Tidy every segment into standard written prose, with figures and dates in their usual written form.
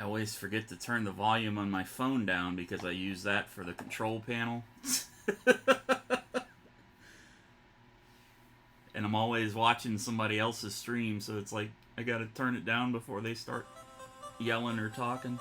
always forget to turn the volume on my phone down because I use that for the control panel. And I'm always watching somebody else's stream, so it's like I gotta turn it down before they start yelling or talking.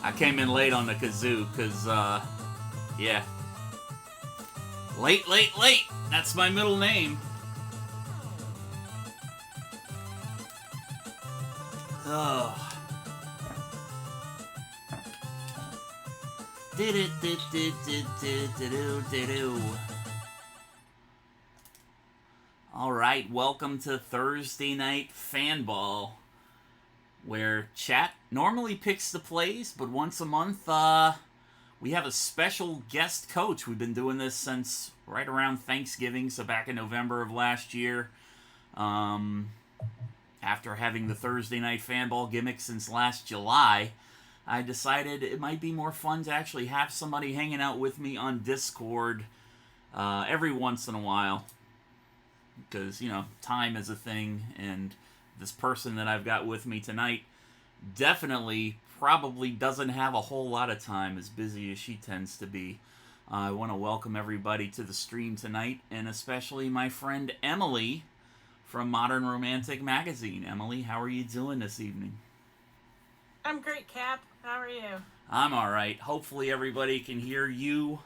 I came in late on the kazoo because, yeah. Late, late, late. That's my middle name. Oh. All right, welcome to Thursday Night Fanball, where chat normally picks the plays, but once a month, we have a special guest coach. We've been doing this since right around Thanksgiving, so back in November of last year. After having the Thursday Night Fanball gimmick since last July, I decided it might be more fun to actually have somebody hanging out with me on Discord every once in a while. Because, you know, time is a thing, and this person that I've got with me tonight definitely probably doesn't have a whole lot of time, as busy as she tends to be. I want to welcome everybody to the stream tonight, and especially my friend Emily from Modern Romantic Magazine. Emily, how are you doing this evening? I'm great, Cap. How are you? I'm all right. Hopefully everybody can hear you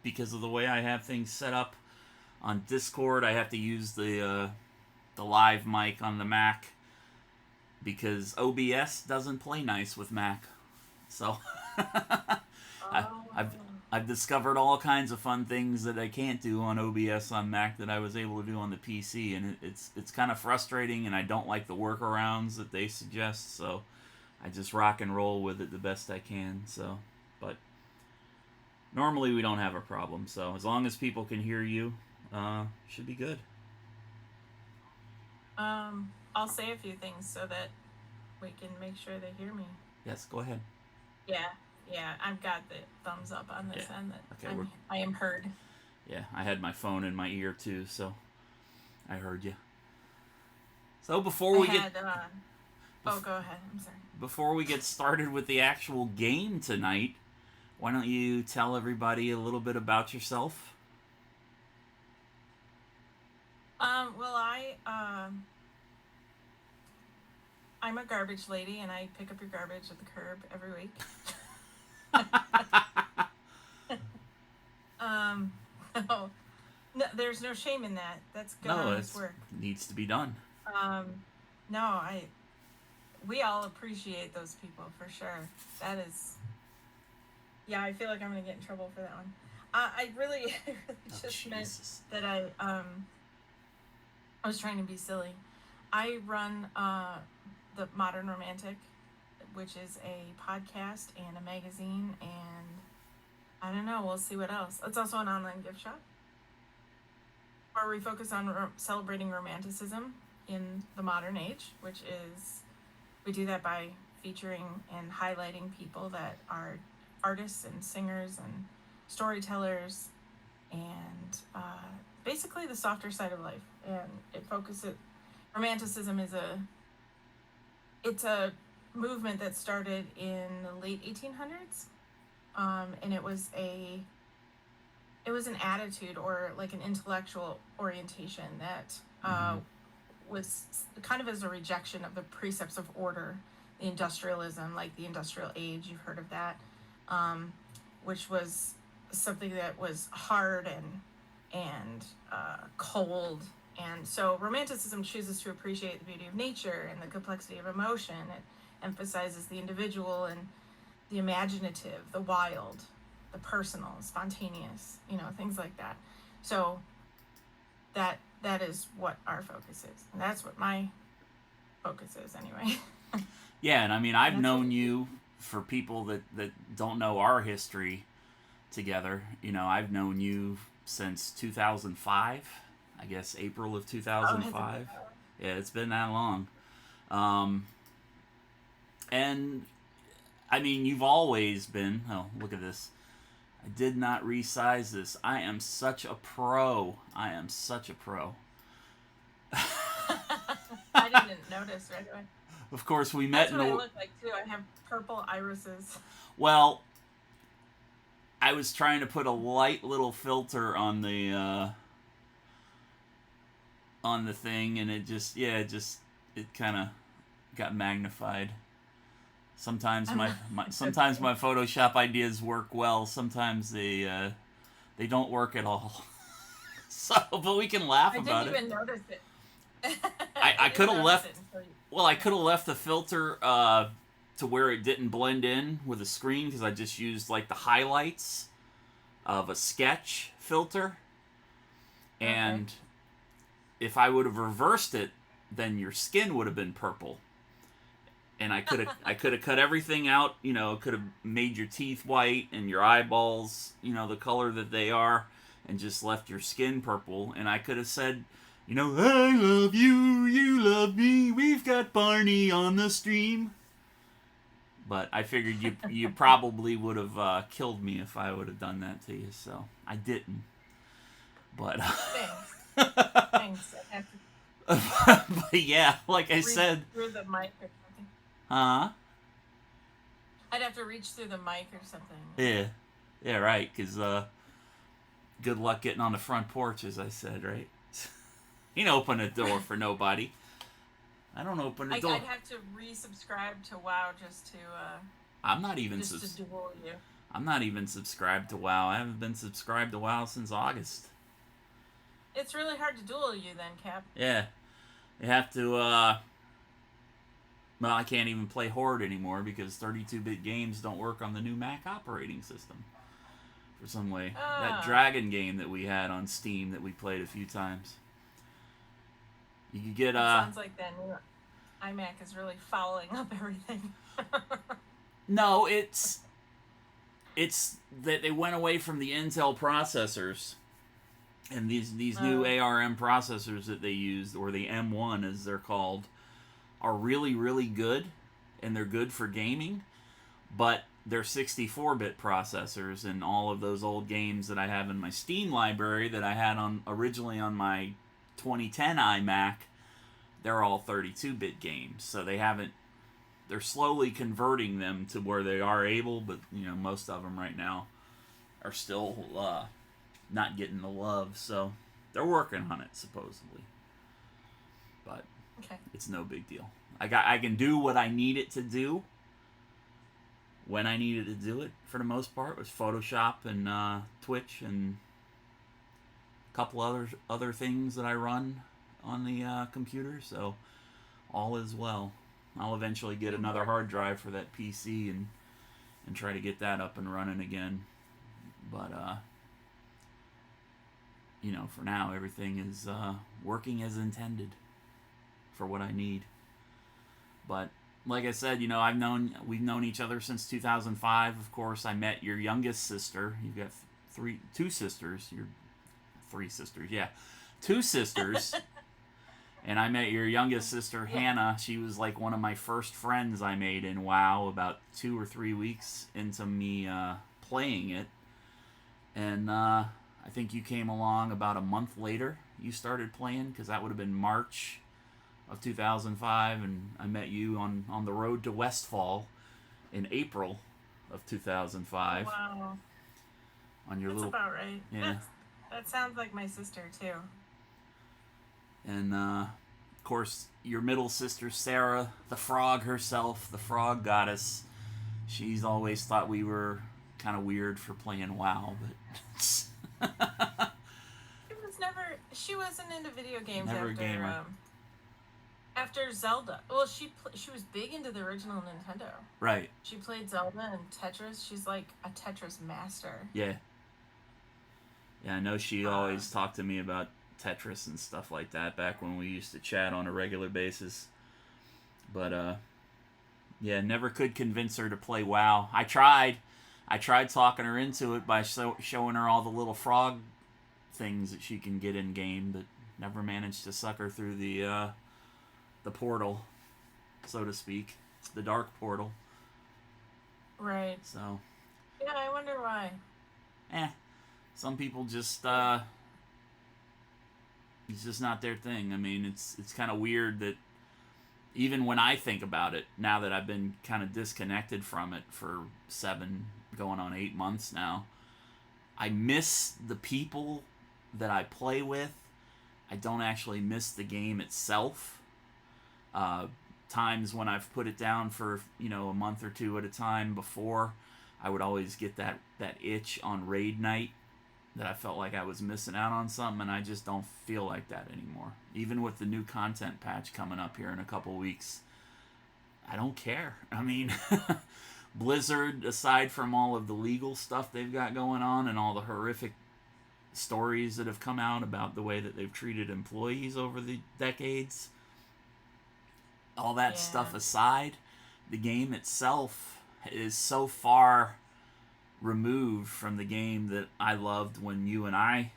because of the way I have things set up on Discord. I have to use the live mic on the Mac because OBS doesn't play nice with Mac. So I, I've Oh. I've discovered all kinds of fun things that I can't do on OBS on Mac that I was able to do on the PC, and it's kind of frustrating, and I don't like the workarounds that they suggest. So I just rock and roll with it the best I can. So, but normally we don't have a problem. So as long as people can hear you, should be good. I'll say a few things so that we can make sure they hear me. Yes, go ahead. Yeah, yeah. I've got the thumbs up on this Yeah. end that Okay. I am heard. Yeah, I had my phone in my ear too, so I heard you. So before we get Oh, go ahead. I'm sorry. before we get started with the actual game tonight, why don't you tell everybody a little bit about yourself? Well, I'm a garbage lady, and I pick up your garbage at the curb every week. um, no, no, there's no shame in that. That's good No, honest it work. needs to be done. Um, no, we all appreciate those people for sure. That is, yeah. I feel like I'm gonna get in trouble for that one. I really, I really just meant Jesus. that I was trying to be silly. I run the Modern Romantic, which is a podcast and a magazine, and I don't know. We'll see what else. It's also an online gift shop where we focus on celebrating romanticism in the modern age, which is we do that by featuring and highlighting people that are artists and singers and storytellers and basically the softer side of life. And it focuses romanticism it's a movement that started in the late 1800s, and it was an attitude or like an intellectual orientation that was kind of as a rejection of the precepts of order, the industrialism, like the industrial age. You've heard of that, which was something that was hard and cold. And so romanticism chooses to appreciate the beauty of nature and the complexity of emotion. It emphasizes the individual and the imaginative, the wild, the personal, spontaneous, things like that. So that is what our focus is. And that's what my focus is anyway. Yeah, and I mean, I've known you, for people that don't know our history together, I've known you since 2005. I guess April of 2005. Yeah, it's been that long. And I mean, you've always been. Oh, look at this. I did not resize this. I am such a pro. I am such a pro. I didn't notice right away. Of course, we met That's what I look like too. I have purple irises. Well, I was trying to put a light little filter on the thing, and it kind of got magnified. Sometimes my Photoshop ideas work well. Sometimes they don't work at all. So, but we can laugh about it. I didn't even notice it. I could have left. Well, I could have left the filter to where it didn't blend in with the screen, because I just used like the highlights of a sketch filter, and if I would have reversed it, then your skin would have been purple. And I could have cut everything out, could have made your teeth white and your eyeballs, the color that they are, and just left your skin purple. And I could have said, I love you, you love me, we've got Barney on the stream. But I figured you probably would have killed me if I would have done that to you, so I didn't. But Thanks. I have to but yeah, like I said, through the mic or something. I'd have to reach through the mic or something. Yeah. Yeah, right, because good luck getting on the front porch, as I said, right? You don't open a door for nobody. I don't open the door. I'd have to resubscribe to WoW I'm not even just to duel you. I'm not even subscribed to WoW. I haven't been subscribed to WoW since August. It's really hard to duel you then, Cap. Yeah, you have to. Well, I can't even play Horde anymore because 32-bit games don't work on the new Mac operating system. For some way, that Dragon game that we had on Steam that we played a few times. You could get. Sounds like that new iMac is really fouling up everything. No, it's that they went away from the Intel processors, and these new ARM processors that they used, or the M1 as they're called, are really, really good, and they're good for gaming, but they're 64-bit processors, and all of those old games that I have in my Steam library that I had originally on my 2010 iMac, they're all 32-bit games, so they're slowly converting them to where they are able, but most of them right now are still not getting the love, so they're working on it supposedly, but it's no big deal. I can do what I need it to do when I needed to do it, for the most part, was Photoshop and Twitch and a couple other things that I run on the computer, so all is well. I'll eventually get another hard drive for that PC and try to get that up and running again. But, for now, everything is working as intended for what I need. But, like I said, we've known each other since 2005. Of course, I met your youngest sister. You've got two sisters. Three sisters, yeah. Two sisters. And I met your youngest sister, Hannah. She was like one of my first friends I made in WoW about 2 or 3 weeks into me playing it. And I think you came along about a month later. You started playing, because that would have been March of 2005. And I met you on the road to Westfall in April of 2005. Wow. That's about right. Yeah. That sounds like my sister, too. And, of course, your middle sister, Sarah, the frog herself, the frog goddess, she's always thought we were kind of weird for playing WoW, but... She wasn't into video games Never a gamer. After Zelda. Well, she was big into the original Nintendo. Right. She played Zelda and Tetris. She's like a Tetris master. Yeah. Yeah, I know she always talked to me about Tetris and stuff like that back when we used to chat on a regular basis. But, yeah, never could convince her to play WoW. I tried talking her into it by showing her all the little frog things that she can get in game, but never managed to suck her through the portal, so to speak. The dark portal. Right. So. Yeah, I wonder why. Some people just, it's just not their thing. I mean, it's kind of weird that even when I think about it, now that I've been kind of disconnected from it for 7, going on 8 months now, I miss the people that I play with. I don't actually miss the game itself. Times when I've put it down for, a month or 2 at a time before, I would always get that itch on raid night that I felt like I was missing out on something, and I just don't feel like that anymore. Even with the new content patch coming up here in a couple weeks, I don't care. I mean, Blizzard, aside from all of the legal stuff they've got going on and all the horrific stories that have come out about the way that they've treated employees over the decades, all that stuff aside, the game itself is so far removed from the game that I loved when you and I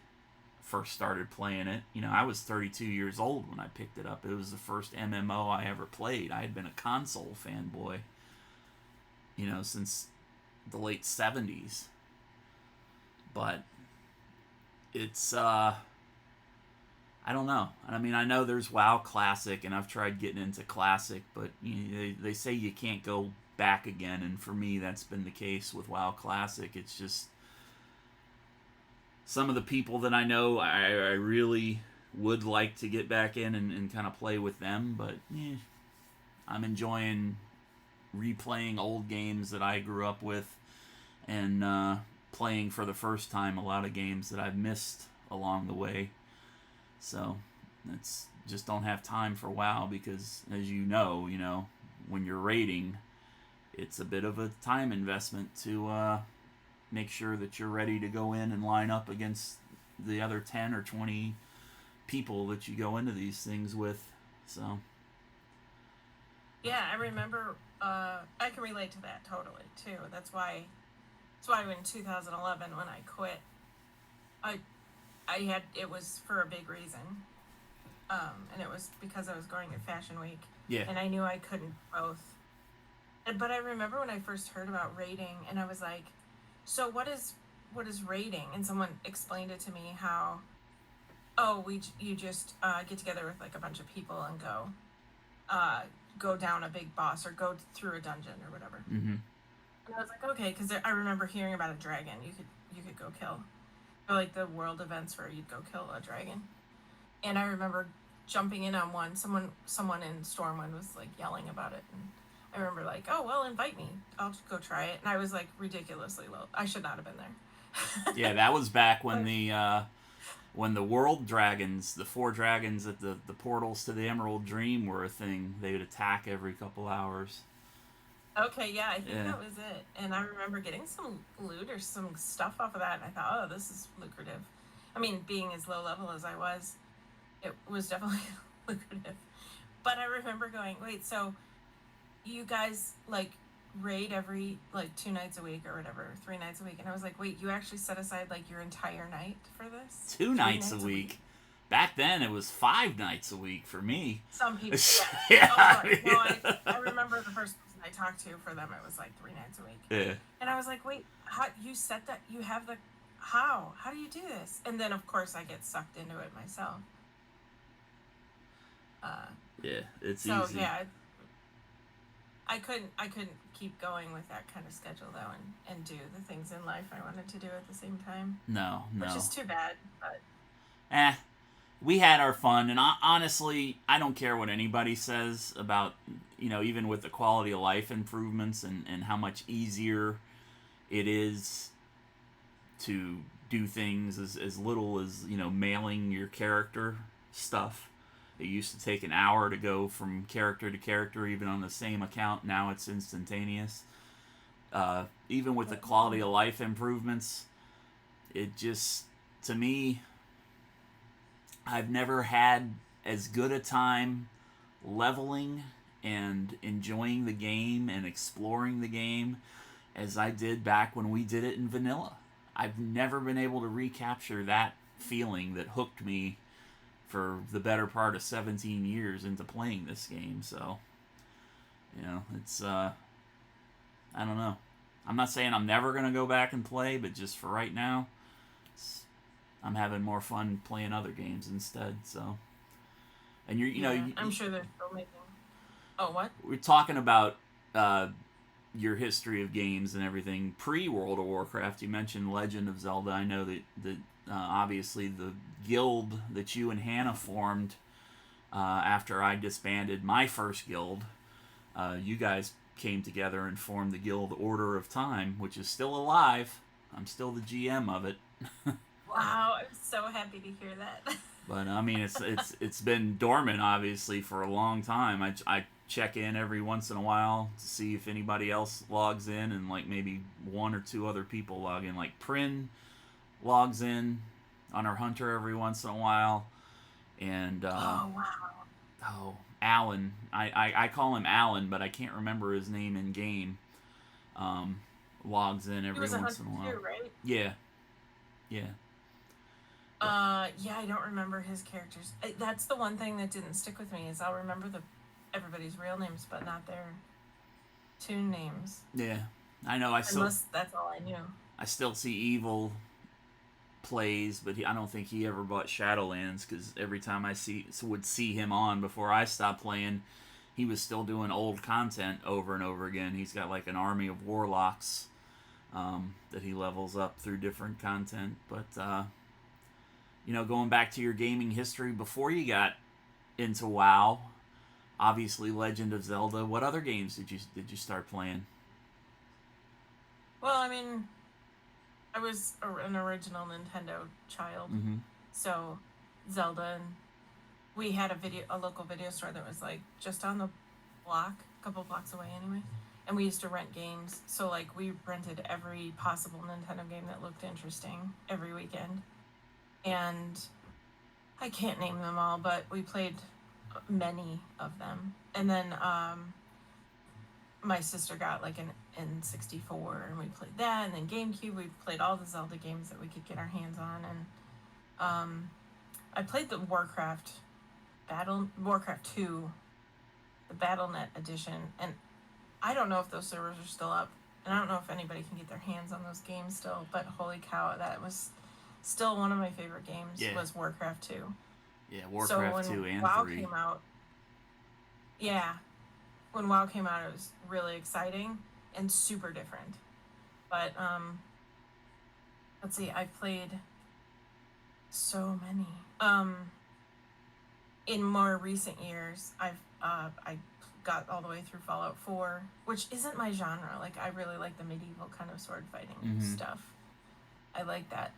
first started playing it. I was 32 years old when I picked it up. It was the first MMO I ever played. I had been a console fanboy, since the late 70s. But it's, I don't know. I mean, I know there's WoW Classic, and I've tried getting into Classic, but they say you can't go back again, and for me, that's been the case with WoW Classic. It's just, some of the people that I know, I really would like to get back in and kind of play with them, but I'm enjoying replaying old games that I grew up with and playing for the first time a lot of games that I've missed along the way. So it's just don't have time for WoW because, as you know, when you're raiding, it's a bit of a time investment to make sure that you're ready to go in and line up against the other 10 or 20 people that you go into these things with. So Yeah, I remember. I can relate to that totally too. That's why in 2011 when I quit, I had it was for a big reason, and it was because I was going to Fashion Week, yeah, and I knew I couldn't both. But I remember when I first heard about raiding, and I was like, "So what is raiding?" And someone explained it to me how, you just get together with like a bunch of people and go down a big boss or go through a dungeon or whatever. Mm-hmm. And I was like, okay, because I remember hearing about a dragon you could go kill, or like the world events where you'd go kill a dragon. And I remember jumping in on one. Someone in Stormwind was like yelling about it, and I remember like, oh well, invite me, I'll just go try it. And I was like ridiculously low. I should not have been there. Yeah, that was back when the world dragons, the 4 dragons at the portals to the Emerald Dream were a thing. They would attack every couple hours. Okay, yeah, I think that was it. And I remember getting some loot or some stuff off of that, and I thought, oh, this is lucrative. I mean, being as low level as I was, it was definitely lucrative. But I remember going, wait, so you guys, like, raid every, like, 2 nights a week or whatever, 3 nights a week. And I was like, wait, you actually set aside, like, your entire night for this? 2 nights a week? Back then, it was 5 nights a week for me. Some people, yeah. I remember the first person I talked to, for them, it was like 3 nights a week. Yeah. And I was like, wait, how you set that? You have the how do you do this? And then of course I get sucked into it myself. Yeah, it's so easy. Yeah, I couldn't keep going with that kind of schedule though, and do the things in life I wanted to do at the same time. No. Which is too bad, but we had our fun, and honestly, I don't care what anybody says about, even with the quality of life improvements and how much easier it is to do things as little as, mailing your character stuff. It used to take an hour to go from character to character, even on the same account. Now it's instantaneous. Even with the quality of life improvements, it just, to me, I've never had as good a time leveling and enjoying the game and exploring the game as I did back when we did it in vanilla. I've never been able to recapture that feeling that hooked me for the better part of 17 years into playing this game. So, it's, I don't know. I'm not saying I'm never going to go back and play, but just for right now, I'm having more fun playing other games instead. So, and I'm sure they're still making. Oh, what? We're talking about your history of games and everything pre-World of Warcraft. You mentioned Legend of Zelda. I know that obviously the guild that you and Hannah formed after I disbanded my first guild, you guys came together and formed the guild Order of Time, which is still alive. I'm still the GM of it. Wow, I'm so happy to hear that. But I mean, it's been dormant obviously for a long time. I check in every once in a while to see if anybody else logs in, and like maybe 1 or 2 other people log in. Like Prin logs in on her Hunter every once in a while, and Alan, I call him Alan, but I can't remember his name in game. Logs in every once in a while. Too, right? Yeah. Yeah, I don't remember his characters. That's the one thing that didn't stick with me, is I'll remember everybody's real names, but not their tune names. Yeah, I know. Unless that's all I knew. I still see Evil plays, but I don't think he ever bought Shadowlands, because every time I would see him on before I stopped playing, he was still doing old content over and over again. He's got like an army of warlocks that he levels up through different content, but going back to your gaming history before you got into WoW, obviously Legend of Zelda. What other games did you start playing? Well, I mean, I was an original Nintendo child, Mm-hmm. so Zelda, and we had a local video store that was like just on the block, a couple blocks away anyway. And we used to rent games. So like we rented every possible Nintendo game that looked interesting every weekend. And I can't name them all, but we played many of them. And then my sister got like an N64 and we played that, and then GameCube we played all the Zelda games that we could get our hands on. And I played the Warcraft 2, the BattleNet edition, and I don't know if those servers are still up, and I don't know if anybody can get their hands on those games still, but holy cow, that was still one of my favorite games. Yeah. Was Warcraft 2. Yeah, Warcraft So 2 when and WoW 3. came out, yeah, when WoW came out, it was really exciting and super different. But let's see, I played so many. In more recent years, I got all the way through Fallout 4, which isn't my genre. Like, I really like the medieval kind of sword fighting stuff. I like that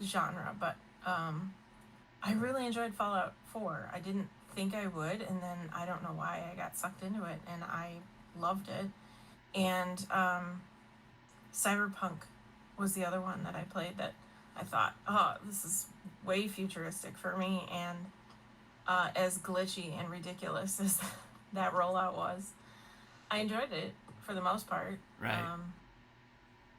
genre, but I really enjoyed Fallout 4. I didn't think I would, and then I don't know why I got sucked into it, and I loved it. And Cyberpunk was the other one that I played that I thought, oh, this is way futuristic for me, and as glitchy and ridiculous as that rollout was, I enjoyed it for the most part. Right.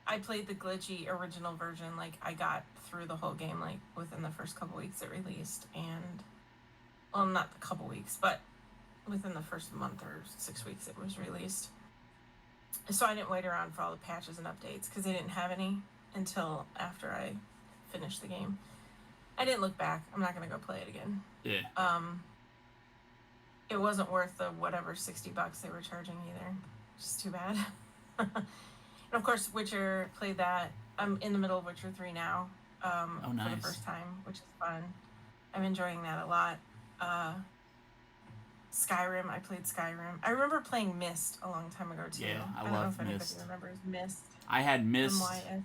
I played the glitchy original version. Like, I got through the whole game like within the first couple weeks it released, and well, not a couple weeks, but within the first month or 6 weeks it was released. So I didn't wait around for all the patches and updates because they didn't have any until after I finished the game. I didn't look back. I'm not gonna go play it again. Yeah. It wasn't worth the whatever $60 they were charging either. Just too bad. And of course, Witcher, played that. I'm in the middle of Witcher 3 now. Oh, nice. For the first time, which is fun. I'm enjoying that a lot. Skyrim, I played Skyrim. I remember playing Myst a long time ago too. Yeah, I don't know love if anybody Myst. remembers Myst. I had Myst. MYS.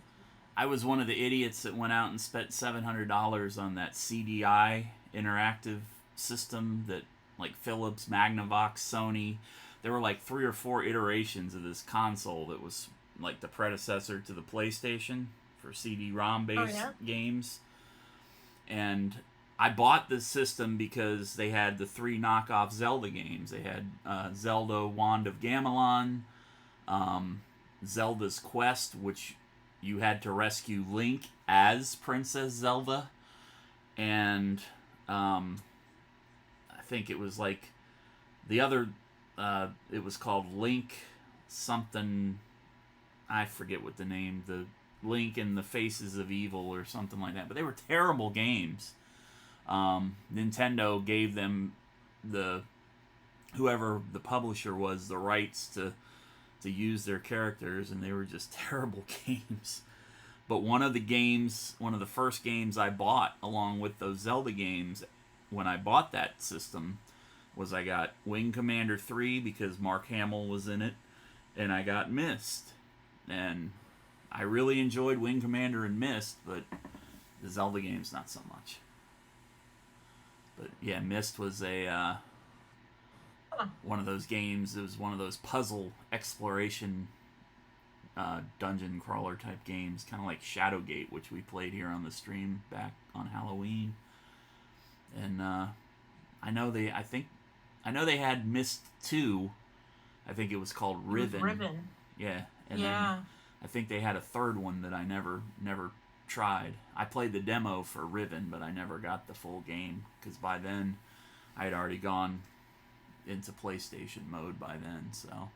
I was one of the idiots that went out and spent $700 on that CDI interactive system that, like, Philips, Magnavox, Sony. There were like 3 or 4 iterations of this console that was like the predecessor to the PlayStation for CD-ROM based games. And I bought this system because they had the 3 knockoff Zelda games. They had Zelda Wand of Gamelon, Zelda's Quest, which you had to rescue Link as Princess Zelda, and I think it was like the other, it was called Link something, I forget what the name, the Link and the Faces of Evil or something like that, but they were terrible games. Nintendo gave them, whoever the publisher was, the rights to use their characters, and they were just terrible games. But one of the first games I bought along with those Zelda games when I bought that system was I got Wing Commander 3 because Mark Hamill was in it, and I got Myst. And I really enjoyed Wing Commander and Myst, but the Zelda games not so much. But yeah, Myst was one of those games. It was one of those puzzle exploration dungeon crawler type games, kind of like Shadowgate, which we played here on the stream back on Halloween. And I know they had Myst 2. I think it was called Riven. Riven. Yeah. And then I think they had a third one that I never tried. I played the demo for Riven, but I never got the full game because by then I had already gone into PlayStation mode by then. So.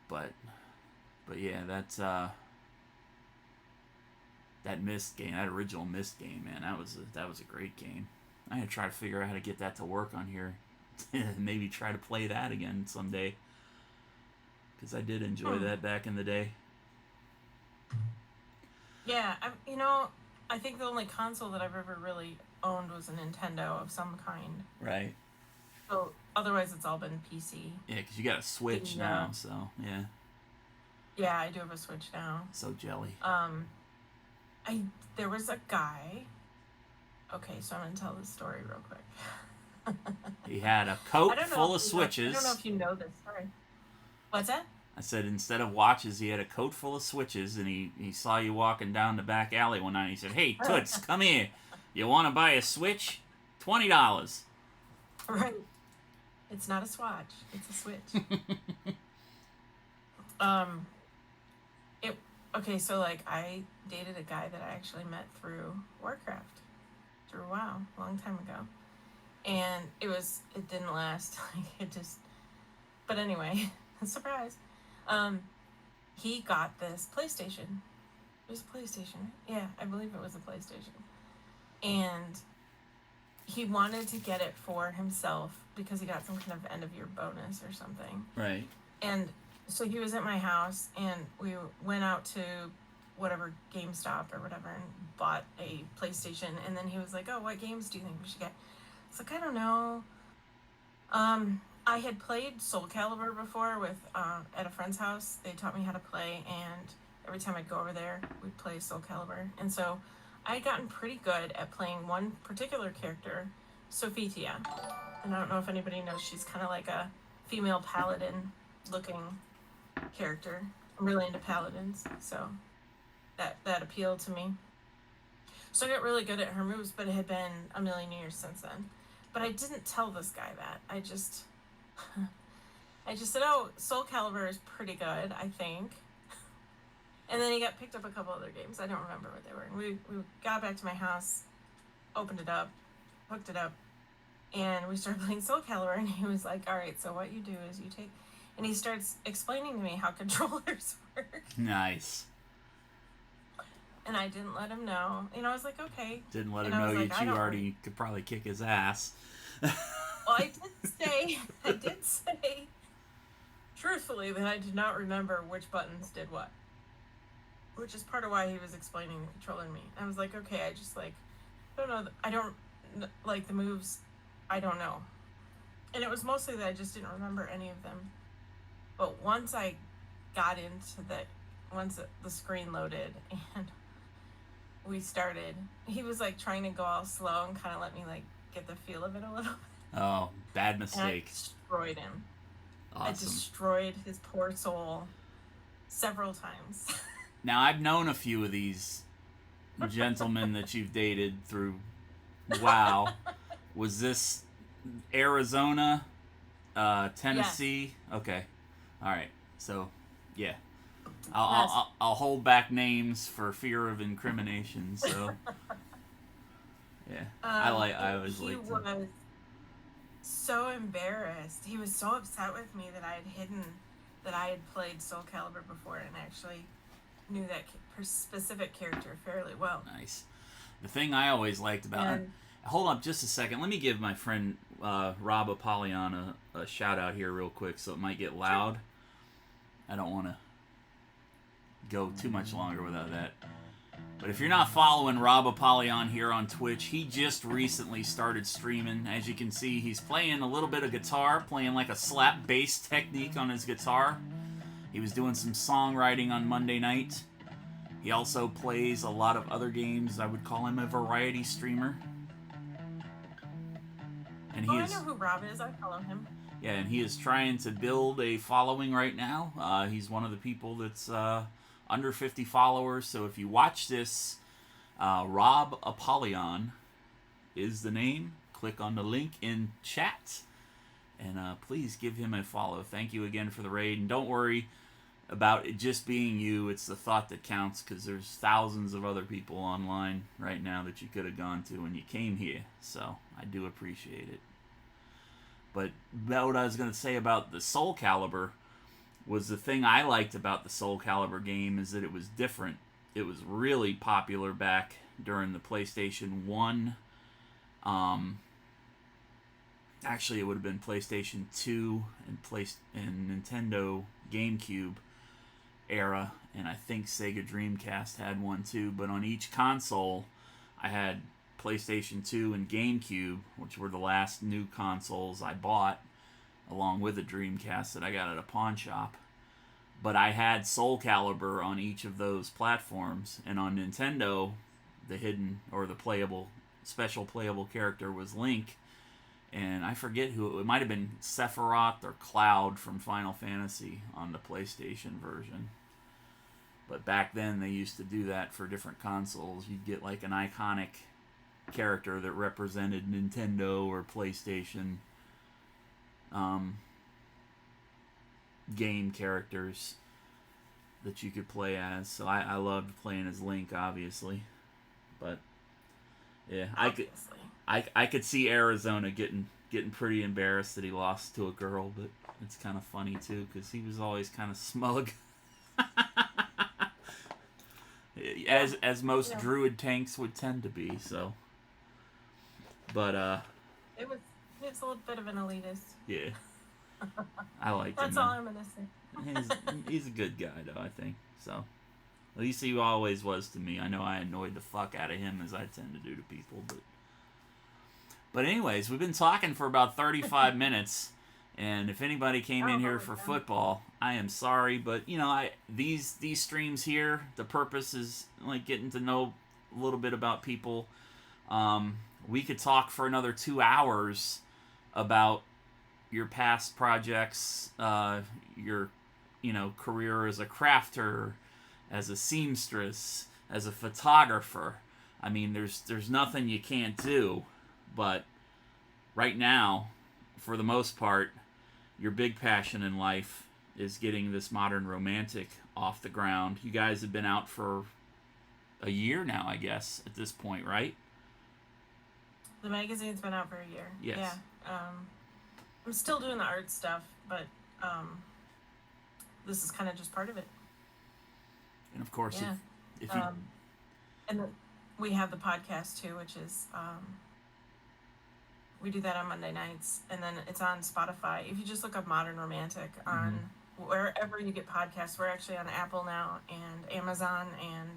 But yeah, that's that Myst game, that original Myst game, man, that was a great game. I had to try to figure out how to get that to work on here. Maybe try to play that again someday. Because I did enjoy that back in the day. Yeah, I think the only console that I've ever really owned was a Nintendo of some kind. Right. So otherwise, it's all been PC. Yeah, because you got a Switch now, so yeah. Yeah, I do have a Switch now. So jelly. There was a guy. Okay, so I'm gonna tell this story real quick. He had a coat full of switches. I don't know if you know this story. What's that? I said instead of watches, he had a coat full of switches, and he saw you walking down the back alley one night. And he said, "Hey, Toots, come here. You want to buy a Switch? $20." Right. It's not a Swatch. It's a Switch. Okay, so like I dated a guy that I actually met through Warcraft, through WoW, a long time ago, and it didn't last. Like it just. But anyway, surprise. He got this PlayStation. It was a PlayStation, right? Yeah, I believe it was a PlayStation. And he wanted to get it for himself because he got some kind of end of year bonus or something. Right. And so he was at my house, and we went out to whatever GameStop or whatever and bought a PlayStation. And then he was like, "Oh, what games do you think we should get?" It's like, I don't know. I had played Soul Calibur before with at a friend's house. They taught me how to play, and every time I'd go over there, we'd play Soul Calibur. And so I had gotten pretty good at playing one particular character, Sophitia. And I don't know if anybody knows, she's kind of like a female paladin-looking character. I'm really into paladins, so that appealed to me. So I got really good at her moves, but it had been a million years since then. But I didn't tell this guy that. I just said, "Oh, Soul Calibur is pretty good, I think." And then he got picked up a couple other games. I don't remember what they were. And we got back to my house, opened it up, hooked it up, and we started playing Soul Calibur. And he was like, "All right, so what you do is you take..." And he starts explaining to me how controllers work. Nice. And I didn't let him know. And I was like, okay. Didn't let him know that you already could probably kick his ass. Well, I did say, truthfully, that I did not remember which buttons did what. Which is part of why he was explaining the controller to me. I was like, okay, I just like, I don't know, I don't, like the moves, I don't know. And it was mostly that I just didn't remember any of them. But once I got into once the screen loaded and we started, he was like trying to go all slow and kind of let me like get the feel of it a little bit. Oh, bad mistake. And I destroyed him. Awesome. I destroyed his poor soul several times. Now, I've known a few of these gentlemen that you've dated through WoW. Was this Arizona, Tennessee? Yes. Okay. All right. So, yeah. I'll hold back names for fear of incrimination. So, yeah, I always like. He was so embarrassed. He was so upset with me that I had hidden that I had played Soul Calibur before and actually knew that specific character fairly well. Nice. The thing I always liked about it. Hold up just a second. Let me give my friend Rob Apollyon a shout out here real quick, so it might get loud. Sure. I don't want to go too much longer without that. But if you're not following Rob Apollyon here on Twitch, he just recently started streaming. As you can see, he's playing a little bit of guitar, playing like a slap bass technique on his guitar. He was doing some songwriting on Monday night. He also plays a lot of other games. I would call him a variety streamer. And I know who Rob is. I follow him. Yeah, and he is trying to build a following right now. He's one of the people that's under 50 followers. So if you watch this, Rob Apollyon is the name. Click on the link in chat. And please give him a follow. Thank you again for the raid. And don't worry about it just being you. It's the thought that counts, because there's thousands of other people online right now that you could have gone to when you came here. So I do appreciate it. But what I was going to say about the Soul Calibur was the thing I liked about the Soul Calibur game is that it was different. It was really popular back during the PlayStation 1. Actually, it would have been PlayStation 2 and Nintendo GameCube era, and I think Sega Dreamcast had one too. But on each console, I had PlayStation 2 and GameCube, which were the last new consoles I bought, along with a Dreamcast that I got at a pawn shop. But I had Soul Calibur on each of those platforms, and on Nintendo, the hidden or the playable, special playable character was Link, and I forget who it might have been, Sephiroth or Cloud from Final Fantasy on the PlayStation version. But back then they used to do that for different consoles. You'd get like an iconic character that represented Nintendo or PlayStation game characters that you could play as. So I loved playing as Link, obviously. But yeah, Obviously. I could see Arizona getting pretty embarrassed that he lost to a girl, but it's kind of funny too because he was always kind of smug. as most druid tanks would tend to be. So, but it's a little bit of an elitist. Yeah, I like him. That's all I'm gonna say. He's a good guy though, I think. So, at least he always was to me. I know I annoyed the fuck out of him as I tend to do to people, but anyways, we've been talking for about 35 minutes, and if anybody came in here for football, I am sorry, but you know, these streams here, the purpose is like getting to know a little bit about people. We could talk for another 2 hours about your past projects, your career as a crafter, as a seamstress, as a photographer. I mean, there's nothing you can't do, but right now, for the most part, your big passion in life is getting this Modern Romantic off the ground. You guys have been out for a year now, I guess, at this point, right? The magazine's been out for a year. Yes. Yeah. I'm still doing the art stuff, but this is kind of just part of it. And of course, yeah. if you... and we have the podcast too, which is we do that on Monday nights, and then it's on Spotify. If you just look up Modern Romantic on wherever you get podcasts, we're actually on Apple now and Amazon, and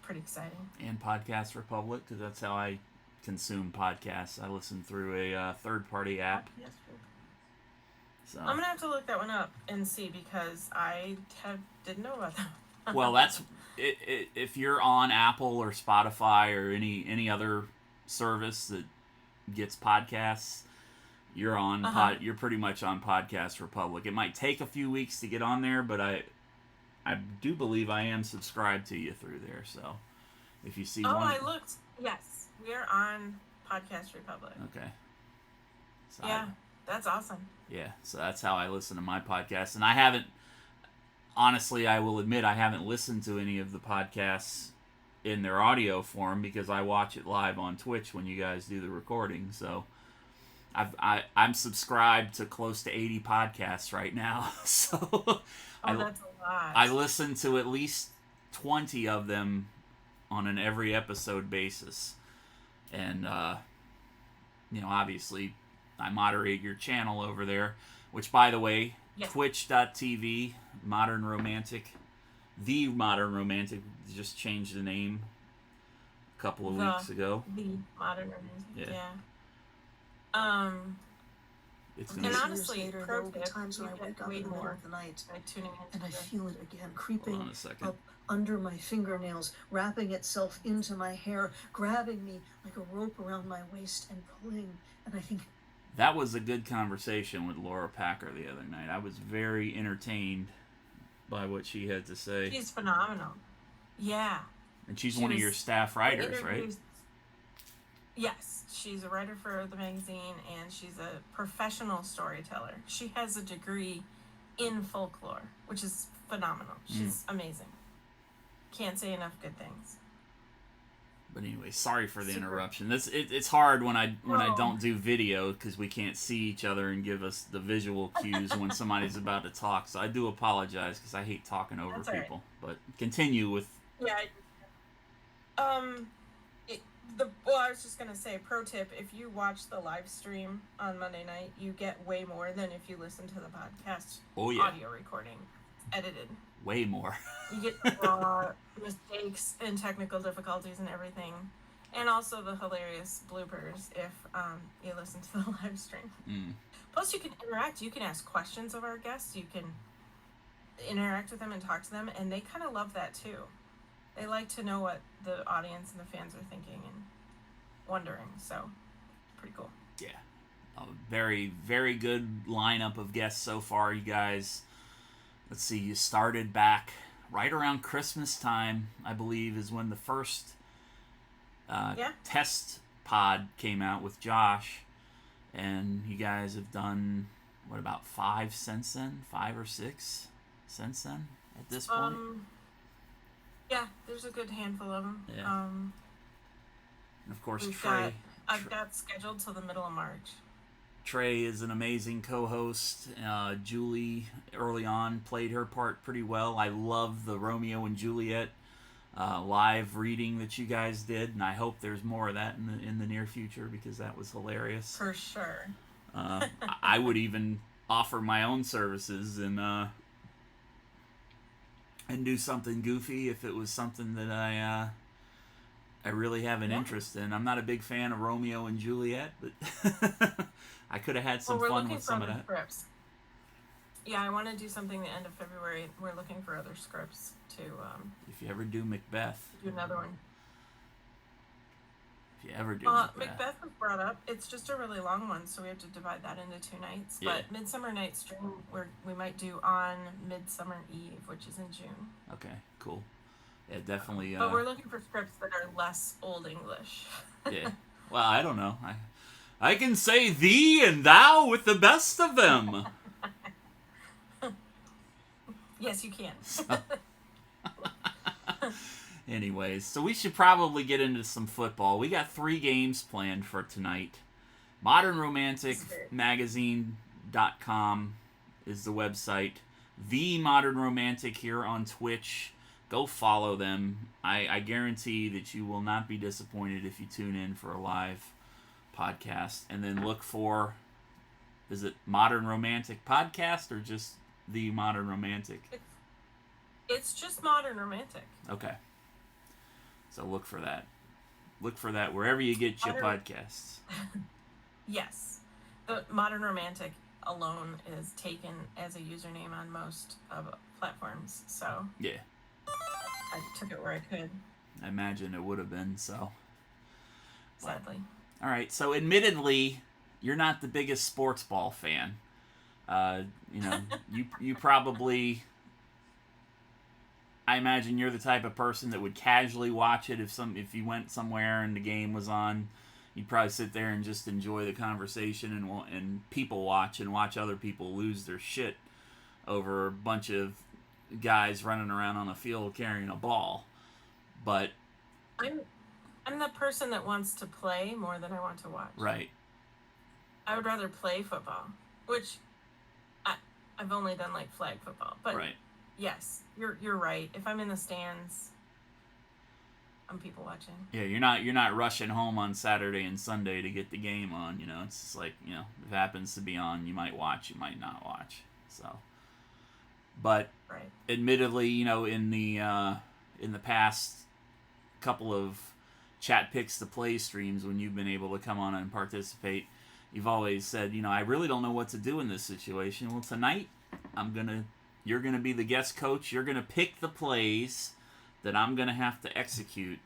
pretty exciting. And Podcast Republic, because that's how I consume podcasts. I listen through a third-party app. Yes. So I'm gonna have to look that one up and see because I didn't know about that. Well, that's if you're on Apple or Spotify or any other service that gets podcasts, you're on you're pretty much on Podcast Republic. It might take a few weeks to get on there, but I do believe I am subscribed to you through there. So if you see I looked. Yes, we are on Podcast Republic. Okay. So yeah, that's awesome. Yeah, so that's how I listen to my podcast, and I haven't. Honestly, I will admit I haven't listened to any of the podcasts in their audio form because I watch it live on Twitch when you guys do the recording. So I'm subscribed to close to 80 podcasts right now. So that's a lot. I listen to at least 20 of them on an every episode basis. And obviously I moderate your channel over there, which by the way, yes. Twitch.tv, Modern Romantic, The Modern Romantic just changed the name a couple of weeks ago. The Modern Romantic, yeah. And honestly, pro tip, times when I wake up in the middle of the night tuning in and I feel it again creeping up under my fingernails, wrapping itself into my hair, grabbing me like a rope around my waist and pulling. And I think that was a good conversation with Laura Packer the other night. I was very entertained by what she had to say. She's phenomenal. Yeah. And she's one of your staff writers, right? Yes. She's a writer for the magazine, and she's a professional storyteller. She has a degree in folklore, which is phenomenal. She's amazing. Can't say enough good things. But anyway, sorry for the interruption. It's hard when I don't do video because we can't see each other and give us the visual cues when somebody's about to talk. So I do apologize because I hate talking over people. Right. But continue with. Yeah. I was just gonna say, pro tip: if you watch the live stream on Monday night, you get way more than if you listen to the podcast audio recording, edited. Way more. You get raw mistakes and technical difficulties and everything, And also the hilarious bloopers if you listen to the live stream. Plus, you can interact. You can ask questions of our guests. You can interact with them and talk to them, and they kind of love that too. They like to know what the audience and the fans are thinking and wondering. So, pretty cool. Yeah. A very, very good lineup of guests so far, you guys. Let's see, you started back right around Christmas time, I believe, is when the first test pod came out with Josh. And you guys have done, what, about 5 since then? 5 or 6 since then at this point? Yeah, there's a good handful of them. Yeah. And of course, I've got scheduled till the middle of March. Trey is an amazing co-host. Julie, early on, played her part pretty well. I love the Romeo and Juliet live reading that you guys did, and I hope there's more of that in the near future because that was hilarious. For sure. I would even offer my own services and do something goofy if it was something that I really have an interest in. I'm not a big fan of Romeo and Juliet, but I could have had some fun with some of that. Scripts. Yeah, I want to do something the end of February. We're looking for other scripts to. If you ever do Macbeth. Do another one. If you ever do Macbeth was brought up. It's just a really long one, so we have to divide that into 2 nights. Yeah. But Midsummer Night's Dream, we might do on Midsummer Eve, which is in June. Okay, cool. Yeah, definitely. But we're looking for scripts that are less Old English. Yeah. Well, I don't know. I can say thee and thou with the best of them. Yes, you can. Anyways, so we should probably get into some football. We got 3 games planned for tonight. ModernRomanticMagazine.com is the website. The Modern Romantic here on Twitch. Go follow them. I guarantee that you will not be disappointed if you tune in for a live podcast. And then look for, is it Modern Romantic Podcast or just The Modern Romantic? It's just Modern Romantic. Okay. So look for that. Look for that wherever you get your podcasts. Yes. The Modern Romantic alone is taken as a username on most platforms. So yeah, I took it where I could. I imagine it would have been so. Sadly. All right. So admittedly, you're not the biggest sports ball fan. You probably. I imagine you're the type of person that would casually watch it if you went somewhere and the game was on. You'd probably sit there and just enjoy the conversation and people watch and watch other people lose their shit over a bunch of guys running around on a field carrying a ball. But I'm the person that wants to play more than I want to watch. Right. I would rather play football, which I've only done like flag football, but right. Yes, you're right. If I'm in the stands, I'm people watching. Yeah, you're not rushing home on Saturday and Sunday to get the game on. It's just like if it happens to be on, you might watch, you might not watch. So, but right. Admittedly, in the past couple of chat picks to play streams when you've been able to come on and participate, you've always said, I really don't know what to do in this situation. Well, tonight you're going to be the guest coach. You're going to pick the plays that I'm going to have to execute.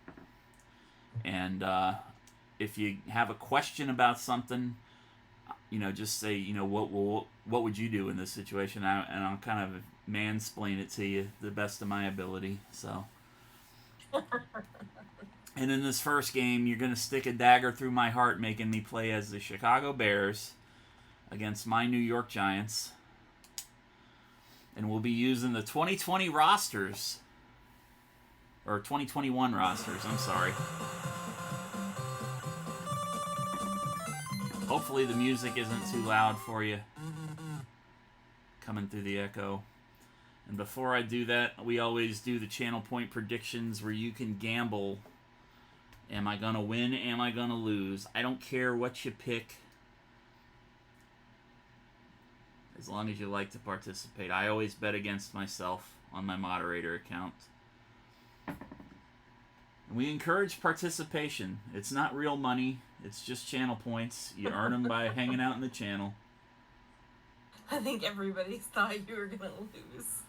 And if you have a question about something, just say, what would you do in this situation? And I'll kind of mansplain it to you the best of my ability. So. And in this first game, you're going to stick a dagger through my heart, making me play as the Chicago Bears against my New York Giants. And we'll be using the 2020 rosters. Or 2021 rosters, I'm sorry. Hopefully the music isn't too loud for you. Coming through the echo. And before I do that, we always do the channel point predictions where you can gamble. Am I going to win? Am I going to lose? I don't care what you pick. As long as you like to participate. I always bet against myself on my moderator account. We encourage participation. It's not real money. It's just channel points. You earn them by hanging out in the channel. I think everybody thought you were gonna lose.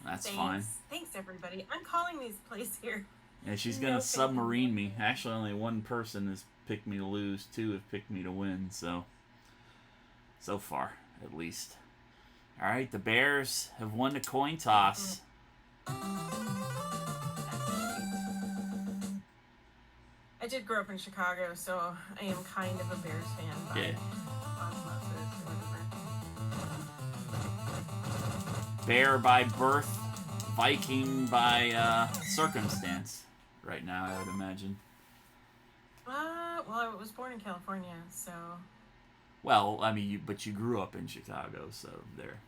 That's fine. Thanks, everybody. I'm calling these plays here. And she's gonna submarine me. Actually, only one person has picked me to lose. 2 have picked me to win. So far, at least. All right, the Bears have won the coin toss. I did grow up in Chicago, so I am kind of a Bears fan. Yeah. Osmosis or whatever. Bear by birth, Viking by circumstance. Right now, I would imagine. Well, I was born in California, so. Well, I mean, you grew up in Chicago, so there.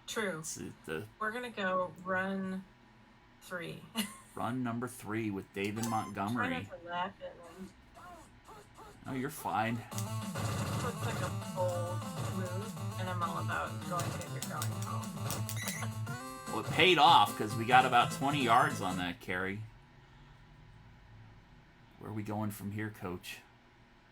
True. We're gonna go run 3. Run number 3 with David Montgomery. Try not to laugh at them. Oh, you're fine. Looks like a bold move, and I'm all about going big or going home. Well, it paid off because we got about 20 yards on that carry. Where are we going from here, Coach?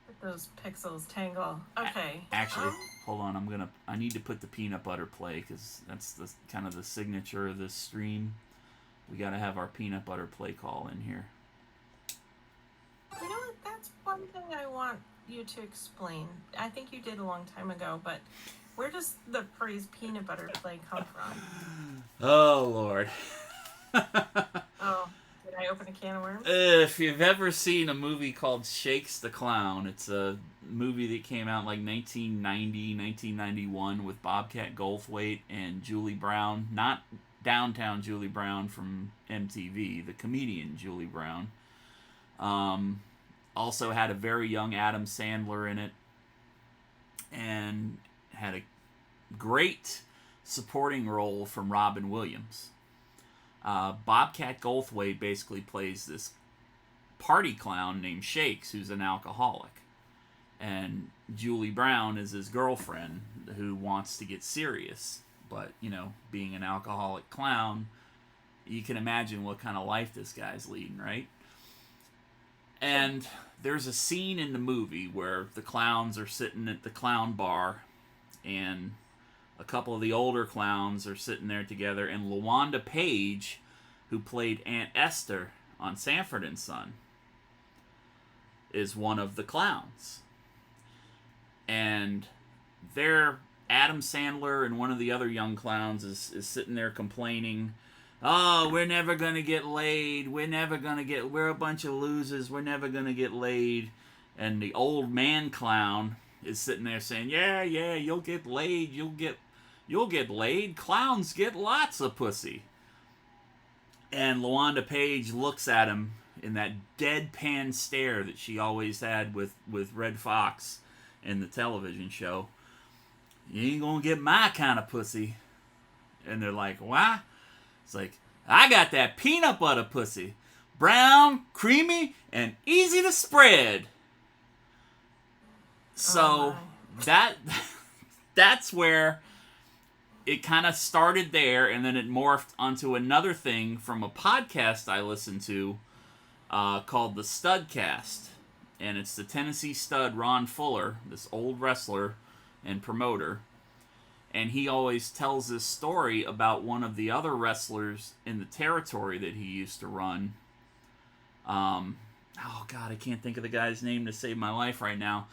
Let those pixels tangle. Okay. Actually, hold on. I need to put the peanut butter play because that's the kind of the signature of this stream. We got to have our peanut butter play call in here. You know what? That's one thing I want you to explain. I think you did a long time ago, but where does the phrase peanut butter play come from? Oh, Lord. Oh, did I open a can of worms? If you've ever seen a movie called Shakes the Clown, it's a movie that came out in like 1990, 1991 with Bobcat Goldthwait and Julie Brown. Not downtown Julie Brown from MTV, the comedian Julie Brown. Also had a very young Adam Sandler in it. And had a great supporting role from Robin Williams. Bobcat Goldthwait basically plays this party clown named Shakes, who's an alcoholic. And Julie Brown is his girlfriend who wants to get serious. But, you know, being an alcoholic clown, you can imagine what kind of life this guy's leading, right? And there's a scene in the movie where the clowns are sitting at the clown bar, and a couple of the older clowns are sitting there together, and LaWanda Page, who played Aunt Esther on Sanford and Son, is one of the clowns. And Adam Sandler and one of the other young clowns is sitting there complaining, "Oh, we're never going to get laid. We're a bunch of losers. We're never going to get laid." And the old man clown is sitting there saying, yeah, you'll get laid. You'll get laid. Clowns get lots of pussy." And LaWanda Page looks at him in that deadpan stare that she always had with Red Fox in the television show. "You ain't gonna get my kind of pussy." And they're like, "Why?" It's like, "I got that peanut butter pussy. Brown, creamy, and easy to spread." So that's where it kind of started there, and then it morphed onto another thing from a podcast I listened to called the Studcast. And it's the Tennessee stud Ron Fuller, this old wrestler and promoter. And he always tells this story about one of the other wrestlers in the territory that he used to run. Oh, God, I can't think of the guy's name to save my life right now.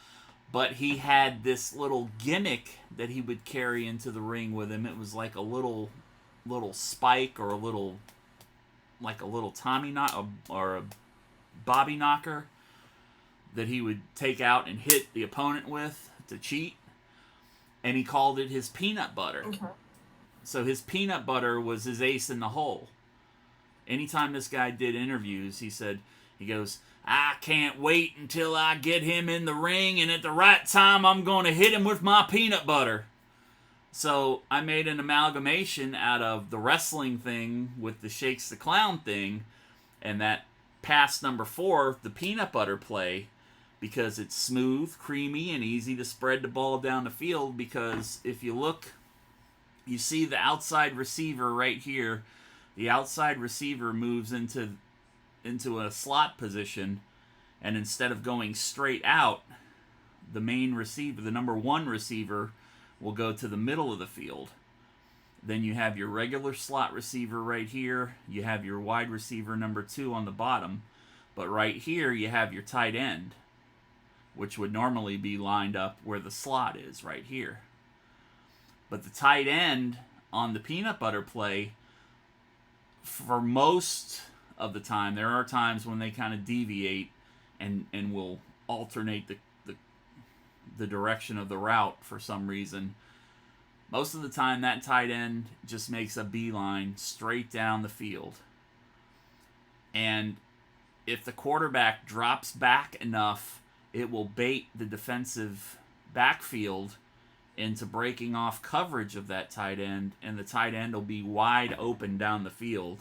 But he had this little gimmick that he would carry into the ring with him. It was like a little spike or a little Tommy knock or a Bobby knocker that he would take out and hit the opponent with to cheat. And he called it his peanut butter. Okay. So his peanut butter was his ace in the hole. Anytime this guy did interviews, he goes, "I can't wait until I get him in the ring, and at the right time, I'm going to hit him with my peanut butter." So I made an amalgamation out of the wrestling thing with the Shakes the Clown thing, and that pass number 4, the peanut butter play, because it's smooth, creamy, and easy to spread the ball down the field. Because if you look, you see the outside receiver right here. The outside receiver moves into into a slot position, and instead of going straight out, the main receiver, the number 1 receiver, will go to the middle of the field. Then you have your regular slot receiver right here. You have your wide receiver number 2 on the bottom. But right here, you have your tight end, which would normally be lined up where the slot is, right here. But the tight end on the peanut butter play, for most of the time, there are times when they kind of deviate and will alternate the direction of the route for some reason. Most of the time, that tight end just makes a beeline straight down the field. And if the quarterback drops back enough, it will bait the defensive backfield into breaking off coverage of that tight end, and the tight end will be wide open down the field.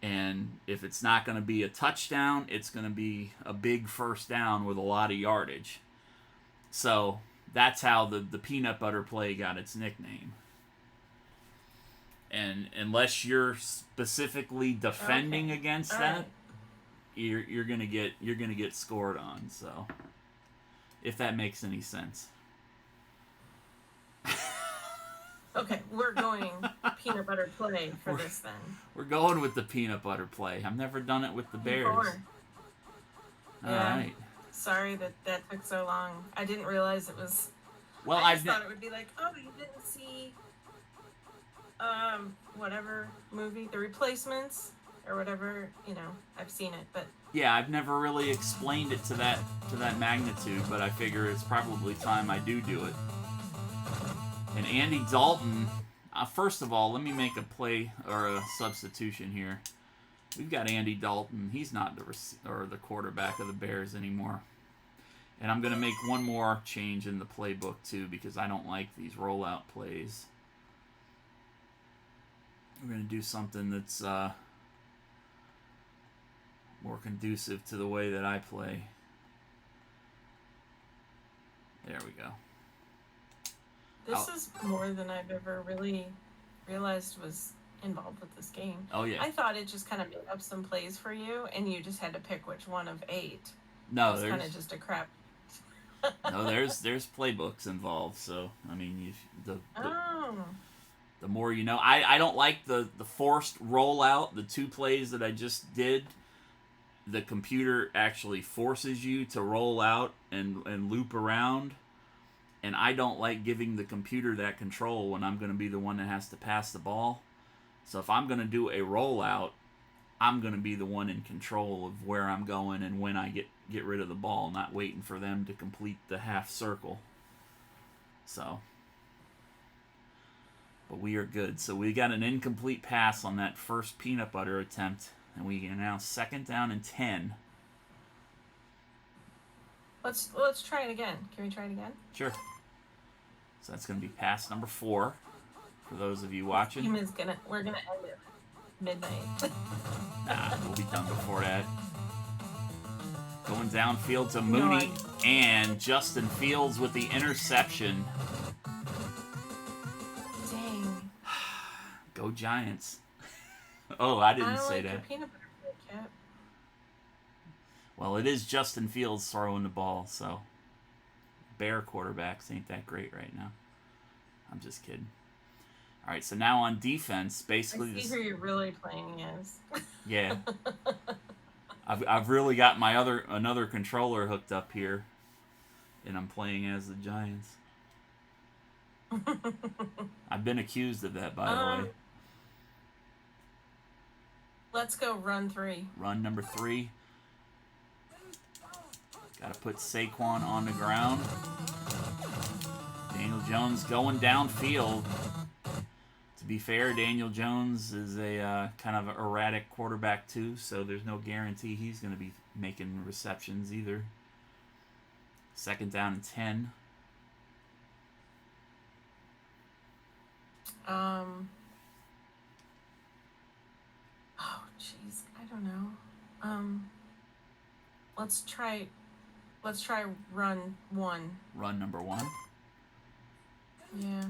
And if it's not going to be a touchdown, it's going to be a big first down with a lot of yardage. So that's how the peanut butter play got its nickname. And unless you're specifically defending against that, you're gonna get scored on. So, if that makes any sense. Okay, we're going peanut butter play for this then. We're going with the peanut butter play. I've never done it with the Bears. All right. Sorry that took so long. I didn't realize it was. Well, I just thought it would be like, oh, you didn't see, whatever movie, The Replacements, or whatever. You know, I've seen it, but. Yeah, I've never really explained it to that magnitude, but I figure it's probably time I do it. And Andy Dalton. First of all, let me make a play or a substitution here. We've got Andy Dalton. He's not the quarterback of the Bears anymore. And I'm going to make one more change in the playbook, too, because I don't like these rollout plays. We're going to do something that's more conducive to the way that I play. There we go. This is more than I've ever really realized was involved with this game. Oh, yeah. I thought it just kind of made up some plays for you, and you just had to pick which one of 8. No, it's there's kind of just a crap. No, there's playbooks involved. So I mean, the more you know. I don't like the forced rollout. The 2 plays that I just did, the computer actually forces you to roll out and loop around. And I don't like giving the computer that control when I'm going to be the one that has to pass the ball. So if I'm going to do a rollout, I'm going to be the one in control of where I'm going and when I get rid of the ball, not waiting for them to complete the half circle. So, but we are good. So we got an incomplete pass on that first peanut butter attempt, and we are now 2nd down and 10. Let's try it again. Can we try it again? Sure. So that's going to be pass number 4 for those of you watching. We're gonna end it midnight. Nah, we'll be done before that. Going downfield to Mooney and Justin Fields with the interception. Dang. Go Giants. Oh, I didn't say that. Your peanut butter bread, Cap. Well, it is Justin Fields throwing the ball, so Bear quarterbacks ain't that great right now. I'm just kidding. All right, so now on defense, basically I see who you're really playing as. Yeah. I've really got my another controller hooked up here, and I'm playing as the Giants. I've been accused of that, by the way. Let's go run 3. Run number 3. Got to put Saquon on the ground. Daniel Jones going downfield. To be fair, Daniel Jones is a kind of erratic quarterback too, so there's no guarantee he's going to be making receptions either. 2nd down and 10. Oh, jeez, I don't know. Let's try run 1. Run number 1. Yeah.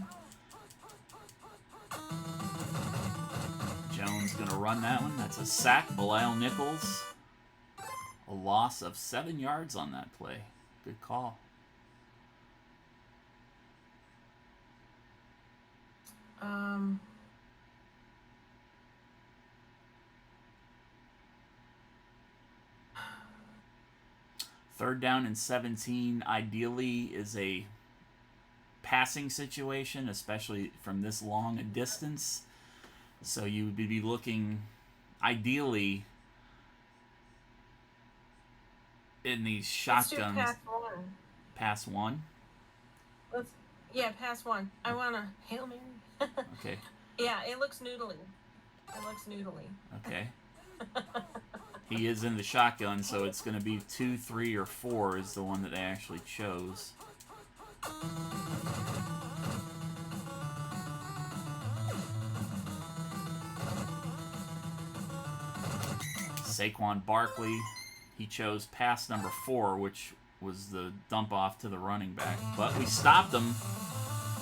Jones gonna run that one. That's a sack. Bilal Nichols A loss of 7 yards on that play. Good call. Third down and 17 ideally is a passing situation, especially from this long a distance. So you would be looking ideally in these shotguns. Let's do pass one. Pass one? Pass one. I want to Hail Mary. Okay. Yeah, it looks noodly. Okay. He is in the shotgun, so it's going to be 2, 3, or 4 is the one that they actually chose. Saquon Barkley, he chose pass number 4, which was the dump off to the running back. But we stopped him,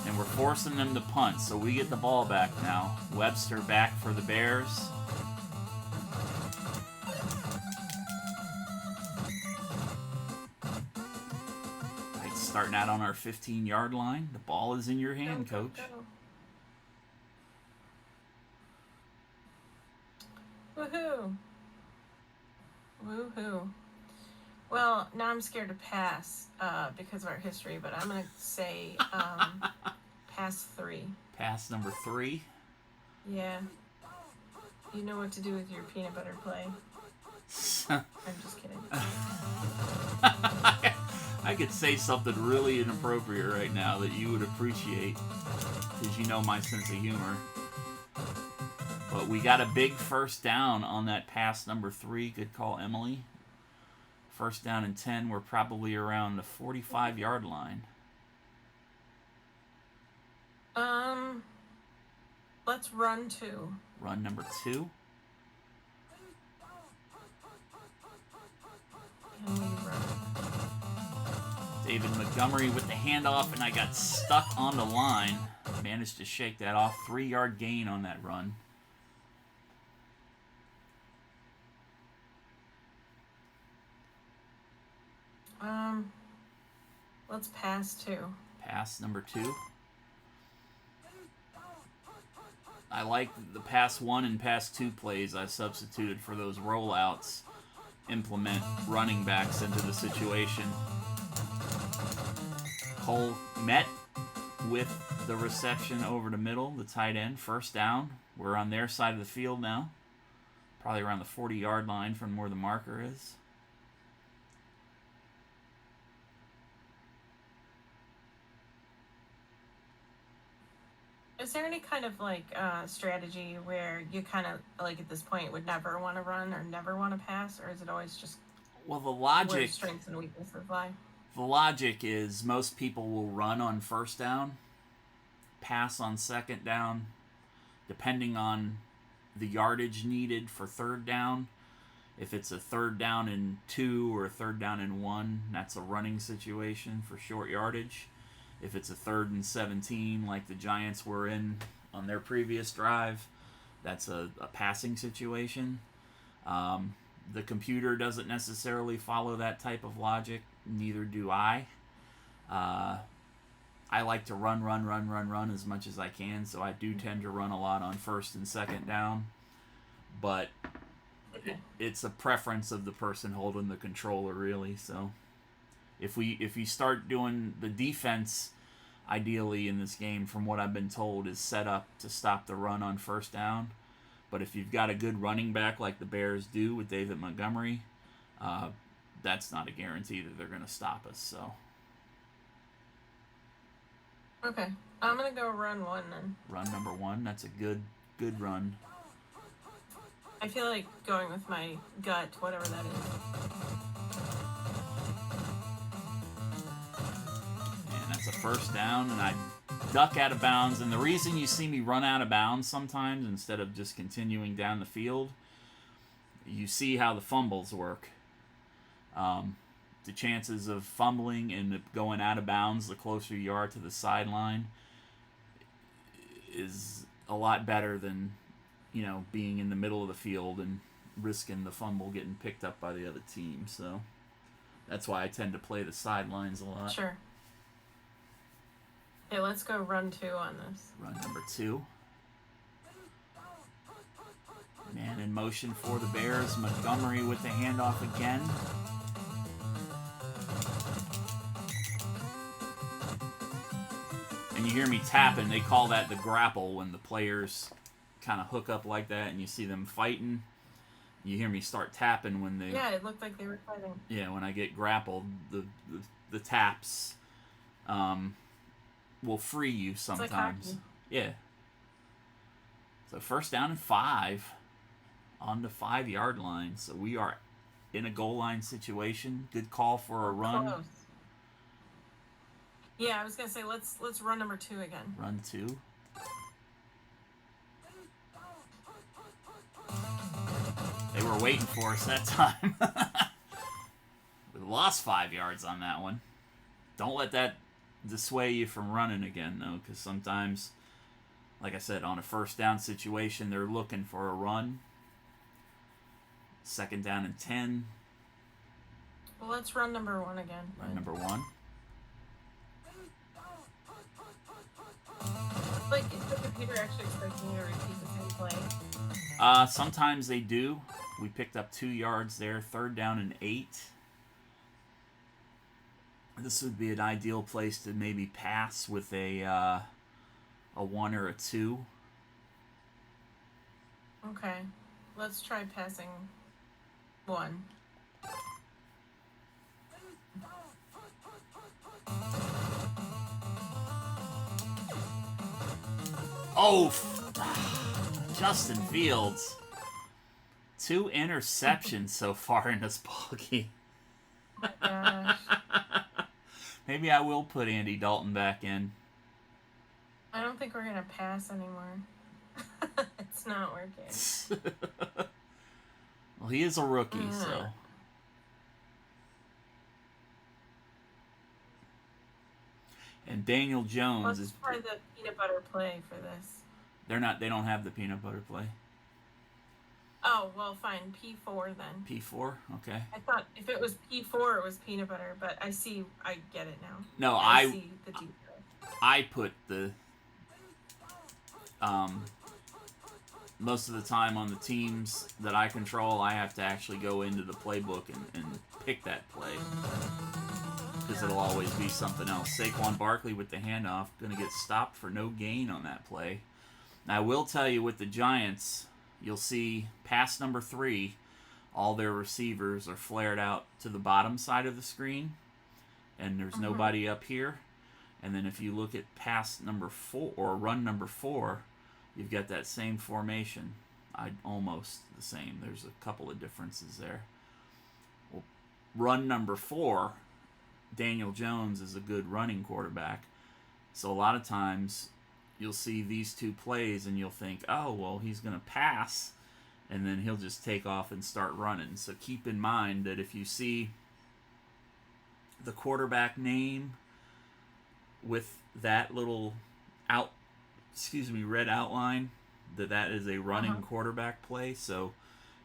and we're forcing them to punt, so we get the ball back now. Webster back for the Bears. Starting out on our 15-yard line. The ball is in your hand, Coach. Woohoo! Woohoo! Well, now I'm scared to pass because of our history, but I'm going to say pass 3. Pass number 3? Yeah. You know what to do with your peanut butter play. I'm just kidding. I could say something really inappropriate right now that you would appreciate, because you know my sense of humor. But we got a big first down on that pass number 3. Good call, Emily. First down and 10. We're probably around the 45-yard line. Let's run 2. Run number 2. Can we run? David Montgomery with the handoff, and I got stuck on the line. Managed to shake that off. 3-yard gain on that run. Let's pass 2. Pass number 2. I like the pass 1 and pass 2 plays I substituted for those rollouts. Implement running backs into the situation. Cole met with the reception over the middle, the tight end. First down. We're on their side of the field now. Probably around the 40-yard line from where the marker is. Is there any kind of strategy where you kind of at this point would never want to run or never want to pass, or is it always just the where logic strengths and weaknesses lie? The logic is most people will run on first down, pass on second down, depending on the yardage needed for third down. If it's a third down and 2 or a third down and 1, that's a running situation for short yardage. If it's a 3rd and 17, like the Giants were in on their previous drive, that's a passing situation. The computer doesn't necessarily follow that type of logic. Neither do I. I like to run as much as I can, so I do tend to run a lot on first and second down. But it's a preference of the person holding the controller, really. So if you start doing the defense, ideally in this game, from what I've been told, is set up to stop the run on first down. But if you've got a good running back like the Bears do with David Montgomery, that's not a guarantee that they're going to stop us. So. Okay, I'm gonna go run 1 then. Run number 1. That's a good run. I feel like going with my gut, whatever that is. And that's a first down, and I duck out of bounds. And the reason you see me run out of bounds sometimes instead of just continuing down the field, you see how the fumbles work. The chances of fumbling and going out of bounds the closer you are to the sideline is a lot better than, being in the middle of the field and, risking the fumble getting picked up by the other team. So that's why I tend to play the sidelines a lot. Sure. Okay, let's go run 2 on this. Run number 2. Man in motion for the Bears. Montgomery with the handoff again. And you hear me tapping. They call that the grapple when the players kind of hook up like that and you see them fighting. You hear me start tapping when they... Yeah, it looked like they were fighting. Yeah, when I get grappled, the taps will free you sometimes. It's like yeah. So first down and 5 on the 5-yard line. So we are in a goal line situation. Good call for a run. Close. Yeah, I was gonna say let's run number 2 again. Run 2. They were waiting for us that time. We lost 5 yards on that one. Don't let that dissuade you from running again, though, because sometimes, like I said, on a first down situation, they're looking for a run. Second down and 10. Well, let's run number 1 again. Run number 1. Like, is the computer actually expecting you to repeat the same play? Sometimes they do. We picked up 2 yards there. Third down and 8. This would be an ideal place to maybe pass with a 1 or a 2. Okay. Let's try passing 1. Oh, Justin Fields. 2 interceptions so far in this ballgame. Oh my gosh. Maybe I will put Andy Dalton back in. I don't think we're gonna pass anymore. It's not working. Well, he is a rookie, so. And Daniel Jones Let's try the peanut butter play for this. They don't have the peanut butter play. Oh, well, fine. P4 then. P4? Okay. I thought if it was P4, it was peanut butter, but I get it now. No, I see the detail. I put the most of the time on the teams that I control, I have to actually go into the playbook and pick that play. Because it'll always be something else. Saquon Barkley with the handoff, going to get stopped for no gain on that play. Now, I will tell you with the Giants, you'll see pass number 3, all their receivers are flared out to the bottom side of the screen, and there's nobody up here. And then if you look at pass number 4, or run number 4, you've got that same formation. Almost the same. There's a couple of differences there. Well, run number 4, Daniel Jones is a good running quarterback. So a lot of times you'll see these 2 plays and you'll think, oh, well, he's going to pass, and then he'll just take off and start running. So keep in mind that if you see the quarterback name with that little red outline, that is a running quarterback play. So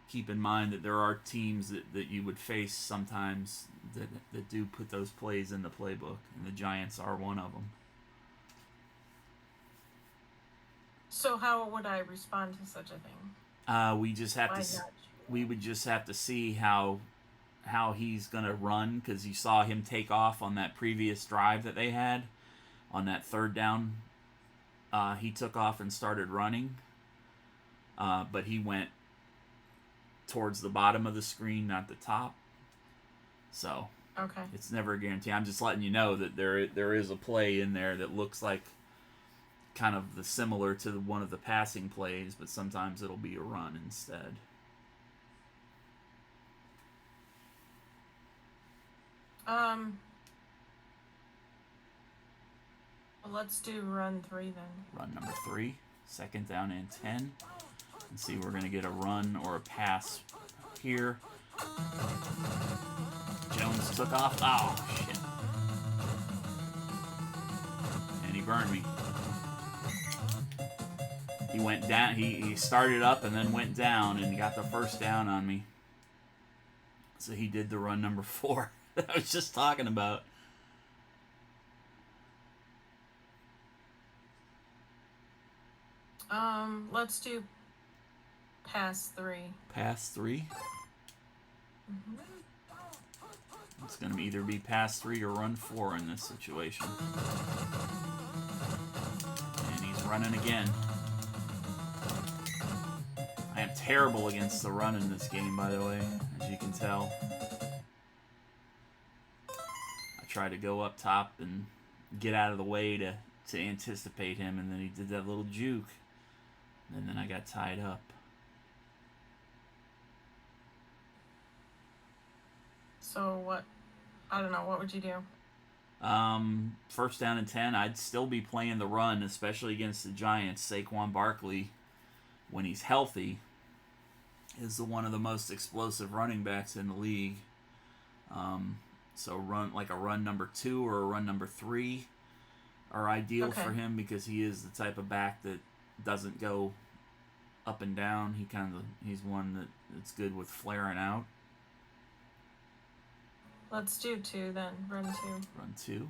keep in mind that there are teams that you would face sometimes that do put those plays in the playbook, and the Giants are one of them. So how would I respond to such a thing? We just have we would just have to see how he's going to run, because you saw him take off on that previous drive that they had on that third down. He took off and started running, but he went towards the bottom of the screen, not the top. So okay, it's never a guarantee. I'm just letting you know that there is a play in there that looks like kind of similar to one of the passing plays, but sometimes it'll be a run instead. Well, let's do run 3 then. Run number 3, second down and 10. And see, we're going to get a run or a pass here. Jones took off. Oh, shit. And he burned me. He went down. He started up and then went down and got the first down on me. So he did the run number 4 that I was just talking about. Let's do pass 3. Pass 3. Mm-hmm. It's going to either be pass 3 or run 4 in this situation. And he's running again. I am terrible against the run in this game, by the way, as you can tell. I tried to go up top and get out of the way to anticipate him, and then he did that little juke. And then I got tied up. So what? I don't know. What would you do? First down and 10, I'd still be playing the run, especially against the Giants. Saquon Barkley, when he's healthy, is one of the most explosive running backs in the league. So run like a run number 2 or a run number 3 are ideal for him because he is the type of back that doesn't go up and down. He's one that's good with flaring out. Let's do 2 then. Run 2. Run 2.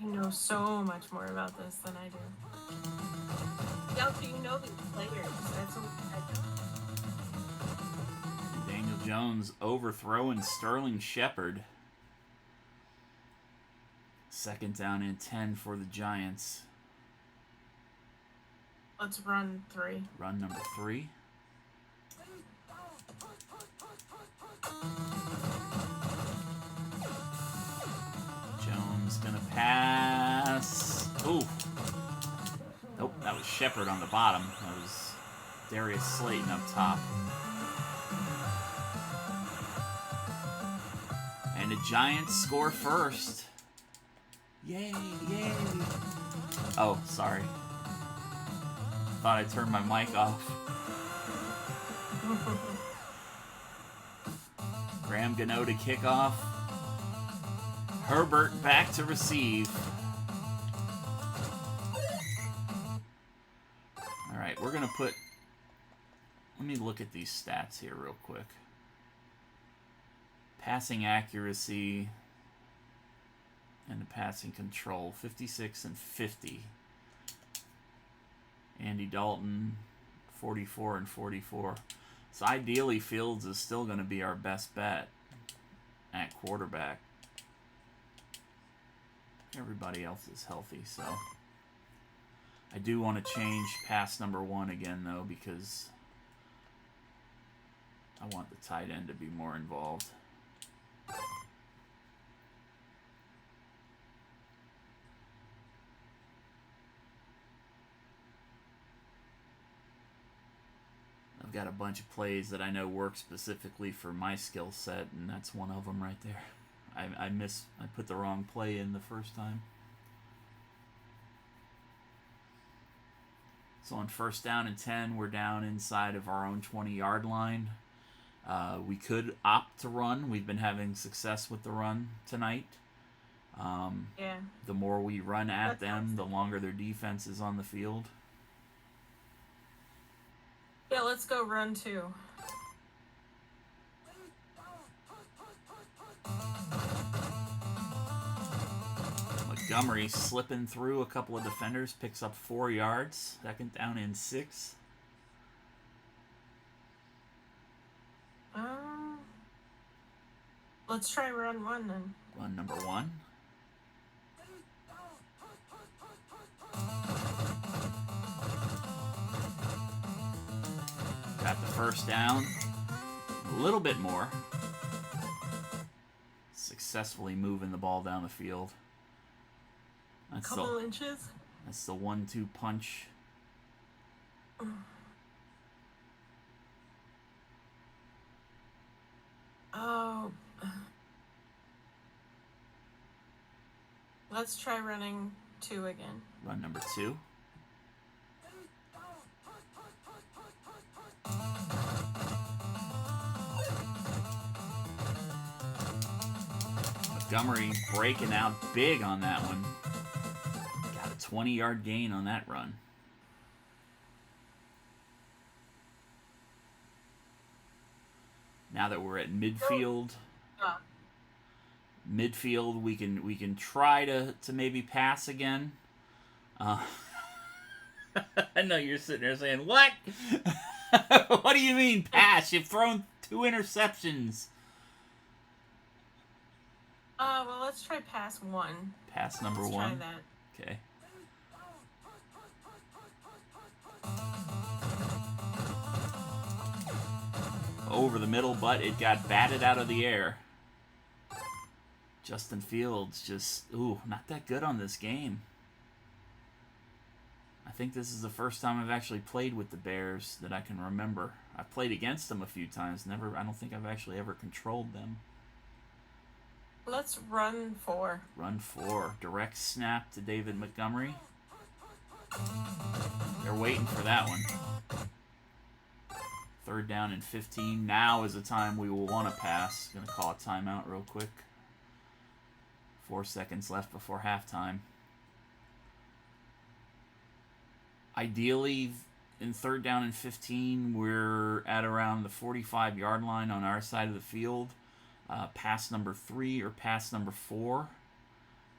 You know so much more about this than I do. Yeah, so you know these players. That's what I do. Daniel Jones overthrowing Sterling Shepard. Second down and 10 for the Giants. Let's run 3. Run number 3. Jones gonna pass. Ooh. Nope, that was Shepard on the bottom. That was Darius Slayton up top. And the Giants score first. Yay, yay. Oh, sorry. Thought I turned my mic off. Graham Gano to kick off. Herbert back to receive. Alright, we're going to put... Let me look at these stats here real quick. Passing accuracy and the passing control. 56 and 50. Andy Dalton, 44 and 44. So ideally, Fields is still going to be our best bet at quarterback. Everybody else is healthy, so I do want to change pass number 1 again, though, because I want the tight end to be more involved. I've got a bunch of plays that I know work specifically for my skill set, and that's one of them right there. I put the wrong play in the first time. So on first down and 10, we're down inside of our own 20-yard line. We could opt to run. We've been having success with the run tonight. Yeah. The more we run at them, the longer their defense is on the field. Yeah, let's go run 2. Montgomery slipping through a couple of defenders, picks up 4 yards. Second down and 6. Let's try run 1 then. Run number 1. Got the first down. A little bit more. Successfully moving the ball down the field. That's Couple inches. That's the 1-2 punch. Oh. Let's try running 2 again. Run number 2. Montgomery breaking out big on that one. Got a 20-yard gain on that run. Now that we're at midfield, Uh, we can try to maybe pass again. I know you're sitting there saying, "What? What do you mean pass? You've thrown 2 interceptions." well, let's try pass 1. Pass number Let's 1. try that. Okay. Over the middle, but it got batted out of the air. Justin Fields just, not that good on this game. I think this is the first time I've actually played with the Bears that I can remember. I've played against them a few times. I don't think I've actually ever controlled them. Let's run 4. Run 4. Direct snap to David Montgomery. They're waiting for that one. 3rd down and 15. Now is the time we will want to pass. Going to call a timeout real quick. 4 seconds left before halftime. Ideally, in 3rd down and 15, we're at around the 45-yard line on our side of the field. Pass number 3 or pass number 4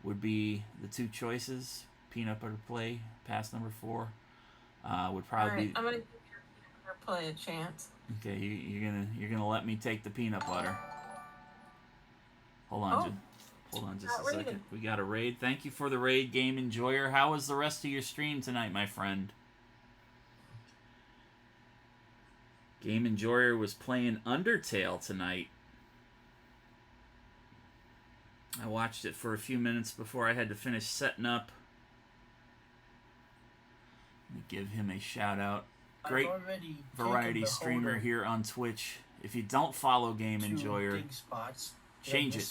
would be the 2 choices. Peanut butter play, pass number 4 would probably be. I'm gonna give your play a chance. Okay, you're gonna let me take the peanut butter. Hold on, just a second. We got a raid. Thank you for the raid, Game Enjoyer. How was the rest of your stream tonight, my friend? Game Enjoyer was playing Undertale tonight. I watched it for a few minutes before I had to finish setting up. Let me give him a shout out. Great variety streamer here on Twitch. If you don't follow Game Enjoyer, change it.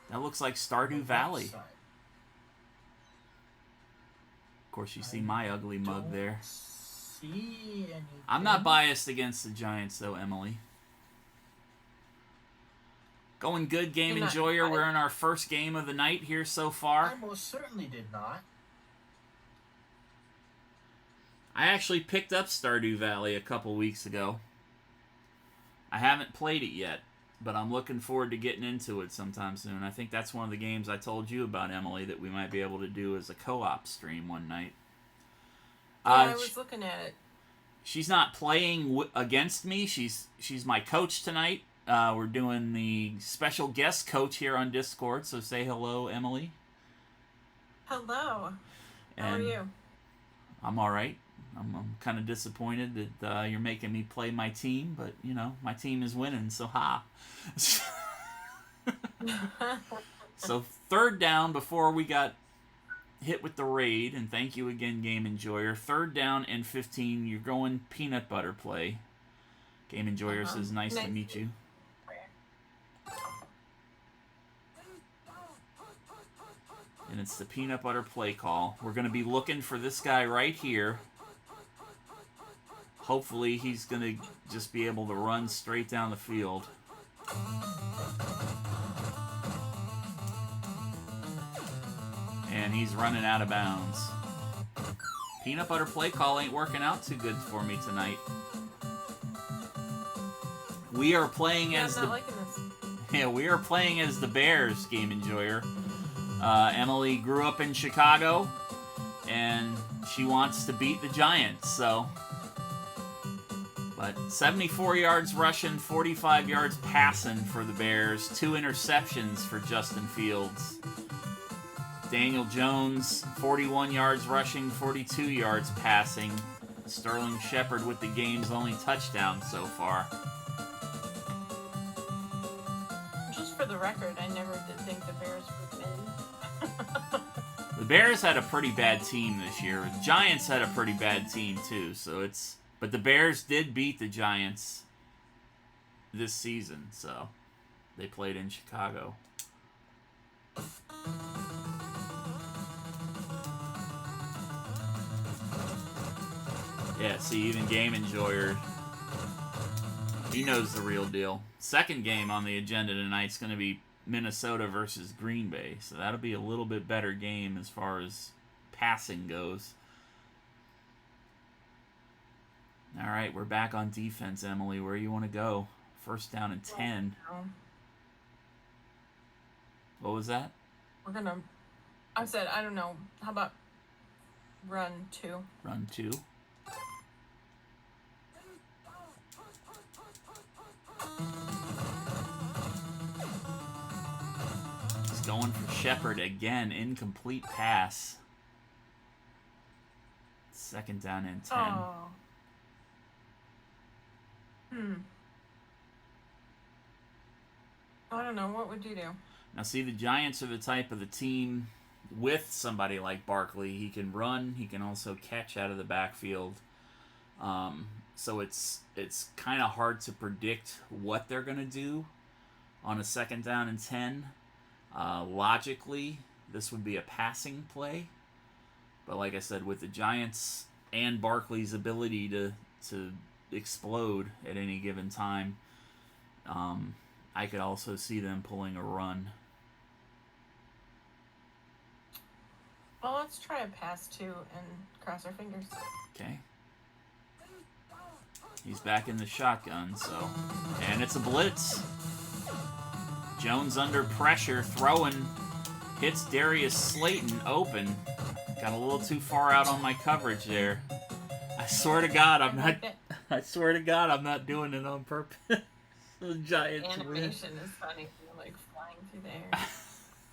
That looks like Stardew Valley. Of course, you see my ugly mug there. I'm not biased against the Giants, though, Emily. Going good, Game Enjoyer. We're in our first game of the night here so far. I most certainly did not. I actually picked up Stardew Valley a couple weeks ago. I haven't played it yet, but I'm looking forward to getting into it sometime soon. I think that's one of the games I told you about, Emily, that we might be able to do as a co-op stream one night. Yeah, I was looking at it. She's not playing against me. She's my coach tonight. We're doing the special guest coach here on Discord, so say hello, Emily. Hello. How are you? I'm all right. I'm kind of disappointed that you're making me play my team, but, you know, my team is winning, so ha. So 3rd down before we got hit with the raid, and thank you again, Game Enjoyer. 3rd down and 15, you're going peanut butter play. Game Enjoyer says, nice to meet you. And it's the peanut butter play call. We're going to be looking for this guy right here. Hopefully he's going to just be able to run straight down the field. And he's running out of bounds. Peanut butter play call ain't working out too good for me tonight. We are playing as the we are playing as the Bears, Game Enjoyer. Emily grew up in Chicago, and she wants to beat the Giants, so. But 74 yards rushing, 45 yards passing for the Bears, 2 interceptions for Justin Fields. Daniel Jones, 41 yards rushing, 42 yards passing. Sterling Shepard with the game's only touchdown so far. Just for the record, I never did think the Bears would win. The Bears had a pretty bad team this year. The Giants had a pretty bad team too, so it's. But the Bears did beat the Giants this season, so they played in Chicago. Yeah, see, even Game Enjoyer, he knows the real deal. Second game on the agenda tonight is going to be Minnesota versus Green Bay, so that'll be a little bit better game as far as passing goes. All right, we're back on defense, Emily. Where you want to go? First down and 10. What was that? I said, I don't know. How about run 2? Run 2. He's going for Shepard again. Incomplete pass. Second down and 10. Oh. I don't know. What would you do? Now, see, the Giants are the type of the team with somebody like Barkley. He can run. He can also catch out of the backfield. So it's kind of hard to predict what they're going to do on a second down and 10. Logically, this would be a passing play. But like I said, with the Giants and Barkley's ability to explode at any given time, I could also see them pulling a run. Well, let's try a pass 2 and cross our fingers. Okay. He's back in the shotgun, so... And it's a blitz. Jones under pressure, throwing. Hits Darius Slayton open. Got a little too far out on my coverage there. I swear to God, I'm not doing it on purpose. The Giants win. Animation is funny. You're like flying through the air.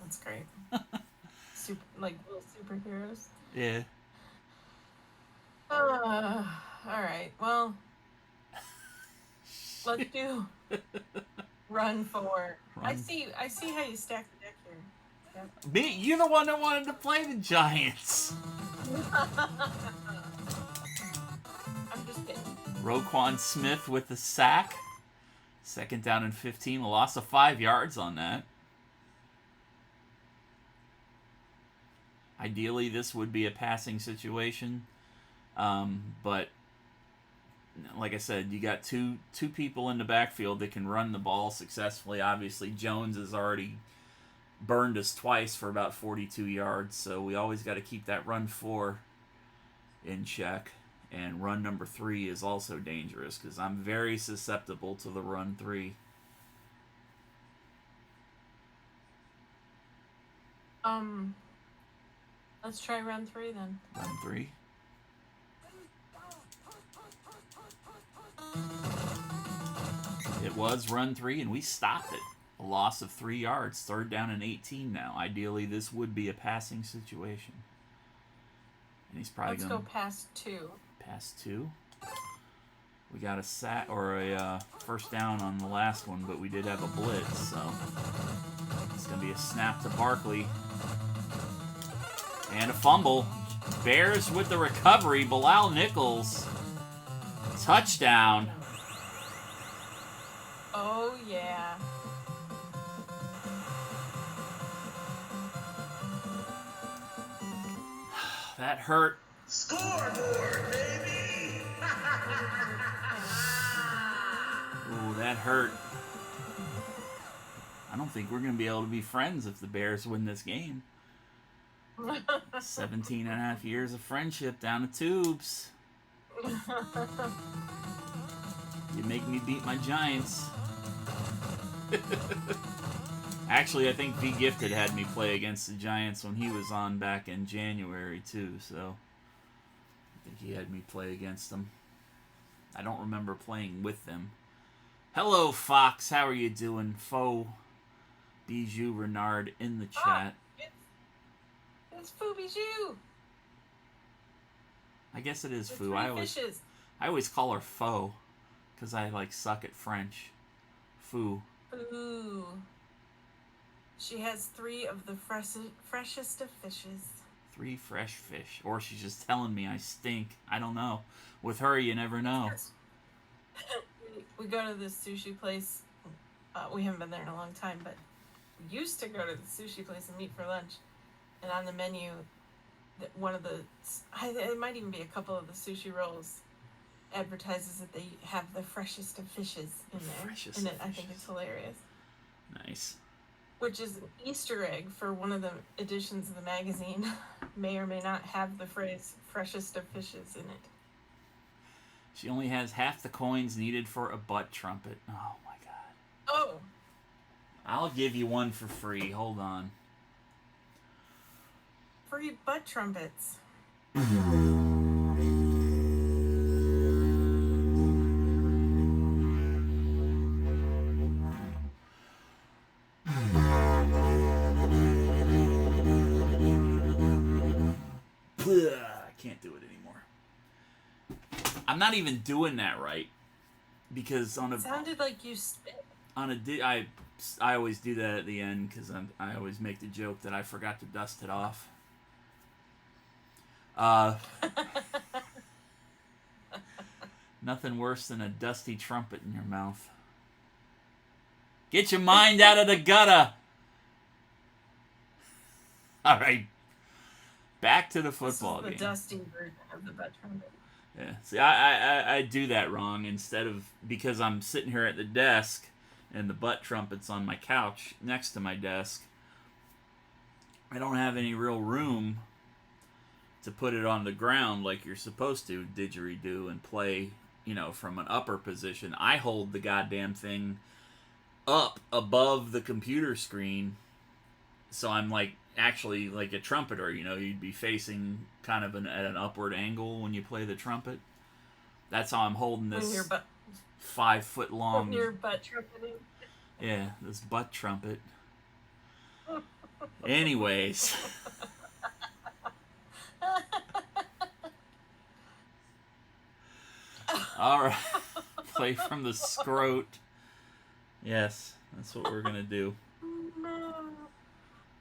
That's great. Like little superheroes. Yeah. All right. Well, let's do run 4. I see how you stack the deck here. Yep. Me? You're the one that wanted to play the Giants. I'm just kidding. Roquan Smith with the sack. Second down and 15. A loss of 5 yards on that. Ideally, this would be a passing situation. But like I said, you got two people in the backfield that can run the ball successfully. Obviously, Jones has already burned us twice for about 42 yards, so we always got to keep that run 4 in check. And run number 3 is also dangerous because I'm very susceptible to the run 3. Let's try run 3 then. Run 3. It was run 3, and we stopped it. A loss of 3 yards. Third down and 18 now. Ideally, this would be a passing situation. And he's probably going to... Let's go pass 2. Pass 2. We got a sack or a first down on the last one, but we did have a blitz, so it's going to be a snap to Barkley. And a fumble. Bears with the recovery. Bilal Nichols. Touchdown. Oh, yeah. That hurt. Scoreboard, baby! Ooh, that hurt. I don't think we're going to be able to be friends if the Bears win this game. 17 and a half years of friendship down the tubes. You make me beat my Giants. Actually, I think V Gifted had me play against the Giants when he was on back in January, too, so I think he had me play against them. I don't remember playing with them. Hello, Fox. How are you doing? Faux Bijou Renard in the chat. It's Foo Bijou. I guess it is The Foo. 3 I fishes. always call her Faux because I suck at French. Foo. Ooh. She has 3 of the freshest of fishes. 3 fresh fish. Or she's just telling me I stink. I don't know. With her, you never know. We go to this sushi place. We haven't been there in a long time, but we used to go to the sushi place and meet for lunch. And on the menu, one of the, it might even be a couple of the sushi rolls, advertises that they have the freshest of fishes in there. And I think it's hilarious. Nice. Which is an Easter egg for one of the editions of the magazine. May or may not have the phrase freshest of fishes in it. She only has half the coins needed for a butt trumpet. Oh my god. Oh, I'll give you one for free. Hold on. free butt trumpets. I can't do it anymore. I'm not even doing that right because on a It sounded like you spit. I always do that at the end because I always make the joke that I forgot to dust it off. Nothing worse than a dusty trumpet in your mouth. Get your mind out of the gutter. All right. Back to the football This is the game. dusty version of the butt trumpet. Yeah. See, I do that wrong instead of because I'm sitting here at the desk and the butt trumpet's on my couch next to my desk. I don't have any real room to put it on the ground like you're supposed to didgeridoo and play, from an upper position. I hold the goddamn thing up above the computer screen, so I'm actually like a trumpeter. You'd be facing kind of at an upward angle when you play the trumpet. That's how I'm holding this 5 foot long. Your butt trumpeting. Yeah, this butt trumpet. Anyways. All right. Play from the scrot. Yes, that's what we're gonna do. No.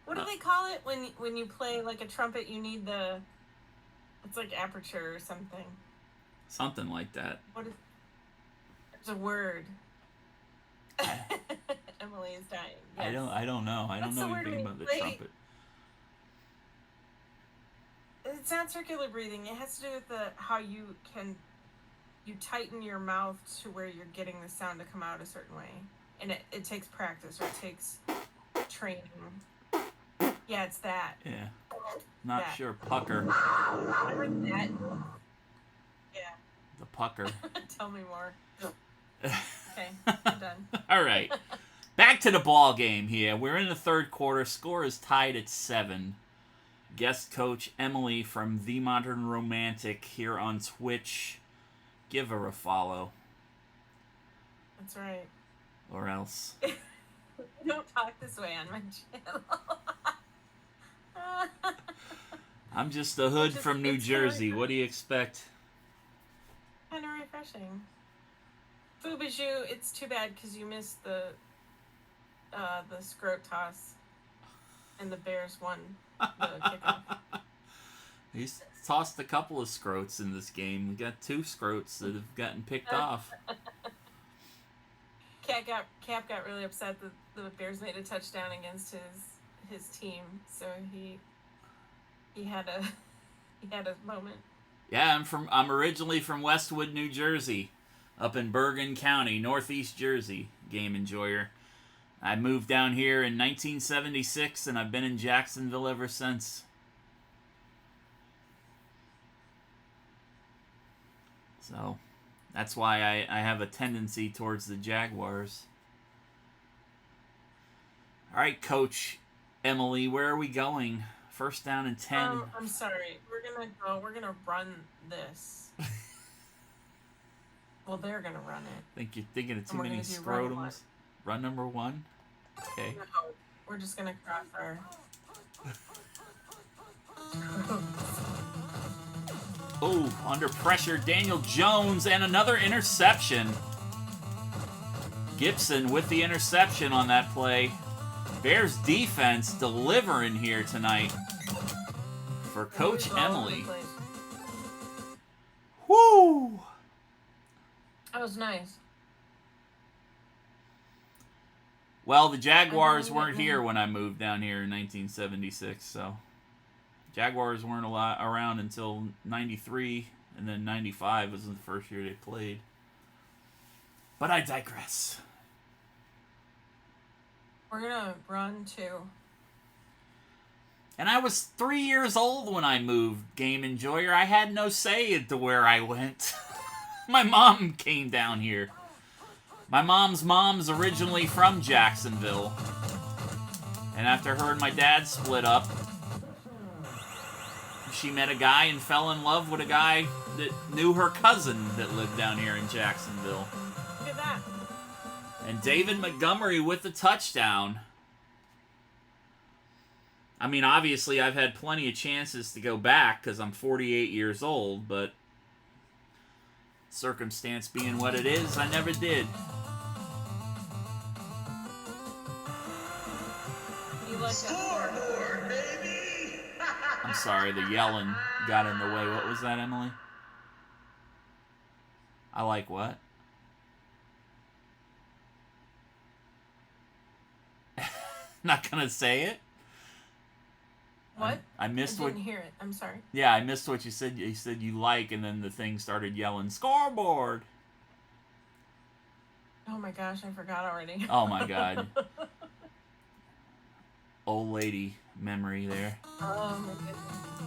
What do they call it when you play like a trumpet? You need it's like aperture or something. Something like that. There's a word. Emily is dying. Yes. I don't know. I don't What's the know word anything we about the play? trumpet. It's not circular breathing. It has to do with how you tighten your mouth to where you're getting the sound to come out a certain way, and it takes practice or it takes training. Yeah, it's that. Yeah. Not That. sure. Pucker. Remember that? Yeah. The pucker. Tell me more. Okay, I'm done. All right. Back to the ball game here. We're in the third quarter. Score is tied at 7. Guest coach Emily from The Modern Romantic here on Twitch. Give her a follow. That's right. Or else. You don't talk this way on my channel. I'm just a hood from New it's Jersey. kinda- What do you expect? Kind of refreshing. Fubiju, it's too bad because you missed the scrot toss, and the Bears won the kickoff. He's tossed a couple of scrotes in this game. We got 2 scrotes that have gotten picked off. Cap got really upset that the Bears made a touchdown against his team, so he had a moment. Yeah, I'm originally from Westwood, New Jersey, up in Bergen County, Northeast Jersey. Game enjoyer. I moved down here in 1976, and I've been in Jacksonville ever since. So, that's why I have a tendency towards the Jaguars. All right, Coach Emily, where are we going? First down and 10. I'm sorry. We're gonna run this. Well, they're gonna run it. Think you're thinking of too And we're many gonna do run one. scrotums. Run number 1. Okay. No, we're just gonna cross our. Oh, under pressure, Daniel Jones, and another interception. Gibson with the interception on that play. Bears defense delivering here tonight for Coach Emily. Woo! That was nice. Well, the Jaguars I know weren't that here name. when I moved down here in 1976, so Jaguars weren't around until 93, and then 95 was the first year they played. But I digress. We're gonna run too. And I was 3 years old when I moved, Game Enjoyer. I had no say into where I went. My mom came down here. My mom's originally from Jacksonville. And after her and my dad split up, she met a guy and fell in love with a guy that knew her cousin that lived down here in Jacksonville. Look at that. And David Montgomery with the touchdown. I mean, obviously, I've had plenty of chances to go back because I'm 48 years old, but circumstance being what it is, I never did. You like that? Scoreboard, baby! I'm sorry, the yelling got in the way. What was that, Emily? I like what? Not gonna say it. What? I missed I what. didn't hear it. I'm sorry. Yeah, I missed what you said. You said you like, and then the thing started yelling scoreboard. Oh my gosh, I forgot already. Oh my god. Old lady memory there. Oh my goodness.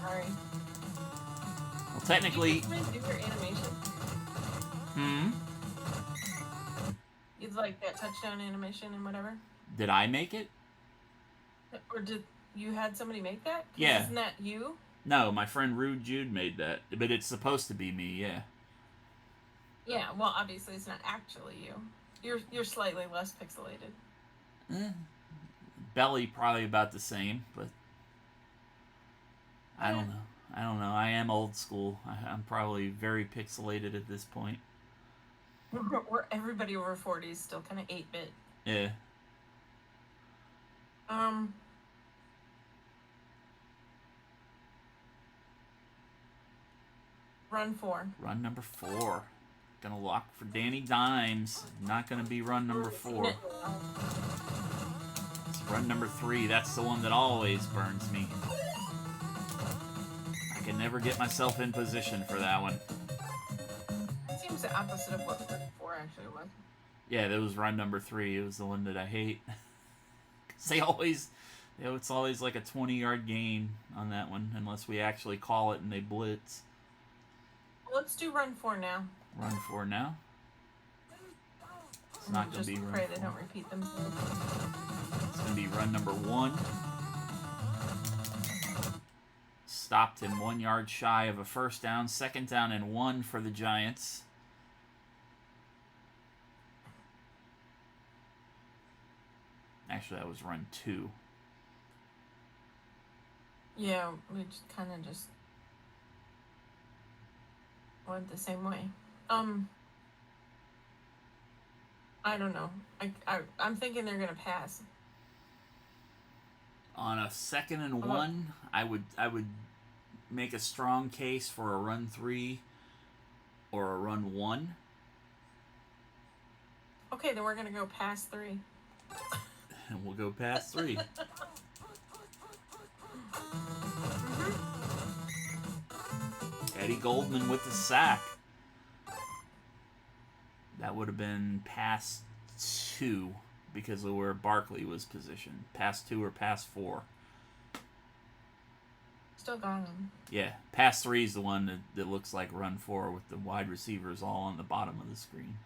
Sorry. Well, technically. Did you just redo your animation? You'd like that touchdown animation and whatever? Did I make it? Or did you had somebody make that? 'Cause Yeah. Isn't that you? No, my friend Rude Jude made that, but it's supposed to be me. Yeah. Yeah. Well, obviously it's not actually you. You're slightly less pixelated. Belly probably about the same, but I don't know. I am old school. I'm probably very pixelated at this point. We're everybody over 40 is still kind of 8-bit. Yeah. Run 4. Run number 4. Gonna lock for Danny Dimes. Not gonna be run number 4. It's run number 3. That's the one that always burns me. I can never get myself in position for that one. That seems the opposite of what run 4 actually was. Yeah, that was run number 3. It was the one that I hate. 'Cause they always, it's always like a 20-yard gain on that one, unless we actually call it and they blitz. Let's do run 4 now. Run 4 now. It's not gonna Just be run pray 4. they don't repeat themselves. It's gonna be run number 1. Stopped him 1 yard shy of a first down. 2nd down and 1 for the Giants. Actually, that was run 2. Yeah, we just kind of just went the same way. I don't know. I'm thinking they're gonna pass. On a 2nd and 1, I would make a strong case for a run 3 or a run 1. Okay, then we're gonna go past 3. And we'll go past 3. Eddie Goldman with the sack. That would have been past 2 because of where Barkley was positioned. Past 2 or past 4. Still got him. Yeah, past 3 is the one that looks like run 4 with the wide receivers all on the bottom of the screen.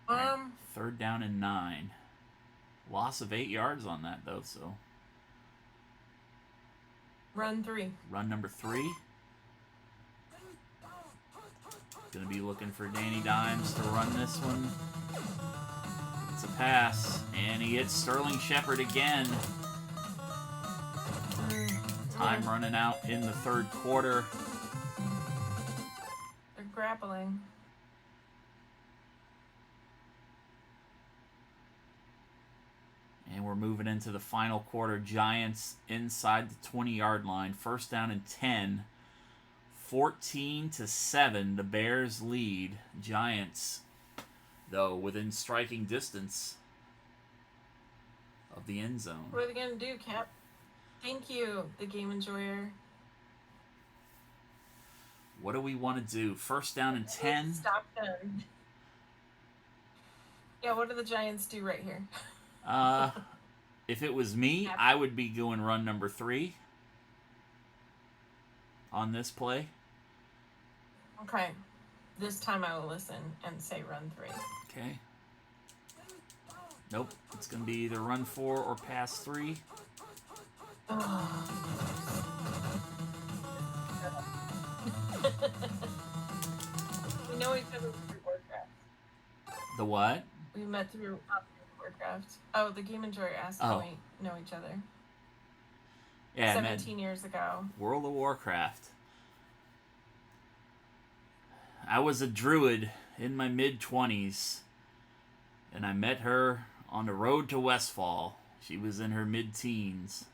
Right, 3rd down and 9. Loss of 8 yards on that though, so. Run 3. Run number 3. Gonna be looking for Danny Dimes to run this one. It's a pass, and he hits Sterling Shepard again. Time running out in the 3rd quarter. They're grappling. And we're moving into the final quarter. Giants inside the 20-yard line. 1st down and 10. 14-7. The Bears lead. Giants, though, within striking distance of the end zone. What are they gonna do, Cap? Thank you, the game enjoyer. What do we want to do? 1st down and 10. Stop them. Yeah, what do the Giants do right here? If it was me, I would be going run number 3. on this play. Okay. This time I will listen and say run 3. Okay. Nope. It's going to be either run 4 or pass 3. We know each other through Warcraft. The what? We met through Warcraft. Oh, the Game Enjoyer asked Oh. if we know each other. Yeah, 17 years ago. World of Warcraft. I was a druid in my mid-20s, and I met her on the road to Westfall. She was in her mid-teens.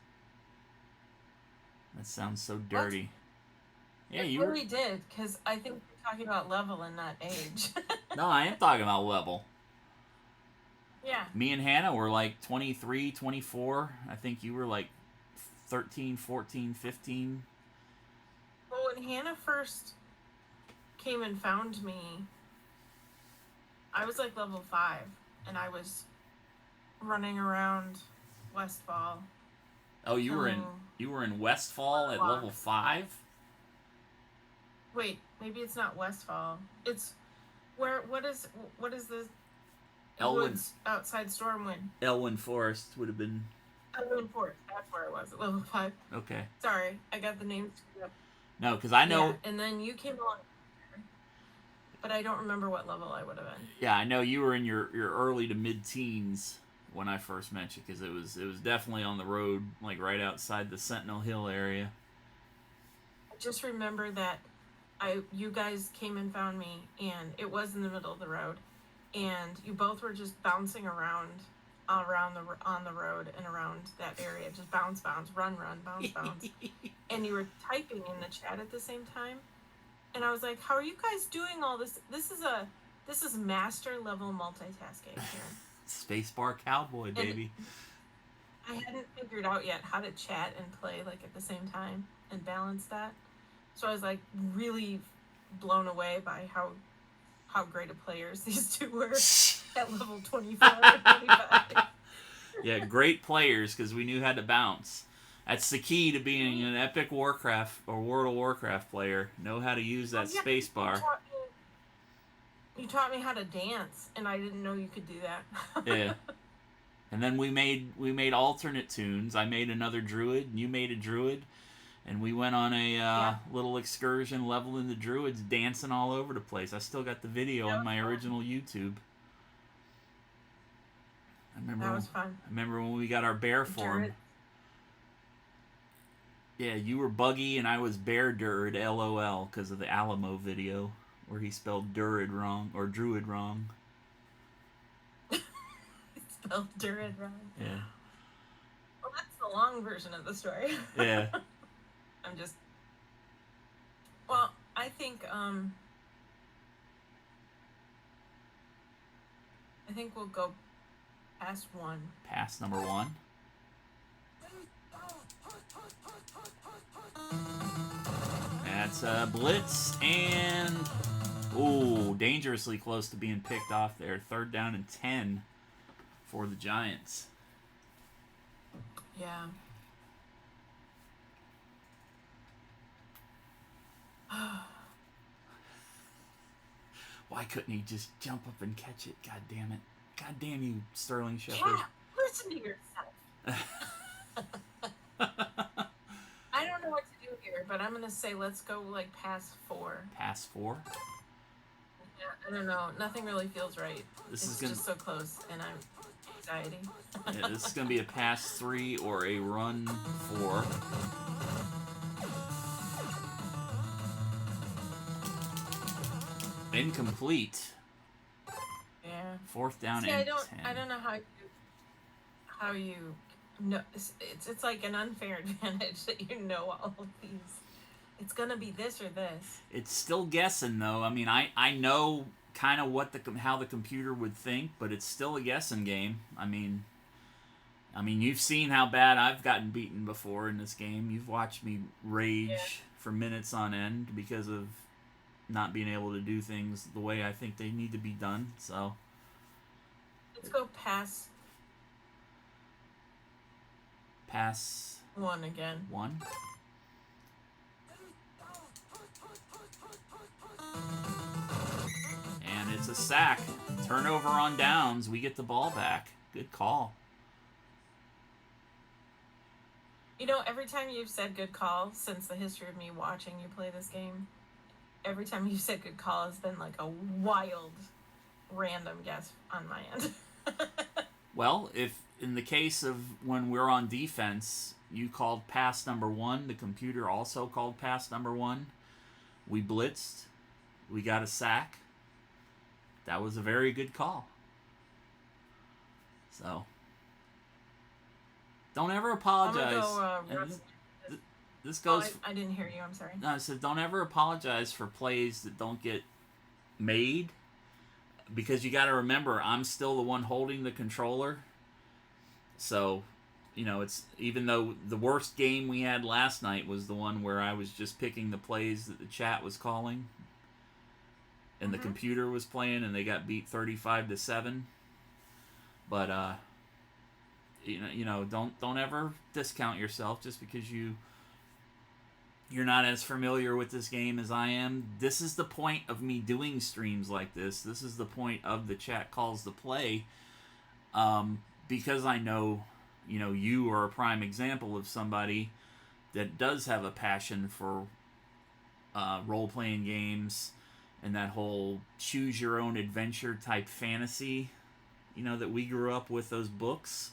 That sounds so dirty. Yeah, It you were... really did, because I think we're talking about level and not age. No, I am talking about level. Yeah. Me and Hannah were like 23, 24. I think you were like 13, 14, 15. Well, when Hannah first came and found me, I was like level 5, and I was running around Westfall. Oh, you were in Westfall at level 5? Wait, maybe it's not Westfall. It's what is the Elwyn woods outside Stormwind? Elwyn Forest would have been... Elwyn Forest. That's where it was at level 5. Okay. Sorry, I got the names screwed up. No, because I know... Yeah, and then you came along, but I don't remember what level I would have been. Yeah, I know you were in your early to mid-teens when I first met you, because it was definitely on the road, like right outside the Sentinel Hill area. I just remember that you guys came and found me, and it was in the middle of the road, and you both were just bouncing around on the road and around that area, just bounce, run, bounce, and you were typing in the chat at the same time, and I was like, "How are you guys doing all this? This is master level multitasking here." Spacebar cowboy, baby. I hadn't figured out yet how to chat and play like at the same time and balance that. So I was like really blown away by how great of players these two were at level 24 or 25. Yeah, great players because we knew how to bounce. That's the key to being an epic Warcraft or World of Warcraft player. Know how to use that space bar. You taught me how to dance, and I didn't know you could do that. Yeah. And then we made alternate tunes. I made another druid, and you made a druid. And we went on a little excursion leveling the druids, dancing all over the place. I still got the video on my original YouTube. That was fun. I remember when we got our bear form. Yeah, you were Buggy and I was Bear Durd, LOL, because of the Alamo video where he spelled Druid wrong, or Druid wrong. He spelled Druid wrong. Yeah. Well, that's the long version of the story. Yeah. Well, I think we'll go past 1. Pass number 1. That's a blitz and dangerously close to being picked off there. 3rd down and 10 for the Giants. Yeah. Why couldn't he just jump up and catch it? God damn it. God damn you, Sterling Shepard. Yeah, listen to yourself. I don't know what to do here, but I'm going to say let's go like past 4. Pass 4? Yeah, I don't know. Nothing really feels right. It's just so close, and I'm anxiety. Yeah, this is going to be a pass 3 or a run 4. Incomplete. Yeah. 4th down and 10. I don't know how you know. It's like an unfair advantage that you know all of these. It's gonna be this or this. It's still guessing though. I mean, I know kind of how the computer would think, but it's still a guessing game. I mean, you've seen how bad I've gotten beaten before in this game. You've watched me rage for minutes on end because of not being able to do things the way I think they need to be done. So let's go past 1 again. 1. the sack. Turnover on downs. We get the ball back. Good call. You know, every time you've said good call since the history of me watching you play this game, every time you've said good call has been like a wild, random guess on my end. Well, if in the case of when we're on defense, you called pass number 1, the computer also called pass number 1. We blitzed. We got a sack. That was a very good call. So, don't ever apologize. I'm gonna go, this goes. I didn't hear you. I'm sorry. No, I said don't ever apologize for plays that don't get made, because you got to remember I'm still the one holding the controller. So, you know, it's even though the worst game we had last night was the one where I was just picking the plays that the chat was calling, and the computer was playing, and they got beat 35-7. But you know, don't ever discount yourself just because you're not as familiar with this game as I am. This is the point of me doing streams like this. This is the point of the chat calls to play, because I know, you know, you are a prime example of somebody that does have a passion for role-playing games and that whole choose-your-own-adventure type fantasy, you know, that we grew up with, those books.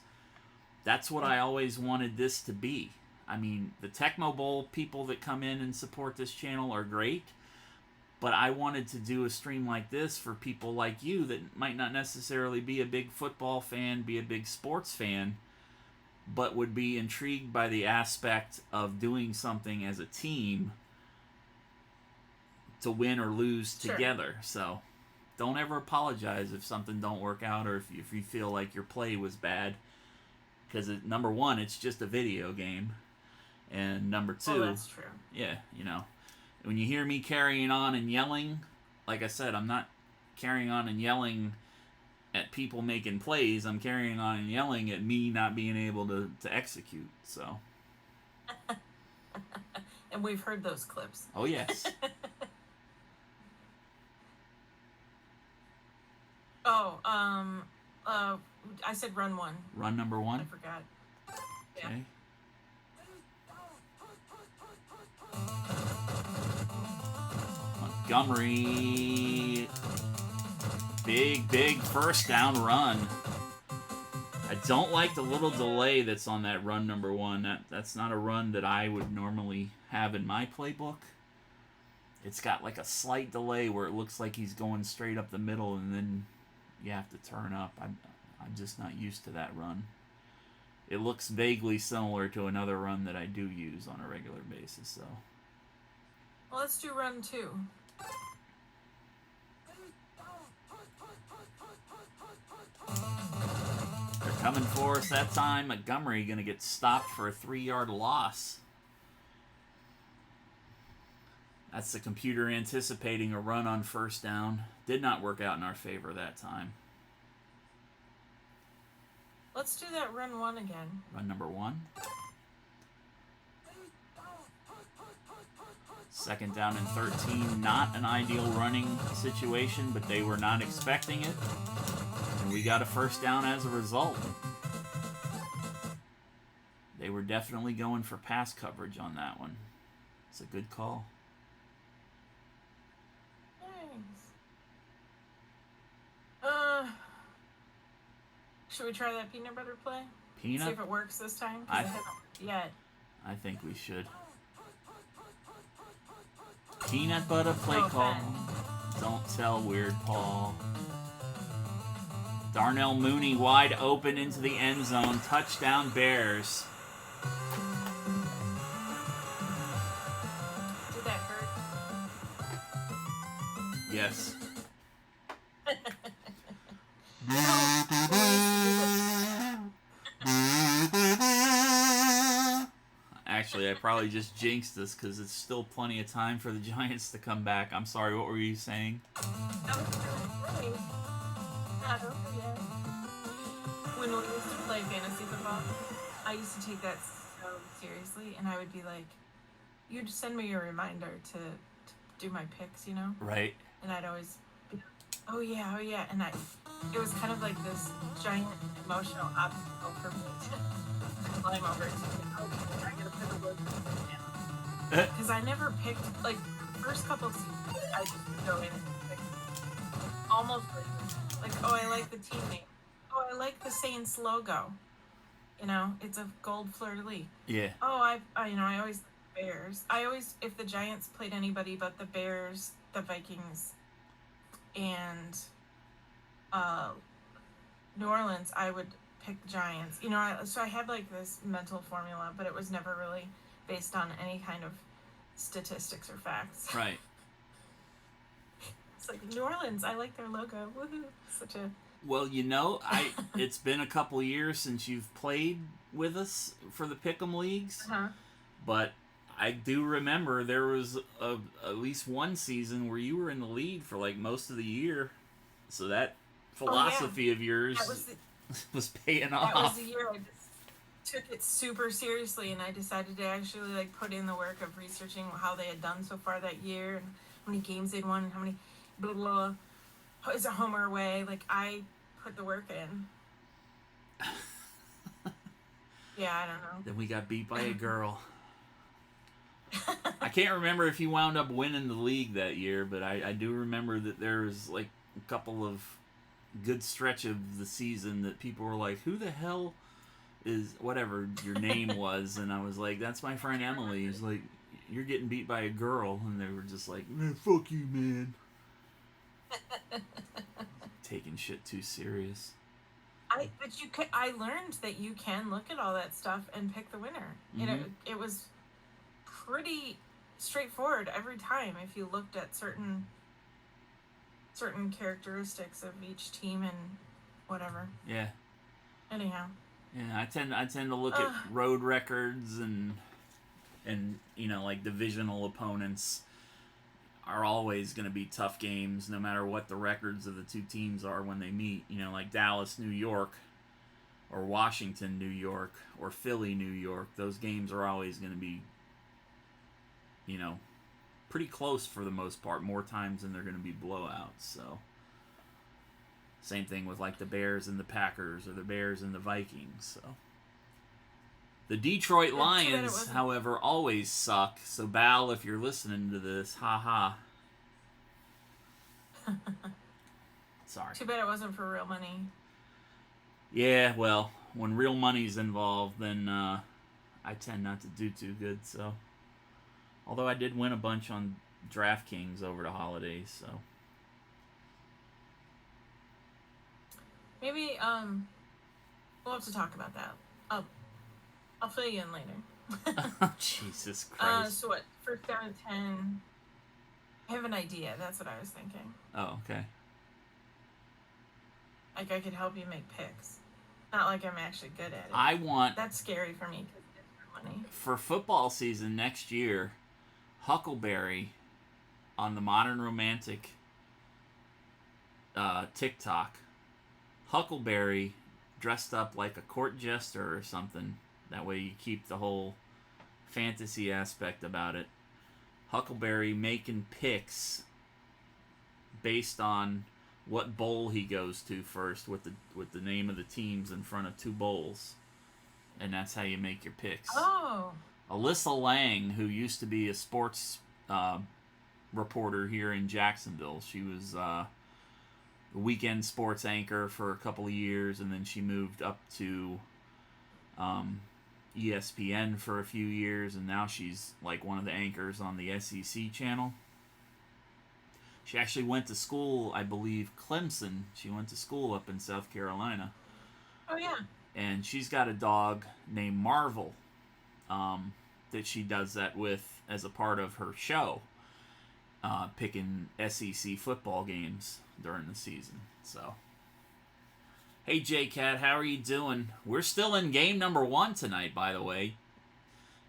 That's what I always wanted this to be. I mean, the Tecmo Bowl people that come in and support this channel are great, but I wanted to do a stream like this for people like you that might not necessarily be a big football fan, be a big sports fan, but would be intrigued by the aspect of doing something as a team to win or lose together. So don't ever apologize if something don't work out, or if you feel like your play was bad, because number one, it's just a video game, and number two, that's true. Yeah, you know, when you hear me carrying on and yelling, like I said, I'm not carrying on and yelling at people making plays. I'm carrying on and yelling at me not being able to execute. So And we've heard those clips. oh yes. I said run 1. Run number 1. I forgot. Yeah. Okay. Montgomery. Big first down run. I don't like the little delay that's on that run number 1. That's not a run that I would normally have in my playbook. It's got like a slight delay where it looks like he's going straight up the middle, and then you have to turn up. I'm just not used to that run. It looks vaguely similar to another run that I do use on a regular basis. So, Well, let's do run 2. they're coming for us that time. Montgomery going to get stopped for a 3-yard loss. That's the computer anticipating a run on first down. Did not work out in our favor that time. Let's do that run 1 again. Run number 1. Second down and 13. Not an ideal running situation, but they were not expecting it. And we got a first down as a result. They were definitely going for pass coverage on that one. It's a good call. Nice. Should we try that peanut butter play? Peanut? See if it works this time? 'Cause I haven't yet. I think we should. Peanut butter play call. Don't tell Weird Paul. Darnell Mooney wide open into the end zone. Touchdown Bears. Did that hurt? Yes. Actually, I probably just jinxed this because it's still plenty of time for the Giants to come back. I'm sorry, what were you saying? That was really funny. Don't forget. When we used to play fantasy football, I used to take that so seriously, and I would be like, you'd send me a reminder to do my picks, you know? Right. And I'd always be Oh yeah, and it was kind of like this giant emotional obstacle for me to climb over to. Okay, I gotta put the work in now. Because I never picked, like, the first couple of seasons, I just would go in and pick almost like, oh, I like the team name. Oh, I like the Saints logo. You know, it's a gold fleur-de-lis. Yeah. Oh, I always like the Bears. I always, if the Giants played anybody but the Bears, the Vikings, and New Orleans, I would pick the Giants. You know, so I had like this mental formula, but it was never really based on any kind of statistics or facts. Right. It's like New Orleans, I like their logo. Woohoo! Such a Well, it's been a couple years since you've played with us for the Pick'em Leagues, but I do remember there was at least one season where you were in the lead for like most of the year. So that philosophy of yours was paying off. That was the year I just took it super seriously, and I decided to actually like put in the work of researching how they had done so far that year and how many games they'd won and how many blah blah. Is it home or away? Like, I put the work in. Yeah, I don't know. Then we got beat by a girl. I can't remember if you wound up winning the league that year, but I do remember that there was like a couple of good stretch of the season that people were like, who the hell is whatever your name was? And I was like, that's my friend Emily. He's like, you're getting beat by a girl. And they were just like, man, fuck you, man. Taking shit too serious. I learned that you can look at all that stuff and pick the winner. Mm-hmm. You know, it was pretty straightforward every time if you looked at certain characteristics of each team and whatever. Yeah. Anyhow. Yeah, I tend to look at road records and like divisional opponents are always going to be tough games no matter what the records of the two teams are when they meet. You know, like Dallas, New York, or Washington, New York, or Philly, New York. Those games are always going to be, pretty close for the most part, more times than they're going to be blowouts. So, same thing with like the Bears and the Packers, or the Bears and the Vikings. So, the Detroit Lions, however, always suck. So, Bal, if you're listening to this, haha. Sorry. Too bad it wasn't for real money. Yeah, well, when real money's involved, then I tend not to do too good. So, although I did win a bunch on DraftKings over the holidays, so maybe we'll have to talk about that. I'll fill you in later. Jesus Christ. So what? First down to 10. I have an idea. That's what I was thinking. Oh, okay. Like I could help you make picks. Not like I'm actually good at it. That's scary for me because it's for money. For football season next year, Huckleberry on the Modern Romantic TikTok. Huckleberry dressed up like a court jester or something. That way you keep the whole fantasy aspect about it. Huckleberry making picks based on what bowl he goes to first with the name of the teams in front of two bowls. And that's how you make your picks. Oh. Alyssa Lang, who used to be a sports reporter here in Jacksonville. She was a weekend sports anchor for a couple of years, and then she moved up to ESPN for a few years, and now she's like one of the anchors on the SEC channel. She actually went to school, I believe, Clemson. She went to school up in South Carolina. Oh, yeah. And she's got a dog named Marvel that she does that with as a part of her show, picking SEC football games during the season. So, hey, J-Cat, how are you doing? We're still in game number 1 tonight, by the way.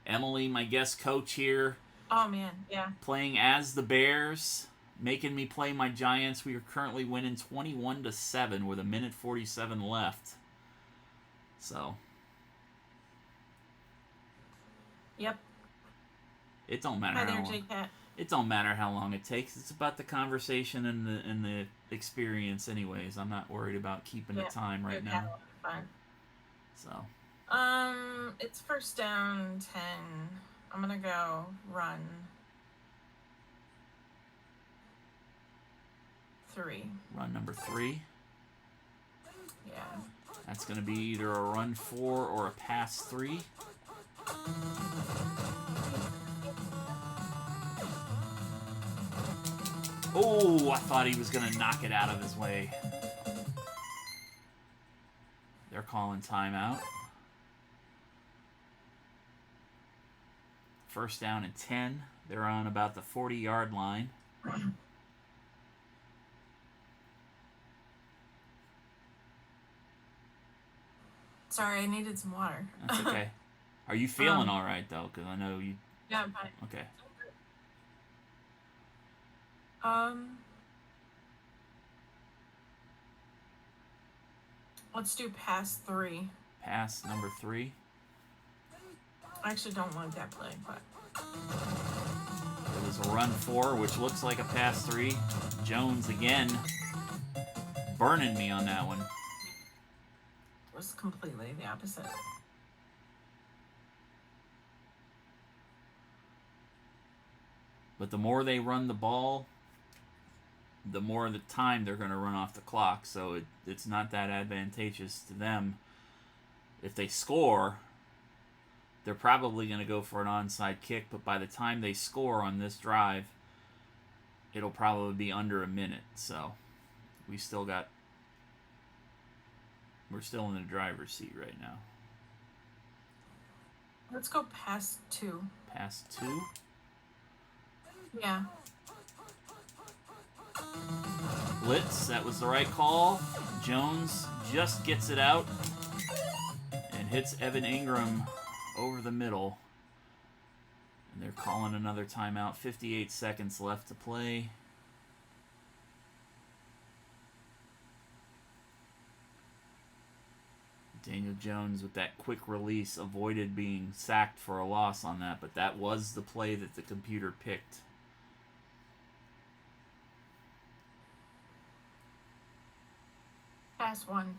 Emily, my guest coach here. Oh, man, yeah. Playing as the Bears, making me play my Giants. We are currently winning 21-7 with 1:47 left. So. Yep. It don't matter Hi there, how long. J-Cat. It don't matter how long it takes. It's about the conversation and the experience, anyways. I'm not worried about keeping the time right now. Fine. So. It's first down 10. I'm gonna go run 3. Run number 3. Yeah. That's going to be either a run 4 or a pass 3. Oh, I thought he was going to knock it out of his way. They're calling timeout. First down and 10. They're on about the 40-yard line. Sorry, I needed some water. That's okay. Are you feeling all right, though? Because I know you... Yeah, I'm fine. Okay. Let's do pass 3. Pass number 3. I actually don't like that play, but... It was a run 4, which looks like a pass 3. Jones again burning me on that one. It was completely the opposite. But the more they run the ball, the more the time they're going to run off the clock. So it's not that advantageous to them. If they score, they're probably going to go for an onside kick. But by the time they score on this drive, it'll probably be under a minute. So we're still in the driver's seat right now. Let's go pass 2. Pass 2. Yeah. Blitz, that was the right call. Jones just gets it out and hits Evan Ingram over the middle. And they're calling another timeout. 58 seconds left to play. Daniel Jones with that quick release avoided being sacked for a loss on that, but that was the play that the computer picked. Pass 1.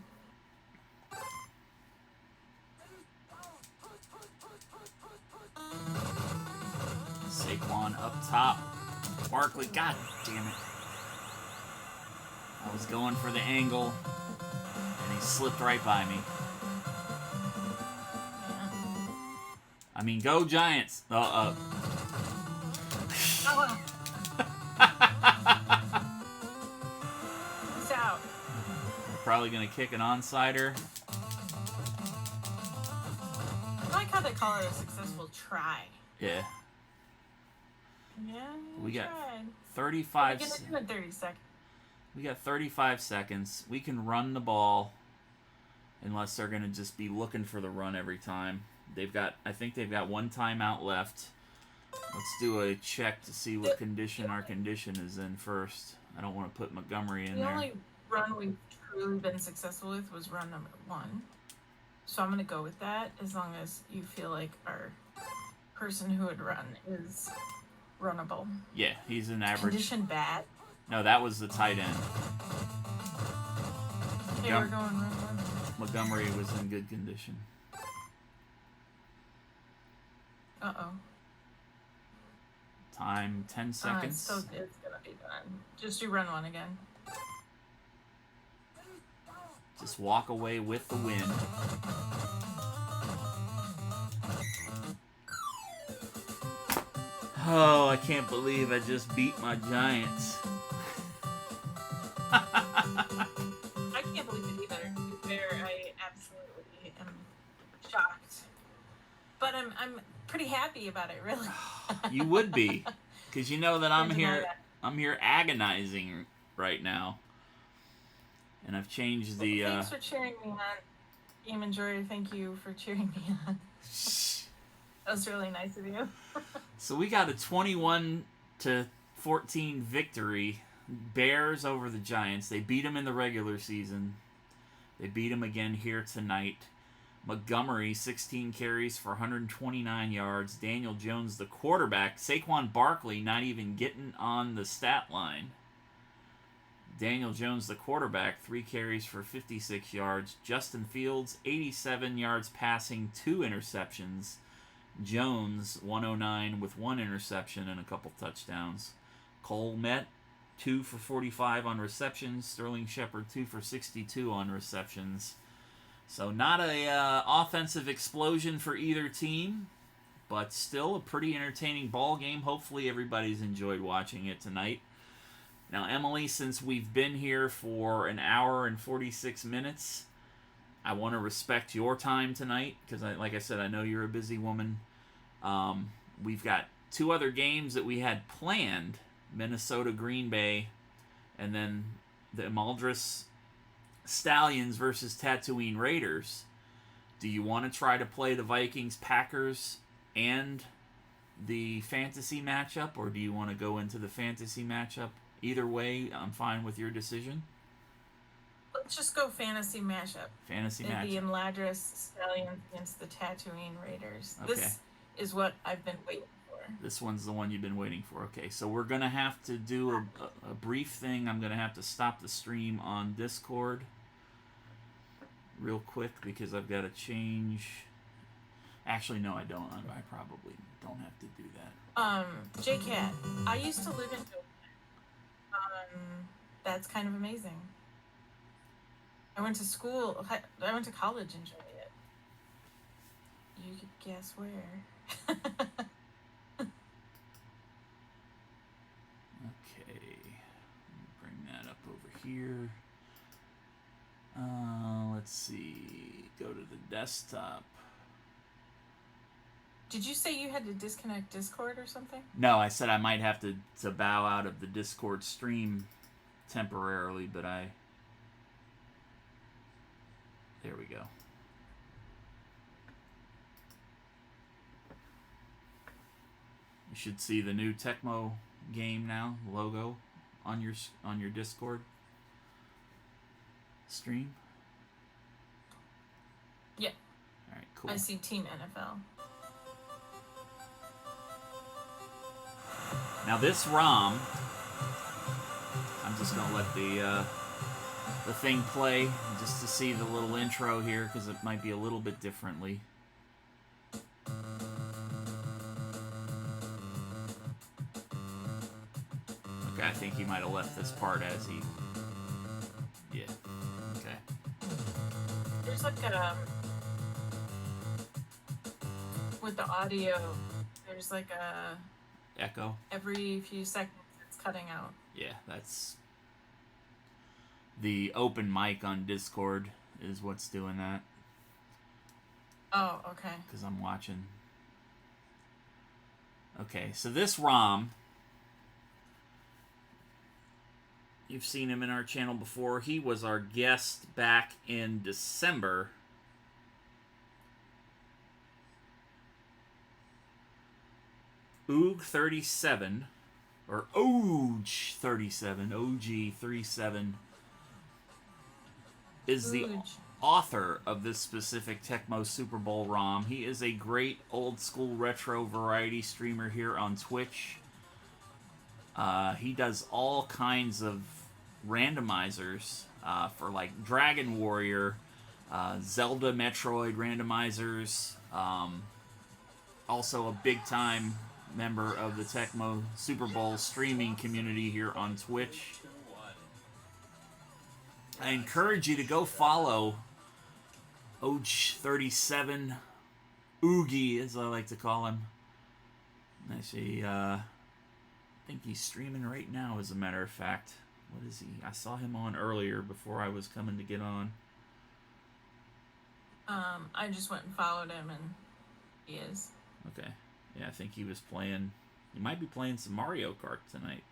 Saquon up top. Barkley, god damn it. I was going for the angle, and he slipped right by me. I mean, go Giants. Oh. It's out. Probably going to kick an onsider. I like how they call it a successful try. Yeah. Yeah, We got tried. 35 We're gonna do it 30 seconds. We got 35 seconds. We can run the ball unless they're going to just be looking for the run every time. I think they've got one timeout left. Let's do a check to see what condition our condition is in first. I don't want to put Montgomery in The there. only run we've truly been successful with was run number 1. So I'm gonna go with that as long as you feel like our person who would run is runnable. Yeah, he's an average. Condition bad. No, that was the tight end. Okay, we're going run. Montgomery was in good condition. Uh-oh. Time, 10 seconds. It's gonna be done. Just do run 1 again. Just walk away with the win. Oh, I can't believe I just beat my Giants. I can't believe it either. To be fair, I absolutely am shocked. But I'm pretty happy about it, really. You would be, because you know that I'm Can't deny here. that. I'm here agonizing right now, and I've changed the. Thanks for cheering me on, Game Enjoyer. Thank you for cheering me on. That was really nice of you. So we got a 21-14 victory. Bears over the Giants. They beat them in the regular season. They beat them again here tonight. Montgomery, 16 carries for 129 yards. Daniel Jones, the quarterback. Saquon Barkley not even getting on the stat line. Daniel Jones, the quarterback, 3 carries for 56 yards. Justin Fields, 87 yards passing, 2 interceptions. Jones, 109 with 1 interception and a couple touchdowns. Cole Met, 2 for 45 on receptions. Sterling Shepard, 2 for 62 on receptions. So not a offensive explosion for either team, but still a pretty entertaining ball game. Hopefully everybody's enjoyed watching it tonight. Now, Emily, since we've been here for an hour and 46 minutes, I want to respect your time tonight because, like I said, I know you're a busy woman. We've got 2 other games that we had planned, Minnesota Green Bay, and then the Maldris Stallions versus Tatooine Raiders. Do you want to try to play the Vikings, Packers, and the fantasy matchup, or do you want to go into the fantasy matchup? Either way, I'm fine with your decision. Let's just go fantasy matchup. Fantasy The matchup. Mladris Stallions against the Tatooine Raiders. Okay. This is what I've been waiting for. This one's the one you've been waiting for. Okay, so we're going to have to do a brief thing. I'm going to have to stop the stream on Discord real quick because I've got to change. Actually, no, I don't. I probably don't have to do that. JCat, I used to live in that's kind of amazing. I went to school, I went to college and enjoyed it. You could guess where. Okay, let me bring that up over here. Let's see. Go to the desktop. Did you say you had to disconnect Discord or something? No, I said I might have to bow out of the Discord stream temporarily, but there we go. You should see the new Tecmo game now logo on your Discord stream. Yeah. All right, cool. I see Team NFL. Now this ROM, I'm just gonna let the thing play just to see the little intro here because it might be a little bit differently. Okay, I think he might have left this part as he. Yeah. Okay. There's like a with the audio. There's like a Echo. every few seconds it's cutting out. Yeah, that's the open mic on Discord is what's doing that. Oh, okay. Because I'm watching. Okay, so this ROM, you've seen him in our channel before. He was our guest back in December. OG37, or OG37, OG37, is the Huge. author of this specific Tecmo Super Bowl ROM. He is a great old school retro variety streamer here on Twitch. He does all kinds of randomizers for like Dragon Warrior, Zelda Metroid randomizers. Also a big time member of the Tecmo Super Bowl streaming community here on Twitch. I encourage you to go follow OG37, Oogie as I like to call him. Actually, I think he's streaming right now as a matter of fact. What is he? I saw him on earlier before I was coming to get on. I just went and followed him and he is. Okay. Yeah, I think he was playing. He might be playing some Mario Kart tonight.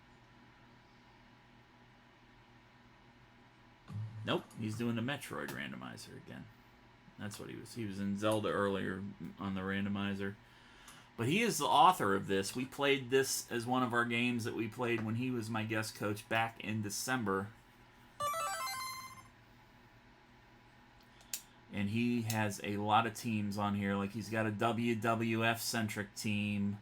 Nope, he's doing the Metroid randomizer again. That's what he was. He was in Zelda earlier on the randomizer. But he is the author of this. We played this as one of our games that we played when he was my guest coach back in December. And he has a lot of teams on here. Like, he's got a WWF-centric team.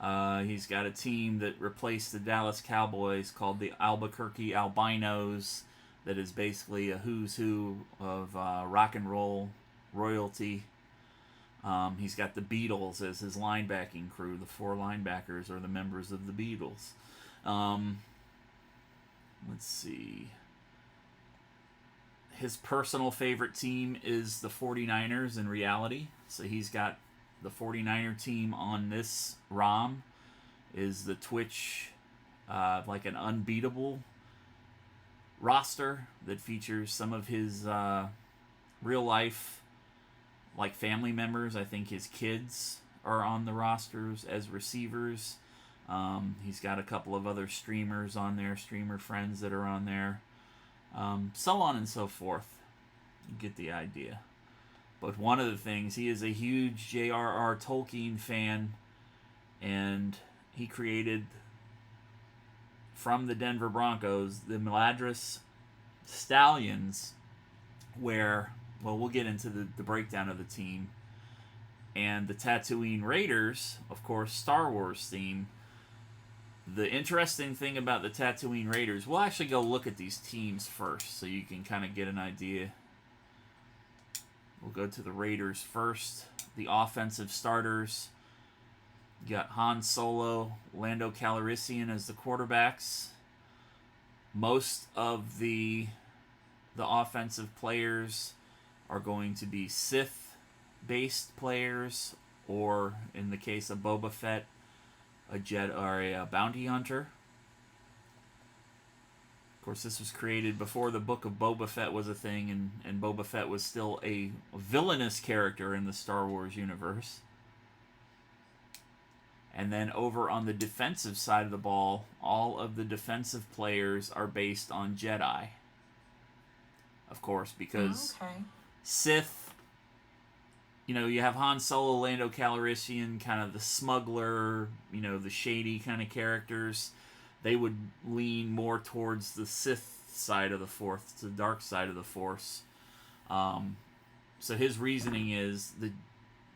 He's got a team that replaced the Dallas Cowboys called the Albuquerque Albinos, that is basically a who's who of rock and roll royalty. He's got the Beatles as his linebacking crew. The 4 linebackers are the members of the Beatles. Let's see. His personal favorite team is the 49ers in reality. So he's got the 49er team on this ROM is the Twitch, like an unbeatable roster that features some of his real life, like, family members. I think his kids are on the rosters as receivers. He's got a couple of other streamers on there, streamer friends that are on there. So on and so forth. You get the idea. But one of the things, he is a huge J.R.R. Tolkien fan, and he created, from the Denver Broncos, the Madras Stallions, where, well, we'll get into the breakdown of the team, and the Tatooine Raiders, of course, Star Wars theme. The interesting thing about the Tatooine Raiders, we'll actually go look at these teams first so you can kind of get an idea. We'll go to the Raiders first. The offensive starters. You got Han Solo, Lando Calrissian as the quarterbacks. Most of the offensive players are going to be Sith-based players, or in the case of Boba Fett, a Jedi or a bounty hunter. Of course, this was created before the book of Boba Fett was a thing, and Boba Fett was still a villainous character in the Star Wars universe. And then over on the defensive side of the ball, all of the defensive players are based on Jedi. Of course, because Sith, you know, you have Han Solo, Lando Calrissian, kind of the smuggler, you know, the shady kind of characters. They would lean more towards the Sith side of the Force, the dark side of the Force. So his reasoning is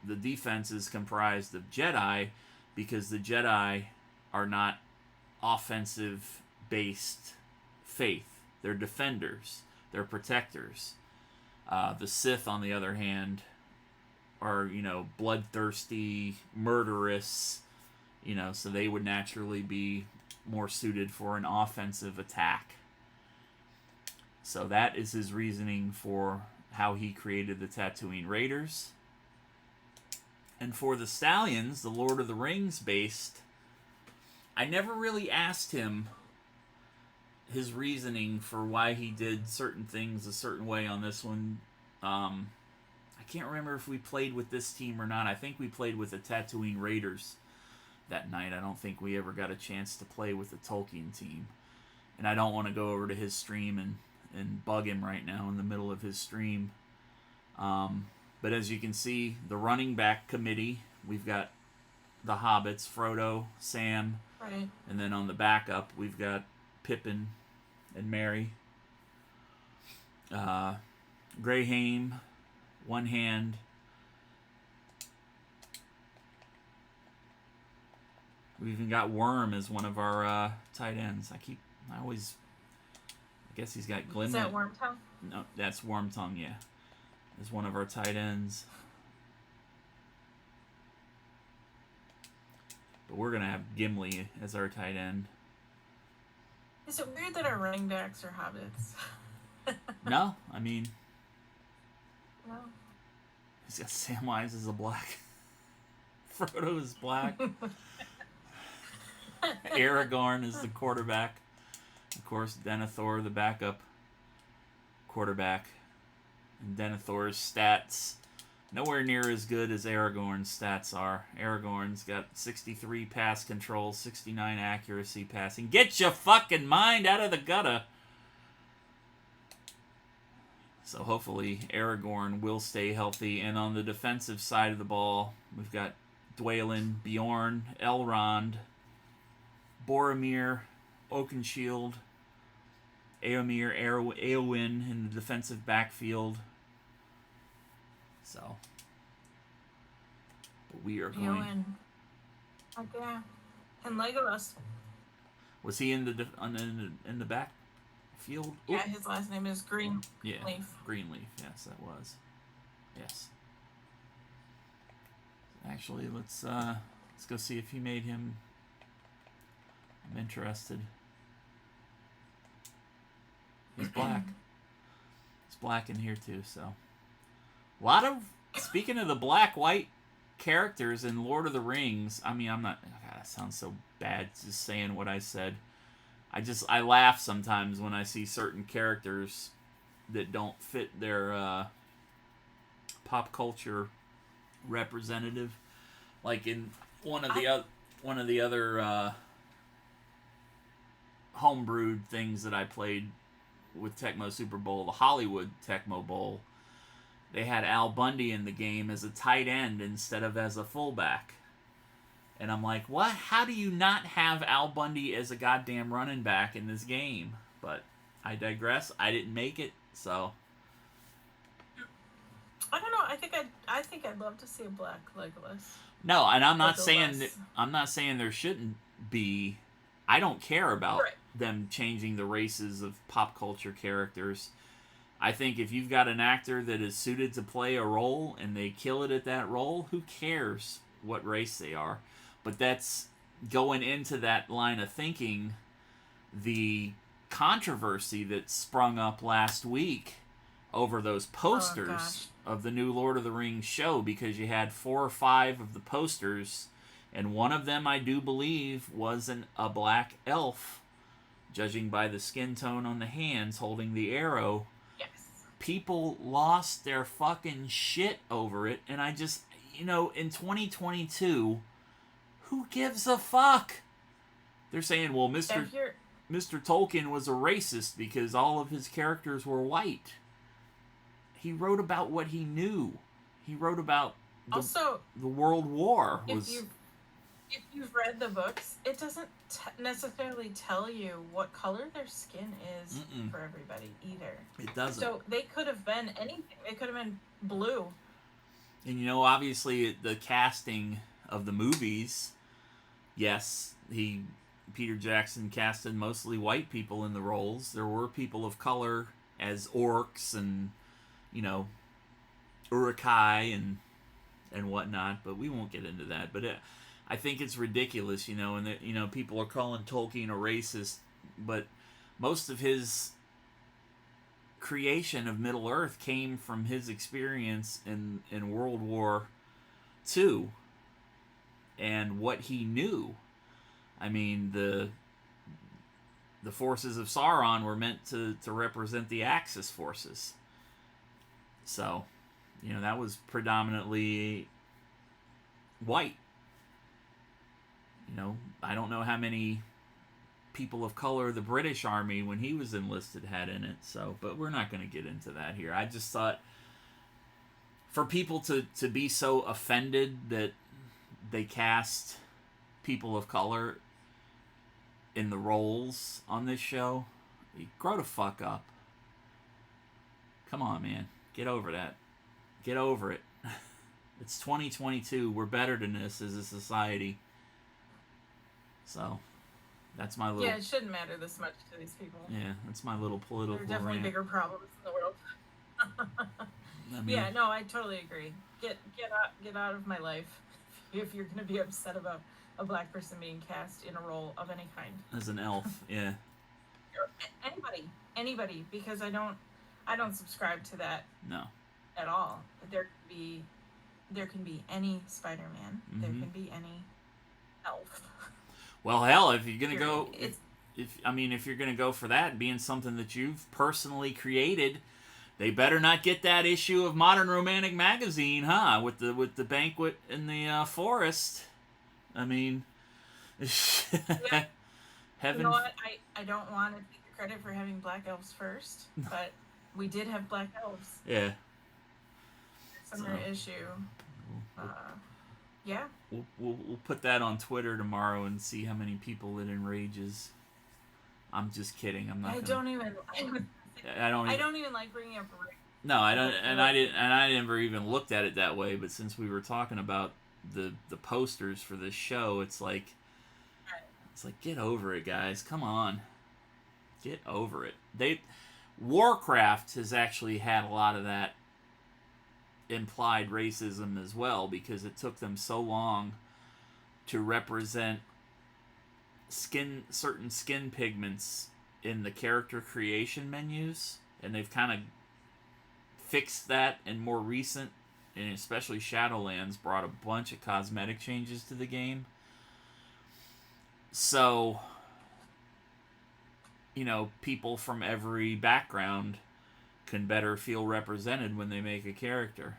the defense is comprised of Jedi, because the Jedi are not offensive-based faith. They're defenders. They're protectors. The Sith, on the other hand, are, you know, bloodthirsty, murderous, you know, so they would naturally be more suited for an offensive attack. So that is his reasoning for how he created the Tatooine Raiders. And for the Stallions, the Lord of the Rings based, I never really asked him his reasoning for why he did certain things a certain way on this one. I can't remember if we played with this team or not. I think we played with the Tatooine Raiders that night. I don't think we ever got a chance to play with the Tolkien team. And I don't want to go over to his stream and bug him right now in the middle of his stream. But as you can see, the running back committee, we've got the Hobbits, Frodo, Sam, Right. and then on the backup, we've got Pippin and Merry. Greyhaim, one hand. We've even got Worm as one of our tight ends. I guess he's got Glenn. Is that Wormtongue? No, that's Wormtongue, yeah. As one of our tight ends. But we're going to have Gimli as our tight end. Is it weird that our running backs are hobbits? No, I mean, No. he's got Samwise as a black. Frodo is black. Aragorn is the quarterback. Of course, Denethor, the backup quarterback. And Denethor's stats, nowhere near as good as Aragorn's stats are. Aragorn's got 63 pass control, 69 accuracy passing. Get your fucking mind out of the gutter! So hopefully Aragorn will stay healthy. And on the defensive side of the ball, we've got Dwalin, Bjorn, Elrond, Boromir, Oakenshield, Éomer, Éowyn in the defensive backfield. So, but we are You know, going. and yeah, and Legolas. Was he in the back field? Yeah, his last name is Greenleaf. Yeah, Greenleaf. Yes, that was. Yes. Actually, let's go see if he made him. I'm interested. He's black. He's black in here too, so. A lot of, speaking of the black-white characters in Lord of the Rings, I mean, I'm not, God, that sounds so bad just saying what I said. I laugh sometimes when I see certain characters that don't fit their pop culture representative. Like in one of the other homebrewed things that I played with Tecmo Super Bowl, the Hollywood Tecmo Bowl, they had Al Bundy in the game as a tight end instead of as a fullback. And I'm like, what? How do you not have Al Bundy as a goddamn running back in this game? But I digress. I didn't make it, so. I don't know. I think I'd love to see a black Legolas. No, and I'm not Legolas. saying there shouldn't be. I don't care about Right. them changing the races of pop culture characters. I think if you've got an actor that is suited to play a role and they kill it at that role, who cares what race they are? But that's going into that line of thinking. The controversy that sprung up last week over those posters of the new Lord of the Rings show, because you had 4 or 5 of the posters, and one of them I do believe was a black elf, judging by the skin tone on the hands holding the arrow. Yes. People lost their fucking shit over it, and I just, in 2022, who gives a fuck? They're saying, well, Mr. Tolkien was a racist because all of his characters were white. He wrote about what he knew. He wrote about the World War. If you've read the books, it doesn't necessarily tell you what color their skin is for everybody either. It doesn't. So they could have been anything. They could have been blue. And obviously the casting of the movies, yes, Peter Jackson casted mostly white people in the roles. There were people of color as orcs and, Uruk-hai and whatnot, but we won't get into that. But I think it's ridiculous, and that, people are calling Tolkien a racist, but most of his creation of Middle-earth came from his experience in World War II and what he knew. I mean, the forces of Sauron were meant to represent the Axis forces. So, that was predominantly white. I don't know how many people of color the British Army, when he was enlisted, had in it. So, but we're not going to get into that here. I just thought, for people to be so offended that they cast people of color in the roles on this show, grow the fuck up. Come on, man. Get over that. Get over it. It's 2022. We're better than this as a society. So, that's my little... Yeah, it shouldn't matter this much to these people. Yeah, that's my little political There are definitely rant. bigger problems in the world. I mean, Yeah, no, I totally agree. Get out of my life if you're going to be upset about a black person being cast in a role of any kind. as an elf, yeah. Anybody, because I don't subscribe to that No. at all. There can be any Spider-Man. There can be any elf. Well, hell, if you're gonna go, It's- if you're gonna go for that, being something that you've personally created, they better not get that issue of Modern Romantic Magazine, huh? With the banquet in the forest. I mean, Yeah. heaven. You know what? I don't want to take the credit for having black elves first, but we did have black elves. Yeah. Summer issue. Yeah. We'll put that on Twitter tomorrow and see how many people it enrages. I'm just kidding. I'm not. I don't even like bringing up No, I don't, and I never even looked at it that way. But since we were talking about the posters for this show, it's like get over it, guys. Come on, get over it. Warcraft has actually had a lot of that implied racism as well, because it took them so long to represent certain skin pigments in the character creation menus, and they've kind of fixed that in more recent, and especially Shadowlands brought a bunch of cosmetic changes to the game. So, people from every background can better feel represented when they make a character.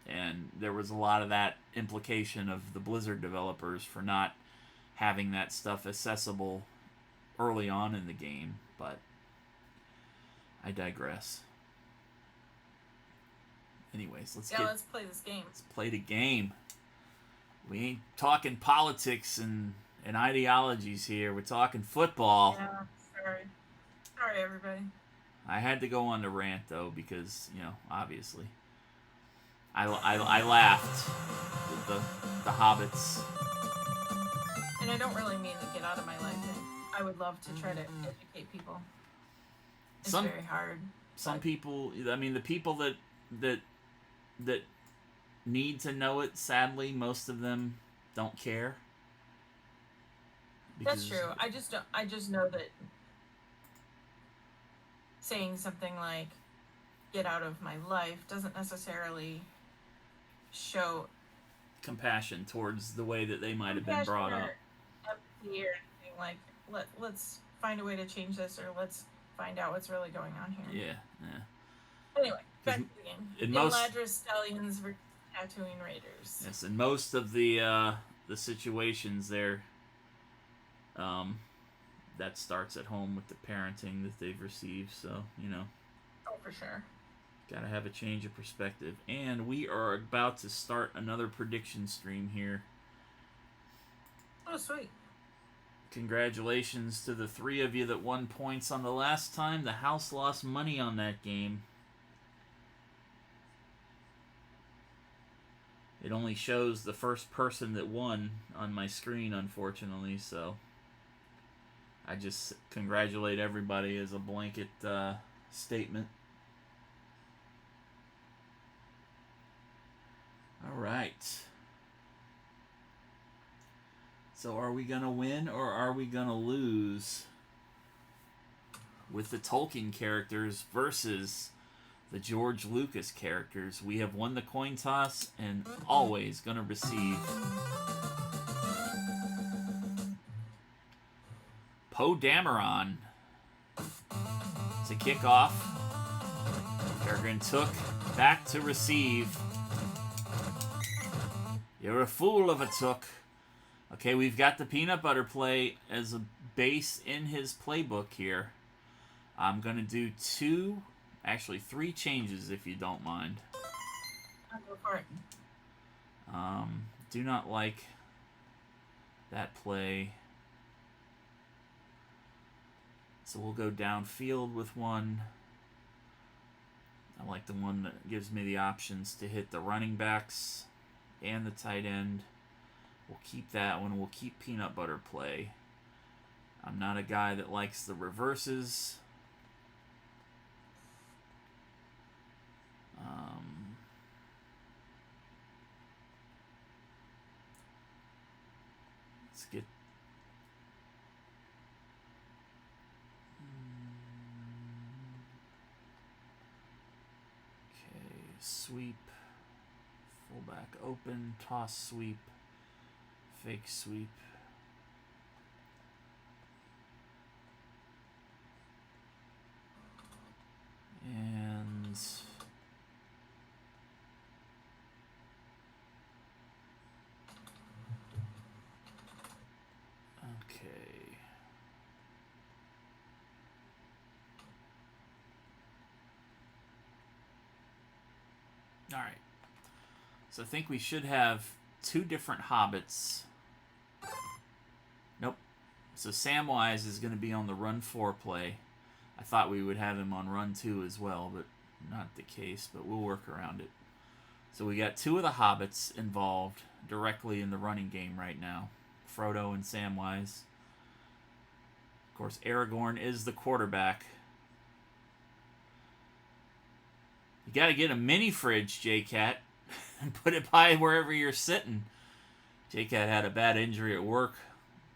And there was a lot of that implication of the Blizzard developers for not having that stuff accessible early on in the game, but I digress. Anyways, let's play this game. Let's play the game. We ain't talking politics and ideologies here. We're talking football. Yeah, sorry everybody. I had to go on the rant though, because obviously I laughed with the hobbits. And I don't really mean to get out of my life. I would love to try to educate people. It's very hard. Some people, I mean, the people that need to know it, sadly, most of them don't care. That's true. I just know that saying something like "get out of my life" doesn't necessarily show compassion towards the way that they might have been brought up. Empathy or anything like, let's find a way to change this, or let's find out what's really going on here. Yeah. Anyway, back to the game. Eladris Stallions versus Tatooine Raiders. Yes, in most of the situations there, that starts at home with the parenting that they've received. So Oh, for sure. Gotta have a change of perspective. And we are about to start another prediction stream here. Oh, sweet. Congratulations to the three of you that won points on the last time. The house lost money on that game. It only shows the first person that won on my screen, unfortunately, so I just congratulate everybody as a blanket statement. All right. So are we going to win or are we going to lose with the Tolkien characters versus the George Lucas characters? We have won the coin toss and always going to receive Poe Dameron to kick off. Peregrine Took back to receive. You're a fool of a Took. Okay, we've got the peanut butter play as a base in his playbook here. I'm going to do three changes if you don't mind. I'll go for it. Do not like that play. So we'll go downfield with one. I like the one that gives me the options to hit the running backs and the tight end. We'll keep that one. We'll keep peanut butter play. I'm not a guy that likes the reverses. Let's get... Okay, sweep. Fullback open, toss sweep, fake sweep. And okay. All right. So I think we should have two different hobbits. Nope. So Samwise is going to be on the run 4 play. I thought we would have him on run 2 as well, but not the case, but we'll work around it. So we got 2 of the hobbits involved directly in the running game right now. Frodo and Samwise. Of course, Aragorn is the quarterback. You gotta get a mini fridge, J-Cat, and put it by wherever you're sitting. J-Cat had a bad injury at work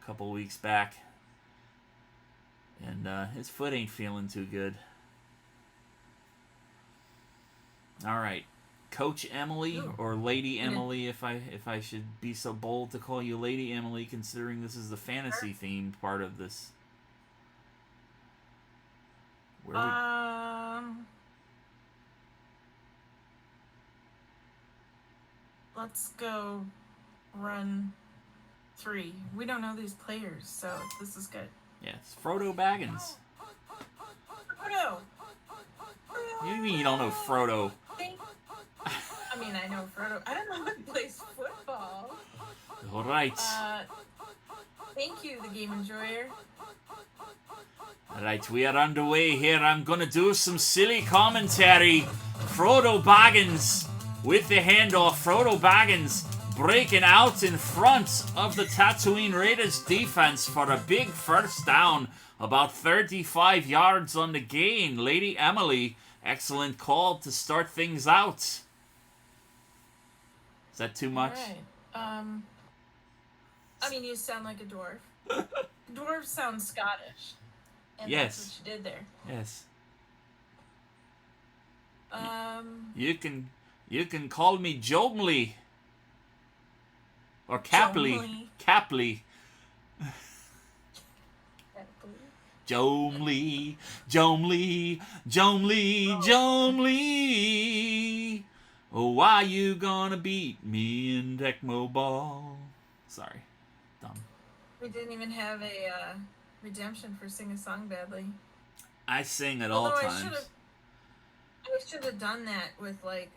a couple weeks back. And his foot ain't feeling too good. Alright. Coach Emily, or Lady Emily, if I should be so bold to call you Lady Emily, considering this is the fantasy-themed part of this. Let's go run 3. We don't know these players, so this is good. Yeah, it's Frodo Baggins. Frodo! What do you mean you don't know Frodo? I mean, I know Frodo. I don't know who plays football. Alright. Thank you, the game enjoyer. Alright, we are underway here. I'm gonna do some silly commentary. Frodo Baggins with the handoff. Frodo Baggins breaking out in front of the Tatooine Raiders defense for a big first down. About 35 yards on the gain. Lady Emily, excellent call to start things out. Is that too much? Alright. I mean, you sound like a dwarf. Dwarves sound Scottish. And Yes. that's what you did there. Yes. You can call me Jomley. Or Capley. Capley. Jomley. Jomley. Jomley. Jomley. Oh, why you gonna beat me in Tecmo Ball? Sorry. Dumb. We didn't even have a redemption for Sing a Song Badly. I sing at all times. I should have done that with, like,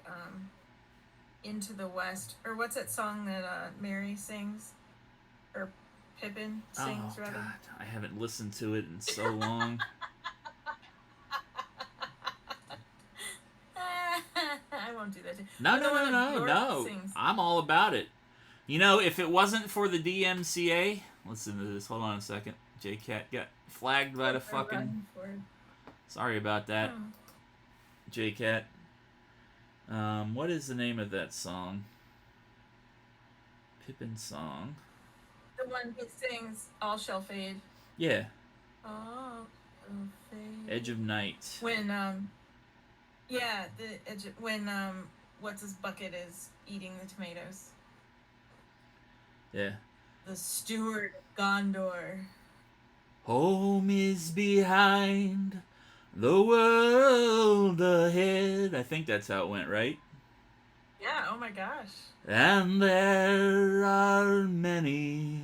Into the West. Or what's that song that Mary sings? Or Pippin sings, rather? God. I haven't listened to it in so long. I won't do that. No. Sings. I'm all about it. You know, if it wasn't for the DMCA... Listen to this. Hold on a second. J-Cat got flagged by the fucking... Sorry about that, J-Cat. What is the name of that song? Pippin's song. The one who sings All Shall Fade. Yeah. All Shall Fade. Edge of Night. When, yeah, the edge of, when, what's his bucket is eating the tomatoes. Yeah. The steward of Gondor. Home is behind, the world ahead. I think that's how it went, right? Yeah, oh my gosh. And there are many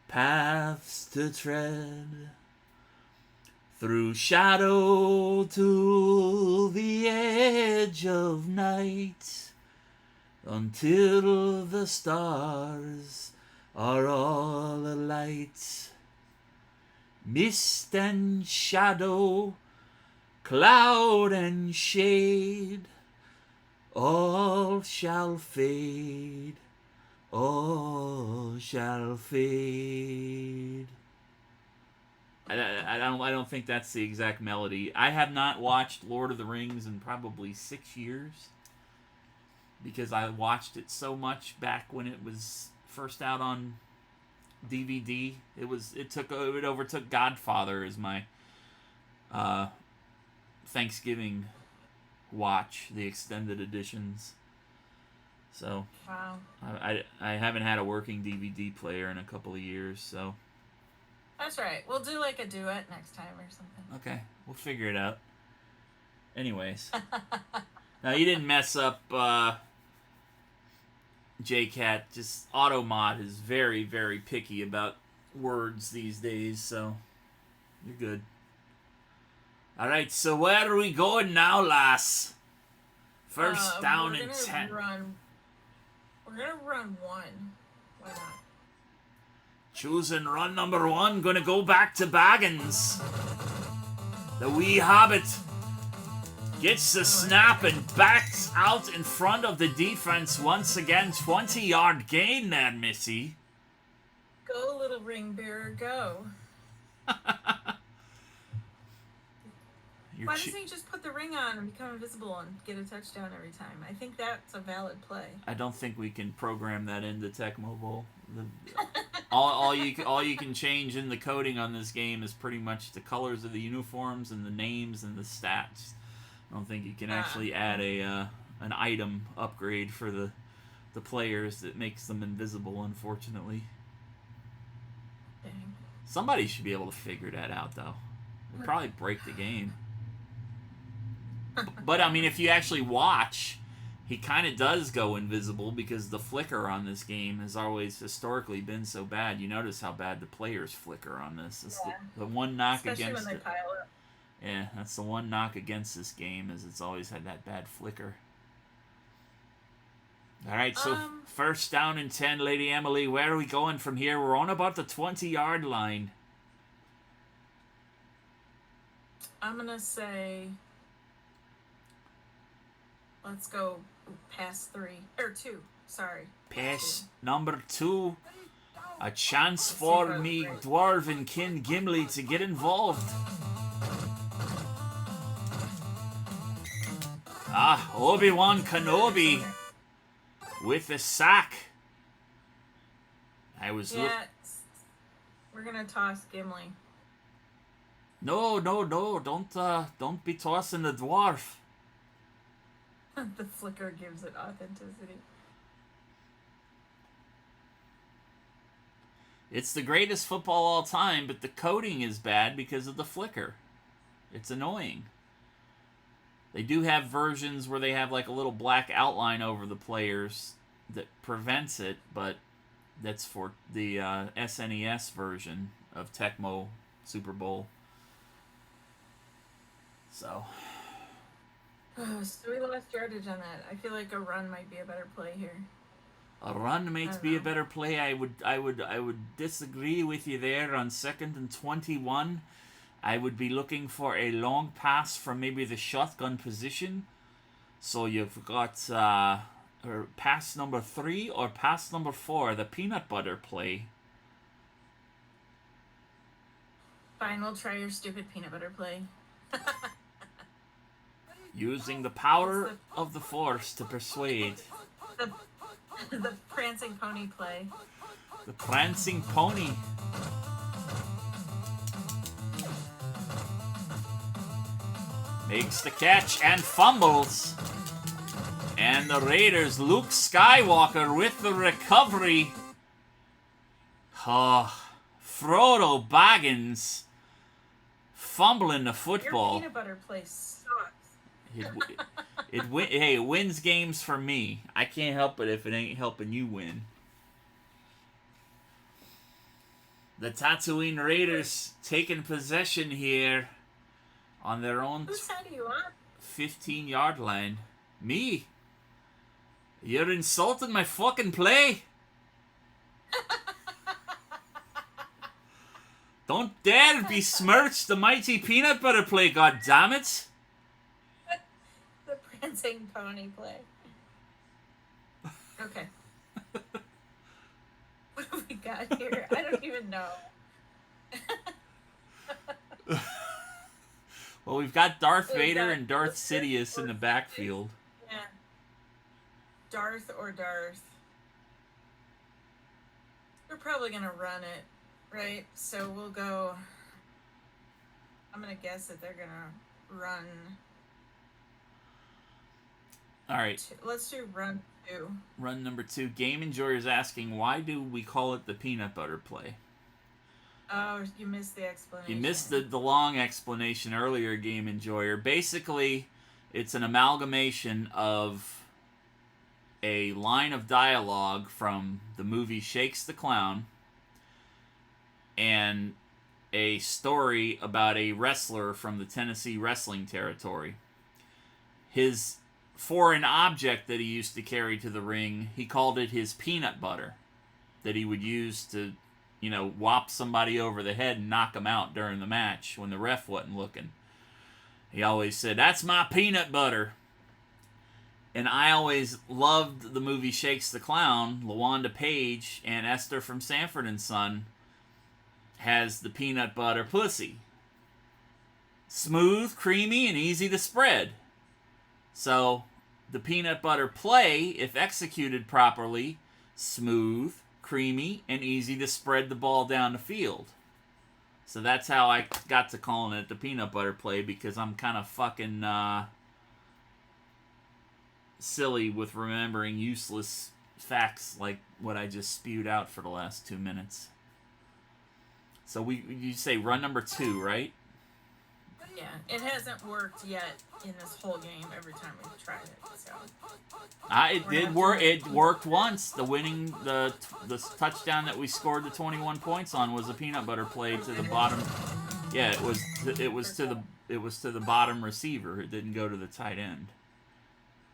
paths to tread, through shadow to the edge of night, until the stars are all alight. Mist and shadow, cloud and shade, all shall fade, all shall fade. I don't think that's the exact melody. I have not watched Lord of the Rings in probably 6 years, because I watched it so much back when it was first out on DVD. It overtook Godfather as my Thanksgiving watch, the extended editions. So Wow. I haven't had a working DVD player in a couple of years, so That's right. We'll do like a duet next time or something. okay, we'll figure it out. Anyways, now you didn't mess up J-Cat. Just Automod is very, very picky about words these days, so you're good. Alright, so where are we going now, lass? First down and 10. We're gonna run 1. Why not? Choosing run number 1, gonna go back to Baggins. The wee hobbit. Gets the snap and backs out in front of the defense once again. 20-yard gain there, Missy. Go, little ring bearer, go. Why doesn't he just put the ring on and become invisible and get a touchdown every time? I think that's a valid play. I don't think we can program that into Tecmo Bowl. All you can change in the coding on this game is pretty much the colors of the uniforms and the names and the stats. I don't think you can actually add an item upgrade for the players that makes them invisible, unfortunately. Dang. Somebody should be able to figure that out, though. It'd probably break the game. But, I mean, if you actually watch, he kind of does go invisible because the flicker on this game has always historically been so bad. You notice how bad the players flicker on this. It's the one knock Especially against when they it. pile up. Yeah, that's the one knock against this game, is it's always had that bad flicker. Alright, so first down and 10, Lady Emily. Where are we going from here? We're on about the 20-yard line. I'm going to say... Let's go past 2. Sorry. Pass number 2. A chance for me, Dwarven Kin Gimli, to get involved. Obi-Wan Kenobi with the sack. We're gonna toss Gimli. No, don't be tossing the dwarf. The flicker gives it authenticity. It's the greatest football all time, but the coding is bad because of the flicker. It's annoying. They do have versions where they have like a little black outline over the players that prevents it, but that's for the SNES version of Tecmo Super Bowl. So we lost yardage on that. I feel like a run might be a better play here. A run might be a better play. I would disagree with you there on 2nd and 21. I would be looking for a long pass from maybe the shotgun position. So you've got pass number 3 or pass number 4, the peanut butter play. Fine, we'll try your stupid peanut butter play. Using the power of the Force to persuade. The prancing pony play. The prancing pony. Makes the catch and fumbles. And the Raiders, Luke Skywalker with the recovery. Frodo Baggins fumbling the football. Your peanut butter play sucks. It wins games for me. I can't help it if it ain't helping you win. The Tatooine Raiders taking possession here on their own Whose side are you on? 15-yard line. Me? You're insulting my fucking play. Don't dare besmirch the mighty peanut butter play, goddammit. The prancing pony play. Okay. What have we got here? I don't even know. Well, we've got Darth Vader and Darth Sidious in the backfield. Yeah. Darth or Darth. We're probably going to run it, right? So we'll go... I'm going to guess that they're going to run... All right. Let's do run 2. Run number 2. Game Enjoyer's asking, why do we call it the peanut butter play? Oh, you missed the explanation. You missed the long explanation earlier, Game Enjoyer. Basically, it's an amalgamation of a line of dialogue from the movie Shakes the Clown and a story about a wrestler from the Tennessee wrestling territory. His foreign object that he used to carry to the ring, he called it his peanut butter that he would use to, whop somebody over the head and knock them out during the match when the ref wasn't looking. He always said, "That's my peanut butter." And I always loved the movie Shakes the Clown. LaWanda Page and Esther from Sanford and Son has the peanut butter pussy. Smooth, creamy, and easy to spread. So, the peanut butter play, if executed properly, smooth, creamy, and easy to spread the ball down the field. So that's how I got to calling it the peanut butter play, because I'm kind of fucking silly with remembering useless facts like what I just spewed out for the last 2 minutes. So you say run number 2, right? Yeah, it hasn't worked yet in this whole game every time we've tried it, so. It did work. It worked once. The touchdown that we scored the 21 points on was a peanut butter play to the bottom. Yeah, it was to the bottom receiver. It didn't go to the tight end.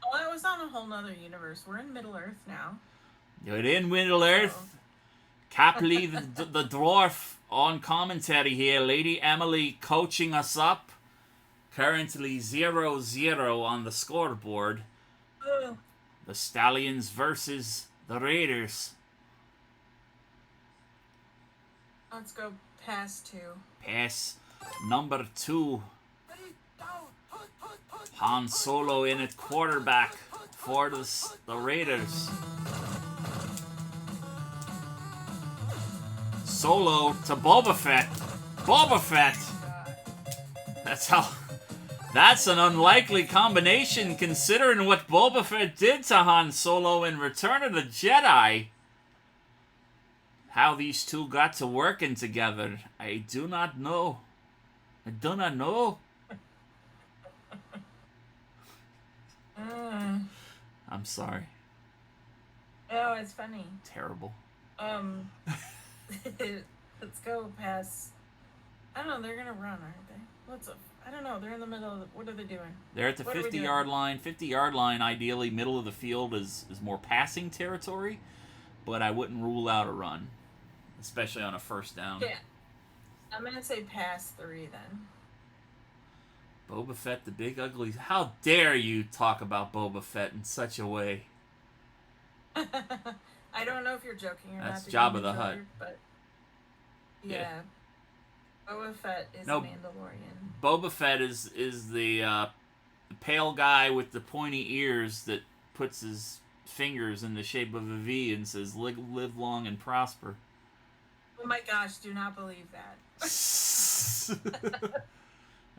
Oh, it was on a whole nother universe. We're in Middle Earth now. You're in Middle Earth. Capley, the dwarf, on commentary here. Lady Emily coaching us up. Currently 0-0 on the scoreboard. Ugh. The Stallions versus the Raiders. Let's go past 2. Pass number 2. Han Solo in at quarterback for the Raiders. Solo to Boba Fett. Boba Fett! That's an unlikely combination considering what Boba Fett did to Han Solo in Return of the Jedi. How these two got to working together, I do not know. I do not know. I'm sorry. Oh, it's funny. Terrible. Let's go past. I don't know. They're gonna run, aren't they? I don't know. They're in the middle of what are they doing? They're at the 50-yard line. 50-yard line, ideally, middle of the field is more passing territory, but I wouldn't rule out a run, especially on a first down. Yeah. I'm gonna say past 3 then. Boba Fett, the big ugly. How dare you talk about Boba Fett in such a way? I don't know if you're joking or not. That's Jabba the Hutt. But yeah. Boba Fett is Mandalorian. Boba Fett is the pale guy with the pointy ears that puts his fingers in the shape of a V and says, live long and prosper. Oh my gosh, do not believe that.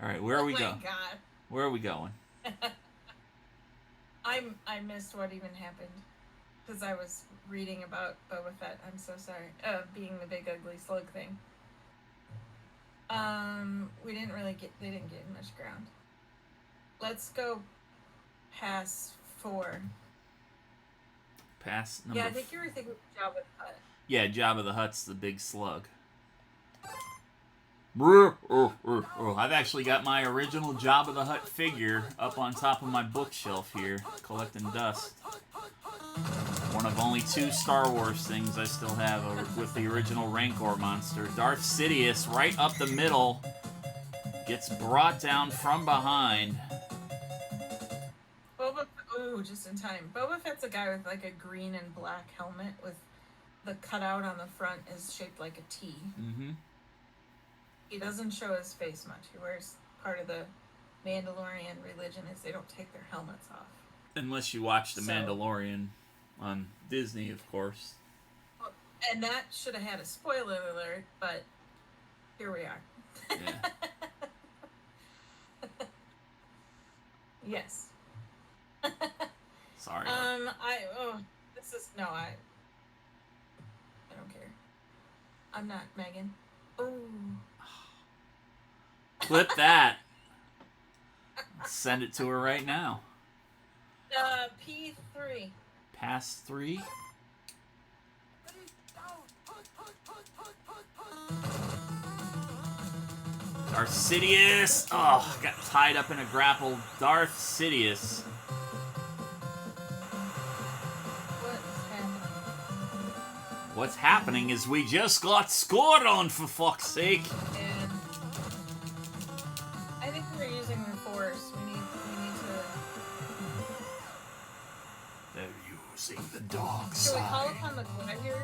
All right, where are we going? Oh my god. Where are we going? I missed what even happened because I was reading about Boba Fett. I'm so sorry. Being the big ugly slug thing. They didn't get much ground. Let's go past 4. Pass number. Yeah, I think you were thinking Jabba the Hutt. Yeah, Jabba the Hutt's the big slug. I've actually got my original Jabba the Hutt figure up on top of my bookshelf here, collecting dust. One of only 2 Star Wars things I still have with the original Rancor monster. Darth Sidious, right up the middle, gets brought down from behind. Just in time. Boba Fett's a guy with like a green and black helmet with the cutout on the front is shaped like a T. Mm-hmm. He doesn't show his face much. He wears part of the Mandalorian religion is they don't take their helmets off. Unless you watch The Mandalorian on Disney, of course. And that should have had a spoiler alert, but here we are. Yeah. Yes. Sorry. I don't care. I'm not Megan. Ooh. Clip that. Send it to her right now. P3. Pass 3. Darth Sidious. Oh, got tied up in a grapple. Darth Sidious. What's happening is we just got scored on, for fuck's sake. And I think we're using the Using the dark Should we call side. upon the Gladiator?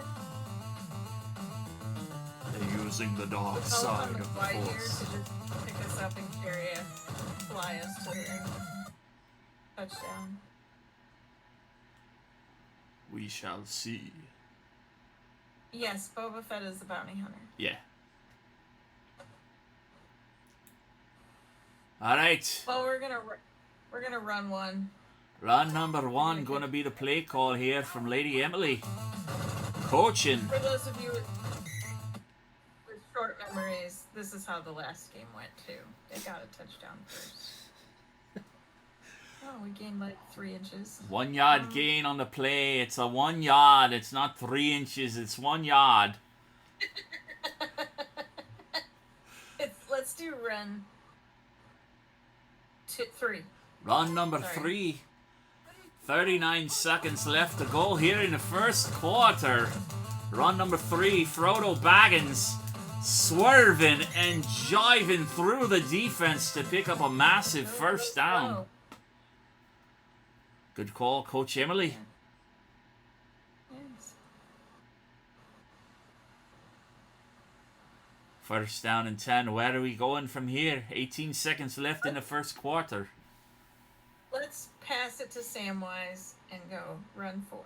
They're using the dark Call side upon the of the Gladiator to force. just pick us up and carry us, fly us to the end. Touchdown. We shall see. Yes, Boba Fett is the bounty hunter. Yeah. Alright. Well, we're gonna run one. Run number 1 gonna be the play call here from Lady Emily. Coaching. For those of you with short memories, this is how the last game went too. They got a touchdown first. Oh, we gained like 3 inches. 1 yard gain on the play. It's a 1 yard. It's not 3 inches. It's 1 yard. Let's do run 3. Run number 3. 39 seconds left to go here in the first quarter. Run number 3. Frodo Baggins swerving and jiving through the defense to pick up a massive first down. Good call, Coach Emily. Yes. First down and 10. Where are we going from here? 18 seconds left in the first quarter. Let's pass it to Samwise and go run 4.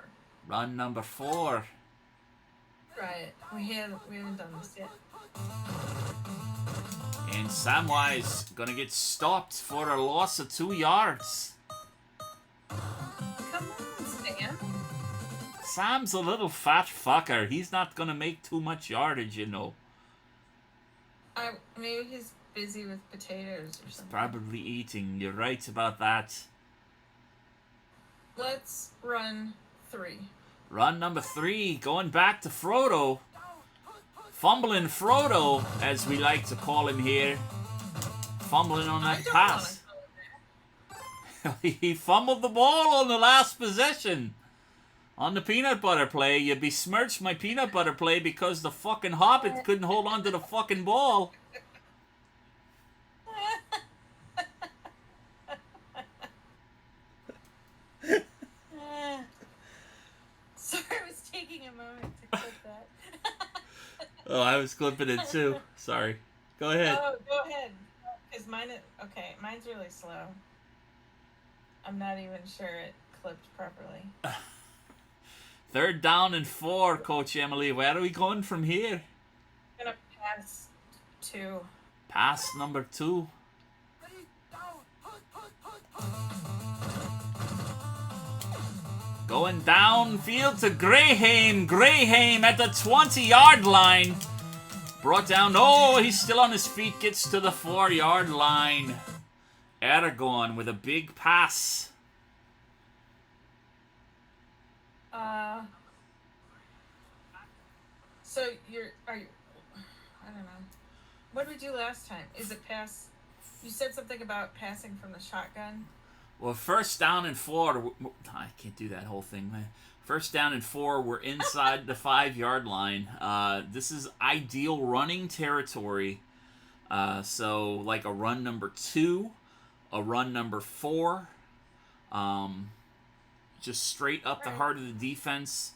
Run number 4. Try it. We haven't done this yet. And Samwise gonna get stopped for a loss of 2 yards. Come on, Sam. Sam's a little fat fucker. He's not gonna make too much yardage, you know. Maybe he's busy with potatoes or something. Probably eating. You're right about that. Let's run 3. Run number 3, going back to Frodo. Fumbling Frodo, as we like to call him here. Fumbling on that pass. He fumbled the ball on the last possession. On the peanut butter play, you besmirched my peanut butter play because the fucking Hobbit couldn't hold on to the fucking ball. Sorry, I was taking a moment to clip that. Oh, I was clipping it too. Sorry. Go ahead. Oh, go ahead. Because mine's really slow. I'm not even sure it clipped properly. 3rd down and 4, Coach Emily. Where are we going from here? I'm gonna pass 2. Pass number 2. Going downfield to Graham. Graham at the 20-yard line. Brought down. Oh, he's still on his feet. Gets to the 4-yard line. Aragorn with a big pass. So I don't know. What did we do last time? Is it pass? You said something about passing from the shotgun. Well, 1st down and 4. I can't do that whole thing, man. 1st down and 4. We're inside the 5-yard line. This is ideal running territory. So, like a run number 2, a run number 4. Just straight up the heart of the defense.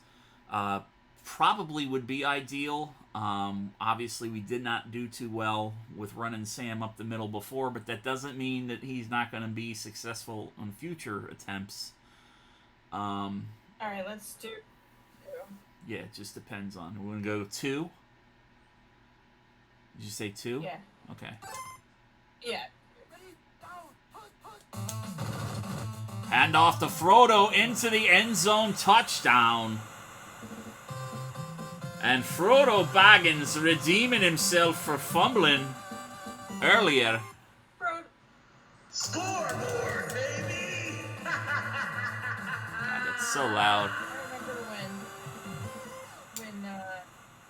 Probably would be ideal. Obviously, we did not do too well with running Sam up the middle before, but that doesn't mean that he's not going to be successful on future attempts. All right, let's do 2. Yeah, it just depends on. We're going to go 2. Did you say 2? Yeah. Okay. Yeah. Hand off to Frodo into the end zone, touchdown. And Frodo Baggins redeeming himself for fumbling earlier. Scoreboard, baby! God, it's so loud. I remember when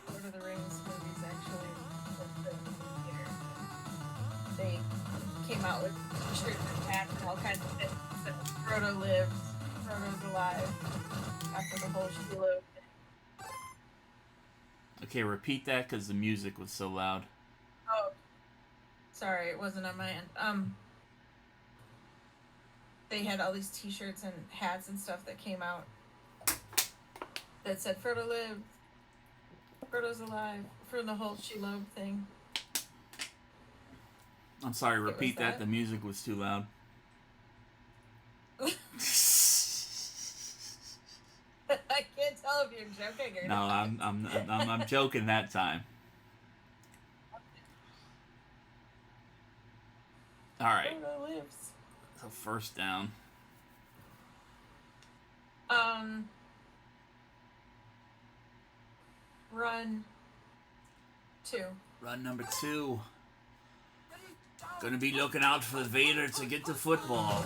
Lord of the Rings movies actually looked in the theater. They came out with t-shirts and hats and all kinds of things. So Frodo lived. Frodo's alive after the whole spiel. Okay, repeat that because the music was so loud. Oh, sorry, it wasn't on my end. They had all these T-shirts and hats and stuff that came out that said Frodo lived, Frodo's alive, from the whole Shelob thing. I'm sorry, was repeat that. that? The music was too loud. I can't tell if you're joking or No, not. I'm joking that time. All right. Frodo lives. So first down. Run 2. Run number 2. Gonna be looking out for Vader to get the football.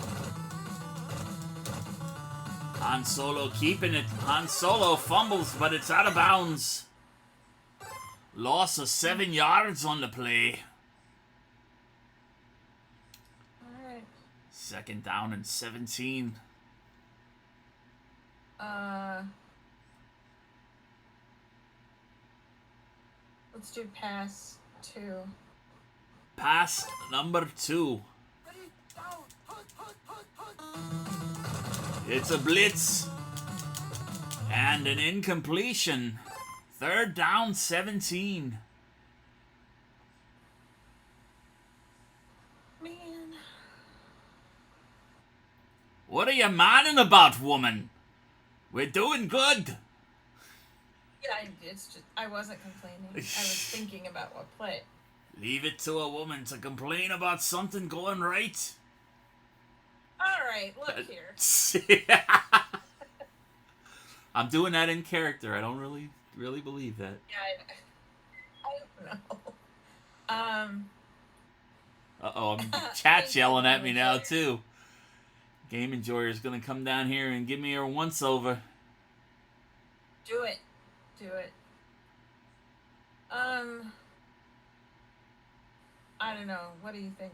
Han Solo keeping it. Han Solo fumbles, but it's out of bounds. Loss of 7 yards on the play. Alright. Second down and 17. Let's do pass 2. Pass number 2. It's a blitz. And an incompletion. Third down, 17. Man. What are you manning about, woman? We're doing good. Yeah, it's just, I wasn't complaining. I was thinking about what play. Leave it to a woman to complain about something going right. Alright, look here. I'm doing that in character. I don't really believe that. Yeah, I don't know. Uh-oh, chat's yelling at me now, too. Game Enjoyer's gonna come down here and give me her once-over. Do it. Do it. I don't know. What do you think?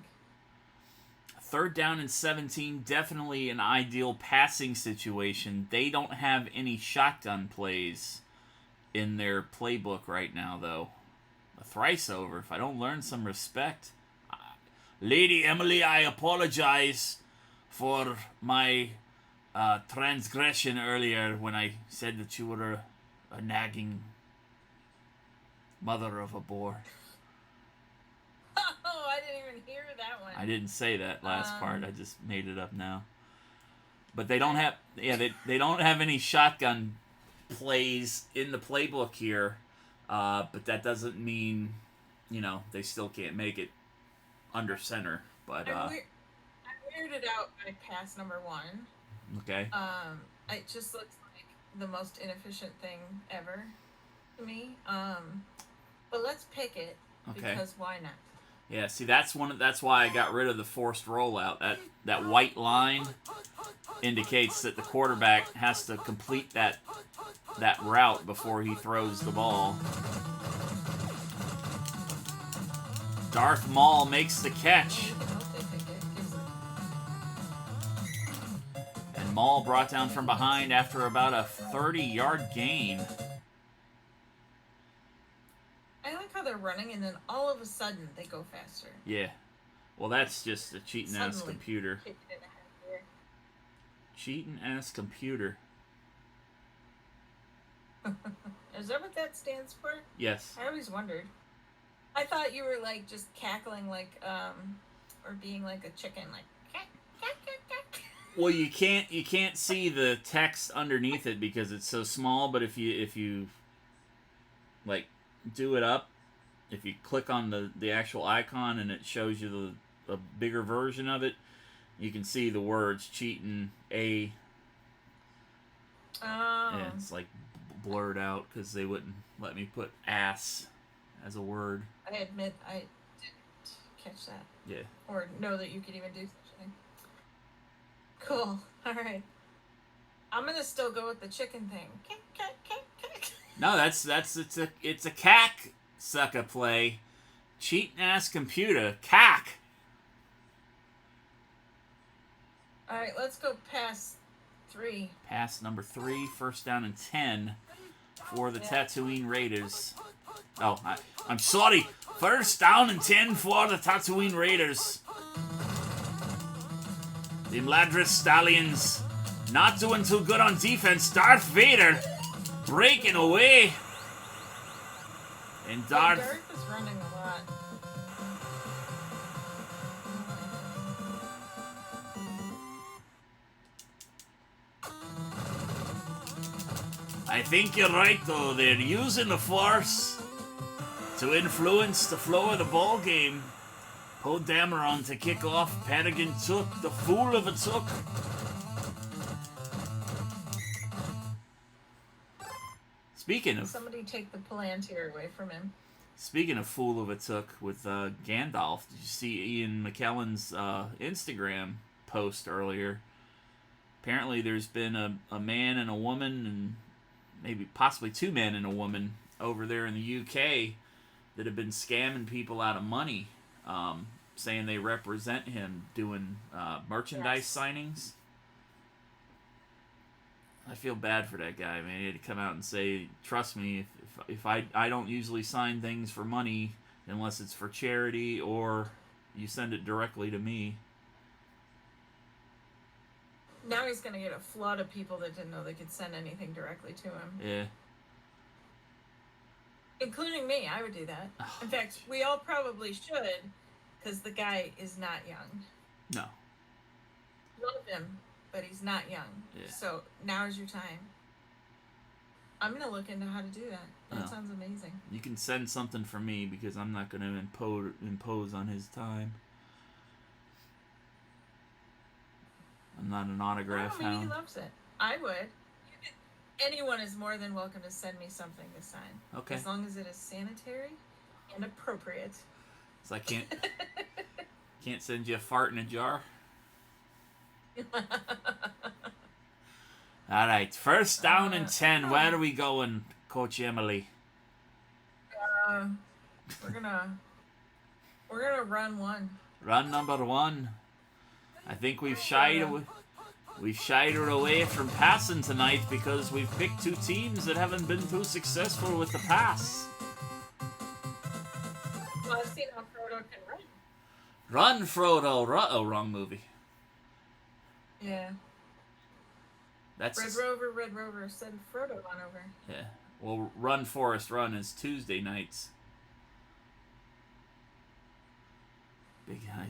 Third down and 17, definitely an ideal passing situation. They don't have any shotgun plays in their playbook right now, though. A thrice over. If I don't learn some respect. Lady Emily, I apologize for my transgression earlier when I said that you were a nagging mother of a boar. Oh, I didn't even hear that one. I didn't say that last part. I just made it up now. But they don't have, they don't have any shotgun plays in the playbook here. But that doesn't mean, they still can't make it under center. But I'm weirded out by pass number 1. Okay. It just looks like the most inefficient thing ever to me. But let's pick it because why not? Yeah, see, that's why I got rid of the forced rollout. That white line indicates that the quarterback has to complete that route before he throws the ball. Darth Maul makes the catch. And Maul brought down from behind after about a 30-yard gain. I like how they're running and then all of a sudden they go faster. Yeah. Well, that's just a cheating-ass computer. Cheating-ass computer. Is that what that stands for? Yes. I always wondered. I thought you were like just cackling like or being like a chicken like cack, cack, cack, cack. Well, you can't see the text underneath it because it's so small, but if you like do it up, if you click on the actual icon and it shows you the bigger version of it, you can see the words cheating a. Oh. Yeah, it's like blurred out because they wouldn't let me put ass as a word. I admit I didn't catch that. Yeah. Or know that you could even do such a thing. Cool. All right. I'm gonna still go with the chicken thing. No, it's a cack sucker play. Cheating ass computer. Cack. All right, let's go past 3. Pass number 3, first down and 10 for the Tatooine Raiders. Oh, I'm sorry. First down and 10 for the Tatooine Raiders. The Mladris Stallions not doing too good on defense. Darth Vader breaking away. And Dark Darth... was running a lot. I think you're right, though. They're using the Force to influence the flow of the ball game. Poe Dameron to kick off. Padawan took the fool of a took. Speaking of... Somebody take the Palantir away from him. Speaking of fool of a took with Gandalf, did you see Ian McKellen's Instagram post earlier? Apparently there's been a man and a woman, and maybe possibly two men and a woman over there in the UK that have been scamming people out of money, saying they represent him doing merchandise signings. I feel bad for that guy, man. He had to come out and say, trust me, if I don't usually sign things for money unless it's for charity or you send it directly to me. Now he's going to get a flood of people that didn't know they could send anything directly to him. Yeah. Including me. I would do that. In fact, we all probably should, because the guy is not young. No. Love him, but he's not young. Yeah. So now is your time. I'm going to look into how to do that. That No. sounds amazing. You can send something for me because I'm not going to impose on his time. I'm not an autograph Maybe he hound. loves it. I would. Anyone is more than welcome to send me something to sign. Okay. As long as it is sanitary and appropriate. So I can't send you a fart in a jar. All right, first down and 10. Where are we going, Coach Emily? We're gonna run one. Run number 1. I think we've shied away from passing tonight because we've picked two teams that haven't been too successful with the pass. Well, I've seen how Frodo can run. Run, Frodo. Oh, wrong movie. Yeah. That's Red Rover, send Frodo on over. yeah. Well, Run Forest Run is Tuesday nights.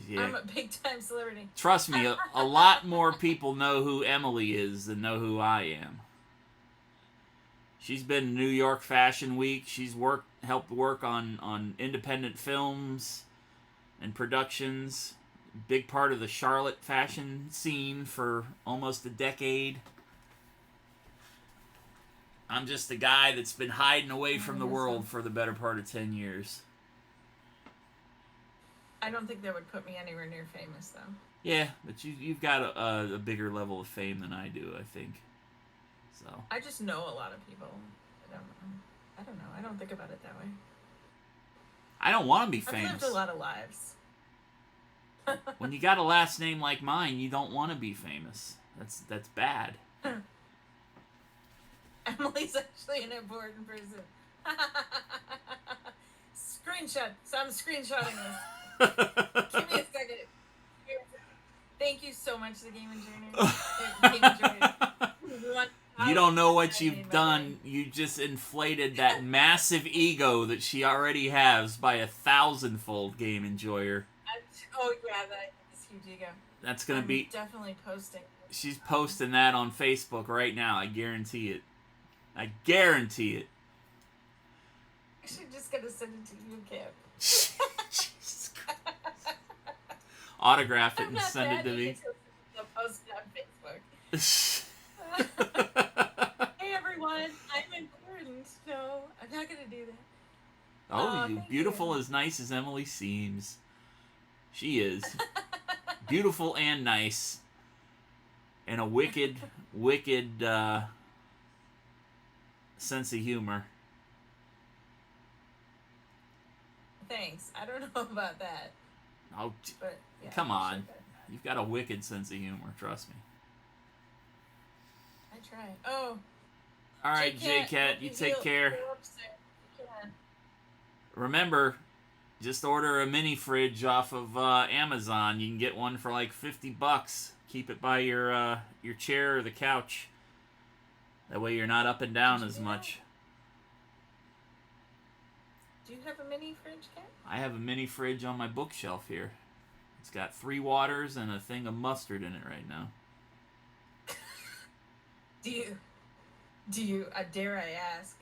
Yeah. I'm a big time celebrity. Trust me, a lot more people know who Emily is than know who I am. She's been New York Fashion Week. She's helped work on independent films and productions. Big part of the Charlotte fashion scene for almost a decade. I'm just a guy that's been hiding away from the world for the better part of 10 years. I don't think that would put me anywhere near famous, though. Yeah, but you've got a bigger level of fame than I do, I think. So I just know a lot of people. I don't know. I don't think about it that way. I don't want to be I've famous. lived a lot of lives. When you got a last name like mine, you don't want to be famous. That's bad. Emily's actually an important person. Screenshot. So I'm screenshotting this. Give me a second. Thank you so much, the Game Enjoyer. You don't know what you've done. You just inflated that massive ego that she already has by 1,000-fold, Game Enjoyer. Oh yeah, that is huge ego. That's gonna be definitely posting. She's posting that on Facebook right now. I guarantee it. I guarantee it. Actually, just gonna send it to you, Kim. Jesus Christ. Autograph it and send it to me. Post it on Facebook. Hey everyone, I'm important. No, I'm not gonna do that. Oh, you beautiful as nice as Emily seems. She is. Beautiful and nice. And a wicked sense of humor. Thanks. I don't know about that. Oh, But yeah, come I on. should. You've got a wicked sense of humor, trust me. I try. Oh. All right, J-Cat, you take care. Remember, just order a mini fridge off of Amazon. You can get one for like $50. Keep it by your chair or the couch. That way you're not up and down as much. Do you have a mini fridge, Ken? I have a mini fridge on my bookshelf here. It's got 3 waters and a thing of mustard in it right now. Do you, dare I ask,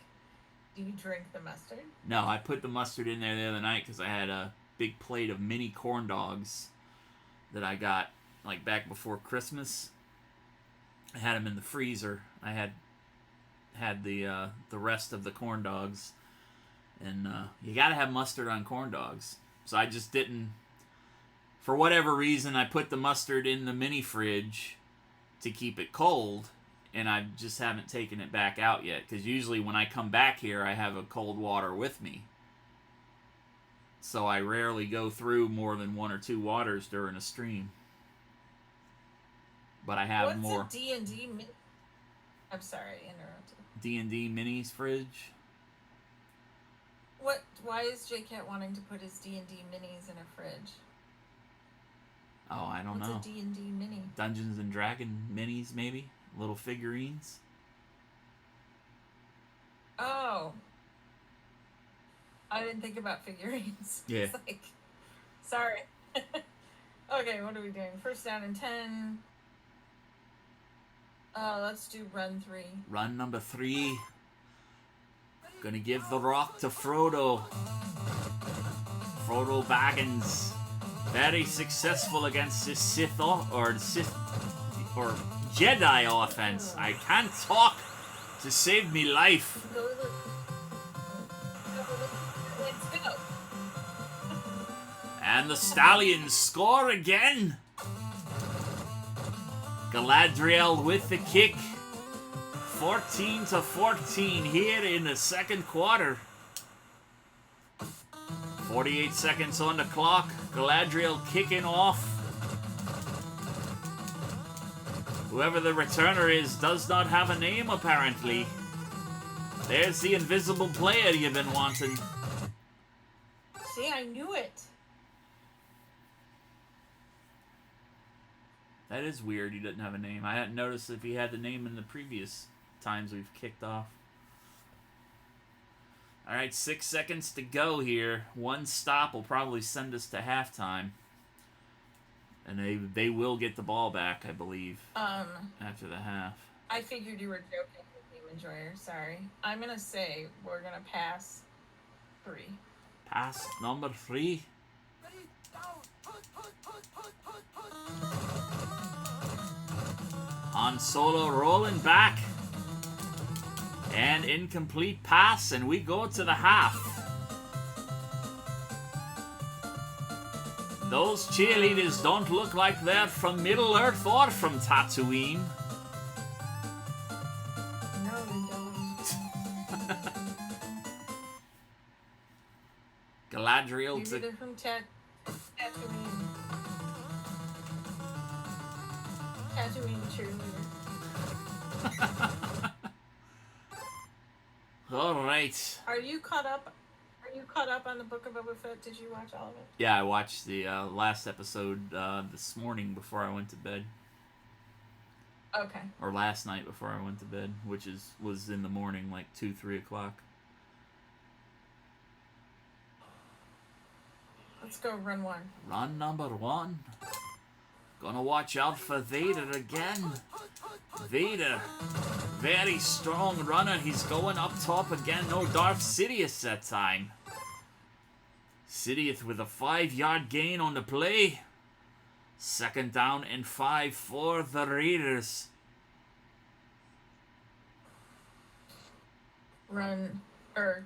do you drink the mustard? No, I put the mustard in there the other night because I had a big plate of mini corn dogs that I got like back before Christmas. I had them in the freezer. I had the rest of the corn dogs, and you gotta have mustard on corn dogs. So I just didn't. For whatever reason, I put the mustard in the mini fridge to keep it cold, and I just haven't taken it back out yet. Because usually when I come back here, I have a cold water with me. So I rarely go through more than 1 or 2 waters during a stream. But I have more. What's a D&D mini? I'm sorry, I interrupted. D&D minis fridge. Why is J-Cat wanting to put his D&D minis in a fridge? Oh, I don't know. What's a D&D mini? Dungeons and Dragon minis, maybe? Little figurines. Oh. I didn't think about figurines. Yeah. It's like, sorry. Okay, what are we doing? First down and 10. Let's do run 3. Run number 3. Gonna give the rock to Frodo. Frodo Baggins. Very successful against the Sith or Jedi offense. I can't talk to save me life. Let's go. And the Stallions score again. Galadriel with the kick. 14-14 here in the second quarter. 48 seconds on the clock. Galadriel kicking off. Whoever the returner is does not have a name, apparently. There's the invisible player you've been wanting. See, I knew it. That is weird he doesn't have a name. I hadn't noticed if he had the name in the previous times we've kicked off. Alright, 6 seconds to go here. One stop will probably send us to halftime. And they will get the ball back, I believe, after the half. I figured you were joking with Game Enjoyer. Sorry. I'm going to say we're going to pass 3. Pass number 3. Han Solo rolling back. And incomplete pass, and we go to the half. Those cheerleaders don't look like they're from Middle-earth or from Tatooine. No, they don't. Galadriel Maybe to... they're from Tatooine. Tatooine cheerleader. All right. Are you caught up? Are you caught up on the Book of Boba Fett? Did you watch all of it? Yeah, I watched the last episode this morning before I went to bed. Okay. Or last night before I went to bed, which was in the morning, like 2, 3 o'clock. Let's go run 1. Run number 1. Gonna watch out for Vader again. Vader, very strong runner. He's going up top again. No Darth Sidious that time. Sidious with a 5-yard gain on the play. Second down and 5 for the Raiders. Run 2.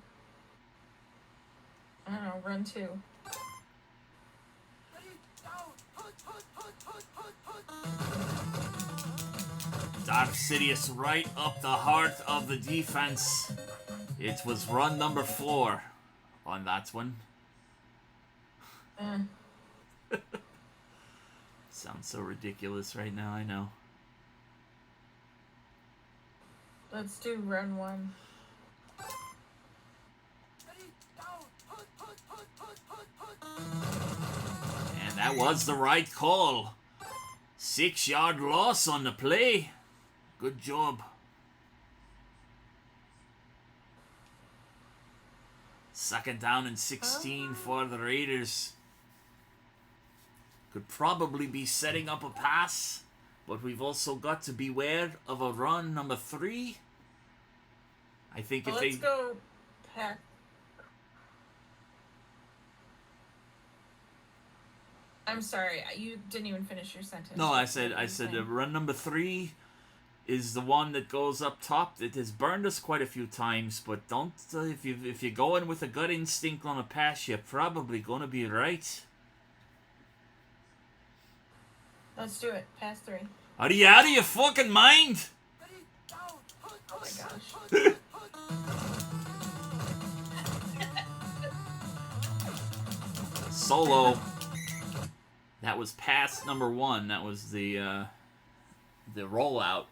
Darth Sidious right up the heart of the defense. It was run number 4 on that one. Sounds so ridiculous right now, I know. Let's do run 1. And that was the right call. 6-yard loss on the play. Good job. Second down and 16 for the Raiders. Could probably be setting up a pass, but we've also got to beware of a run number 3. I think if Let's go pack. I'm sorry, you didn't even finish your sentence. No, I said run number 3 is the one that goes up top. It has burned us quite a few times, but don't if you go in with a gut instinct on a pass, you're probably gonna be right. Let's do it. Pass 3. Are you out of your fucking mind? Oh my gosh. Solo. That was pass number 1. That was the rollout.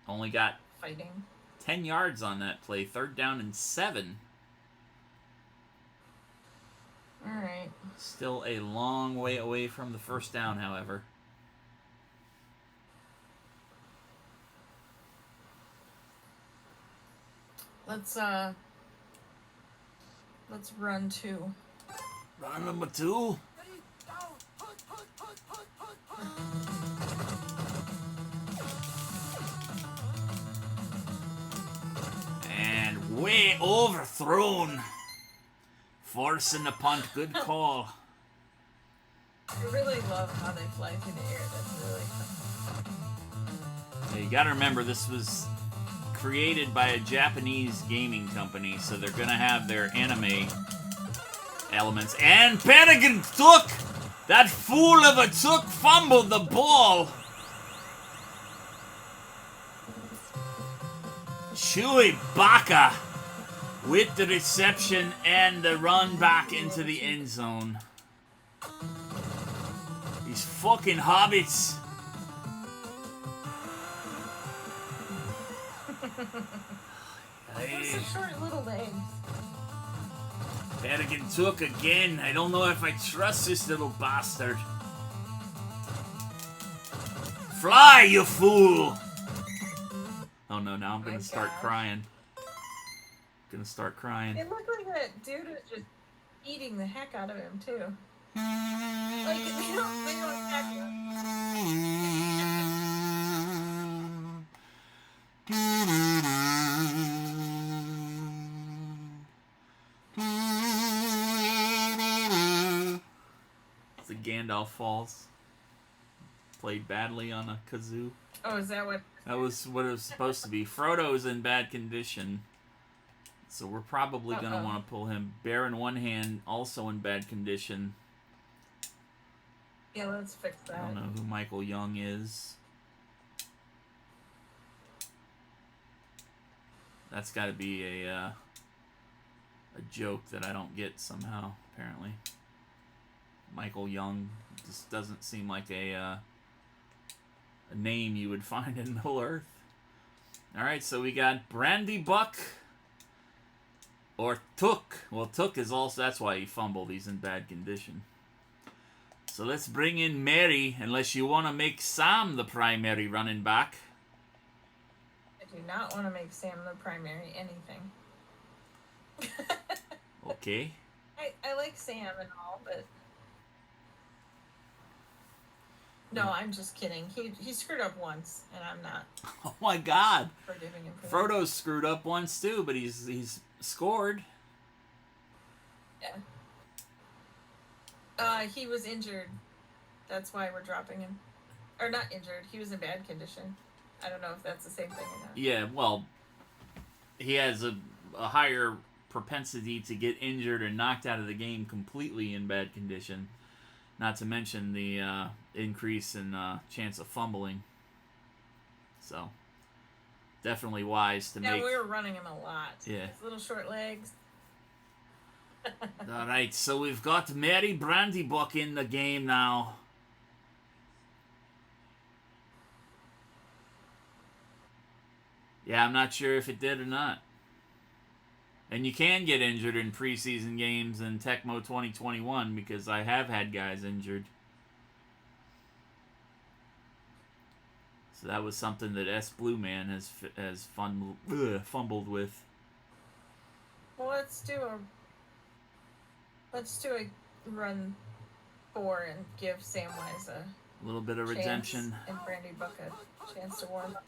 Only got Fighting. 10 yards on that play. Third down and 7. Alright. Still a long way away from the first down, however. Let's run 2. Run number 2. And way overthrown. Forcing the punt. Good call. I really love how they fly through the air. That's really fun. You gotta remember, this was created by a Japanese gaming company, so they're gonna have their anime elements. And Pentagon took! That fool of a took fumbled the ball! Chewy Baka with the reception and the run back into the end zone. These fucking hobbits. Those are short little legs. Pentagon took again. I don't know if I trust this little bastard. Fly, you fool! Oh no, now I'm gonna start crying. Gonna start crying. It looked like that dude was just eating the heck out of him too. Like they don't attack The Gandalf Falls. Played badly on a kazoo. Oh, is that what? That was what it was supposed to be. Frodo's in bad condition. So we're probably going to want to pull him. Bear in one hand, also in bad condition. Yeah, let's fix that. I don't know who Michael Young is. That's got to be a joke that I don't get somehow, apparently. Michael Young just doesn't seem like a name you would find in Middle Earth. Alright, so we got Brandy Buck or Took. Well, Took is also, that's why he fumbled. He's in bad condition. So let's bring in Mary, unless you want to make Sam the primary running back. I do not want to make Sam the primary anything. Okay. I like Sam and all, but... No, I'm just kidding. He screwed up once, and I'm not Oh my God. forgiving him for Frodo's screwed up once too, but he's scored. that. Yeah. He was injured. That's why we're dropping him. Or not injured. He was in bad condition. I don't know if that's the same thing or not. Yeah, well, he has a higher propensity to get injured and knocked out of the game completely in bad condition. Not to mention the increase in chance of fumbling. So, definitely wise to make... Yeah, we were running him a lot. Yeah. His little short legs. Alright, so we've got Mary Brandybuck in the game now. Yeah, I'm not sure if it did or not. And you can get injured in preseason games in Tecmo 2021 because I have had guys injured. So that was something that S Blue Man has fumbled with. Well, let's do a Let's do a run 4 and give Samwise a little bit of chance, redemption. and Brandy Buck a chance to warm up.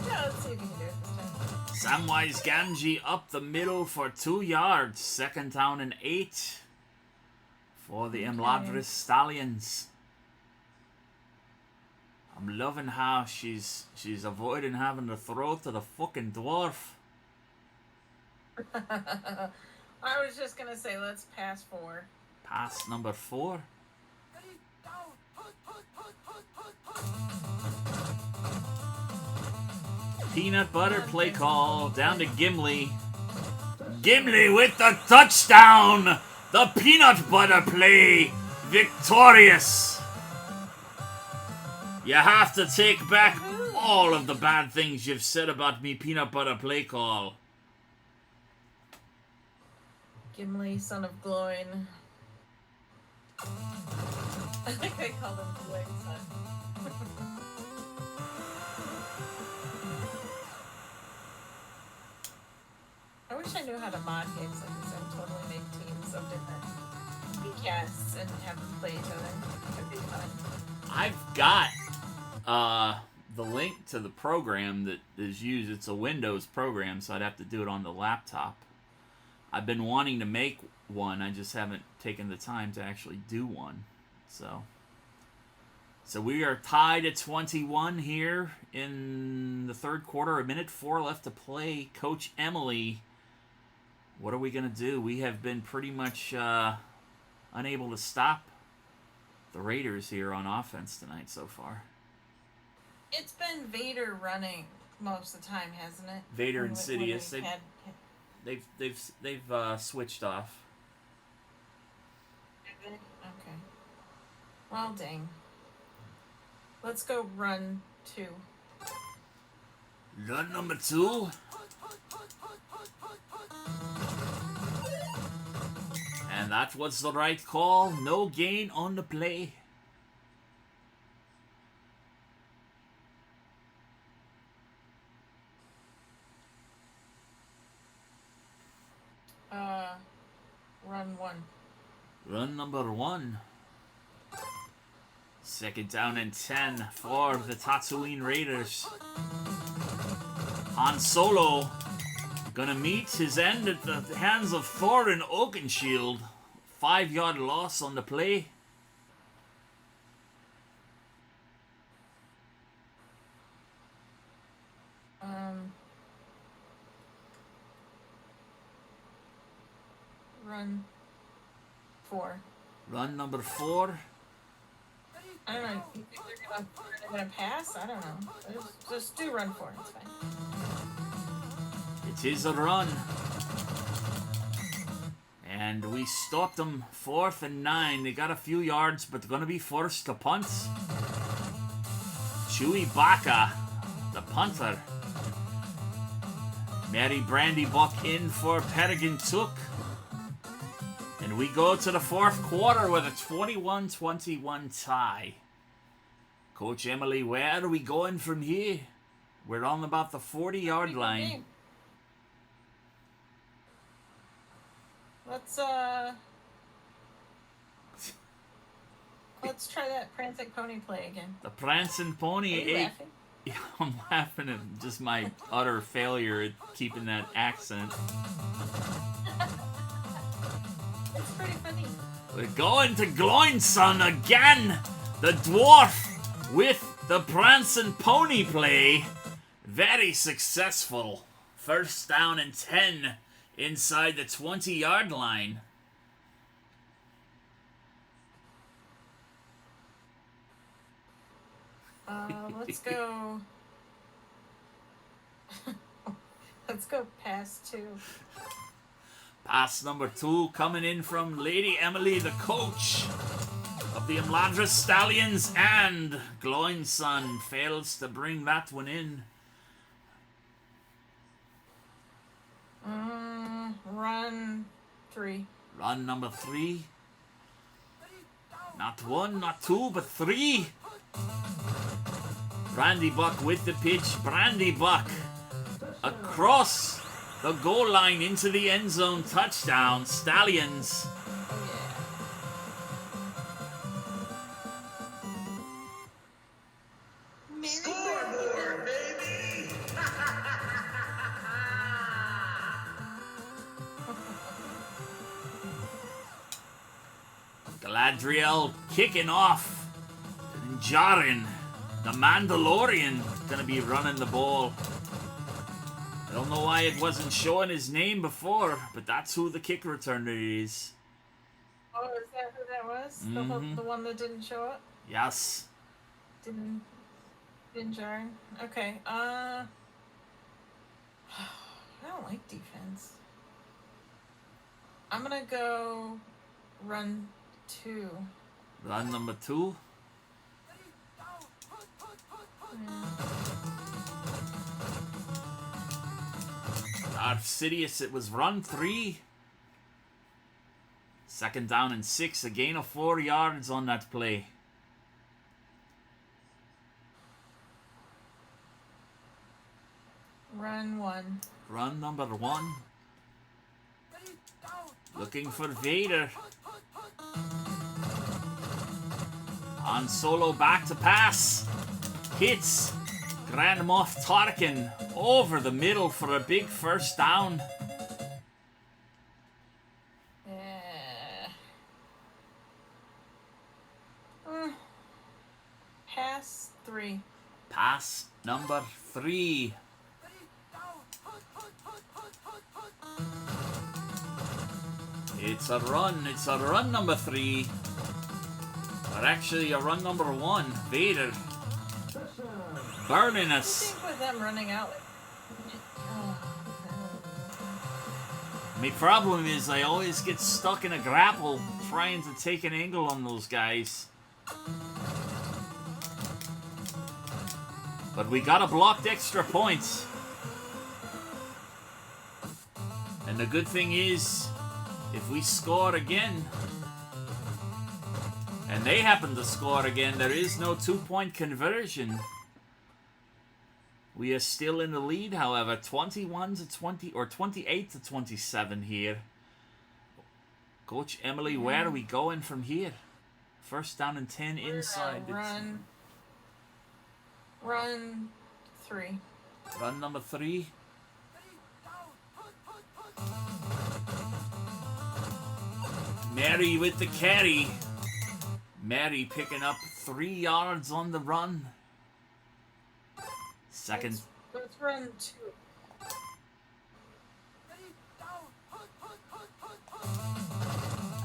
Yeah, let's see if you can do it this time. Samwise Gamgee up the middle for 2 yards. Second down and 8 for the Imladris Stallions. I'm loving how she's avoiding having to throw to the fucking dwarf. I was just gonna say, let's pass 4. Pass number 4. Peanut butter play call down to Gimli. Gimli with the touchdown. The peanut butter play victorious. You have to take back all of the bad things you've said about me, peanut butter play call. Gimli, son of Gloin. I think they called him Gloin, son. I wish I knew how to mod games like this. I would totally make teams of different casts and have them play each other. It'd be fun. I've got the link to the program that is used. It's a Windows program, so I'd have to do it on the laptop. I've been wanting to make one. I just haven't taken the time to actually do one. So we are tied at 21 here in the third quarter. 1:04 left to play. Coach Emily, what are we going to do? We have been pretty much unable to stop the Raiders here on offense tonight so far. It's been Vader running most of the time, hasn't it? Vader and Sidious. They've switched off. Okay. Well, dang. Let's go run 2. Run number 2. And that was the right call. No gain on the play. Run 1. Run number 1. Second down and 10 for the Tatooine Raiders. Han Solo gonna meet his end at the hands of Thorin Oakenshield. 5-yard loss on the play. Run 4. Run number 4. I don't know. You think they're gonna pass? I don't know. Just do run 4. It's fine. It is a run. And we stopped them 4th and 9. They got a few yards, but they're going to be forced to punt. Chewy Baca, the punter. Mary Brandy Buck in for Peregrine Took. And we go to the fourth quarter with a 21-21 tie. Coach Emily, where are we going from here? We're on about the 40-yard line. Let's try that prancing pony play again. The prancing pony. Are you laughing? Yeah, I'm laughing at just my utter failure at keeping that accent. It's pretty funny. We're going to Gloinson again. The dwarf with the prancing pony play. Very successful. First down and 10 inside the 20-yard line. Let's go. Let's go past 2. Pass number 2 coming in from Lady Emily, the coach of the Imladris Stallions, and Gloinson fails to bring that one in. Run 3. Run number 3. Not 1, not 2, but 3. Brandy Buck with the pitch. Brandy Buck across the goal line into the end zone. Touchdown, Stallions. Oh Adriel kicking off. And Jaren, the Mandalorian, gonna be running the ball. I don't know why it wasn't showing his name before, but that's who the kick returner is. Oh, is that who that was? The one that didn't show up? Yes. Didn't Jaren? Okay, I don't like defense. I'm gonna go run 2. Run number 2. Darth Sidious, it was run 3. 2nd down and 6, a gain of 4 yards on that play. Run 1. Run number 1. Looking for Vader. Han Solo back to pass. Hits Grand Moff Tarkin over the middle for a big first down. Pass 3. Pass number 3. It's a run number 3. But actually a run number 1. Vader burning I us. think with them running out. My problem is I always get stuck in a grapple trying to take an angle on those guys. But we got a blocked extra point. And the good thing is, if we score again, and they happen to score again, there is no 2-point conversion. We are still in the lead, however, 21 to 20 or 28 to 27 here. Coach Emily, where are we going from here? First down and 10 inside. Run 3. Run number 3. Mary with the carry. Mary picking up 3 yards on the run. Second. Let's run 2.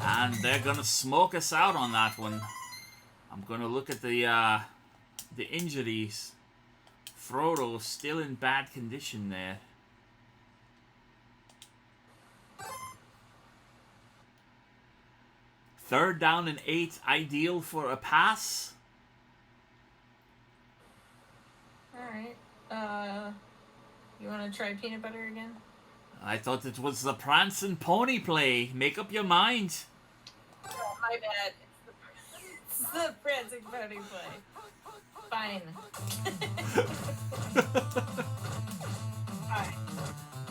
And they're gonna smoke us out on that one. I'm gonna look at the injuries. Frodo still in bad condition there. Third down and 8, ideal for a pass. Alright. You wanna try peanut butter again? I thought it was the Prancing Pony play. Make up your mind. Oh, my bad. It's the Prancing Pony play. Fine. Alright.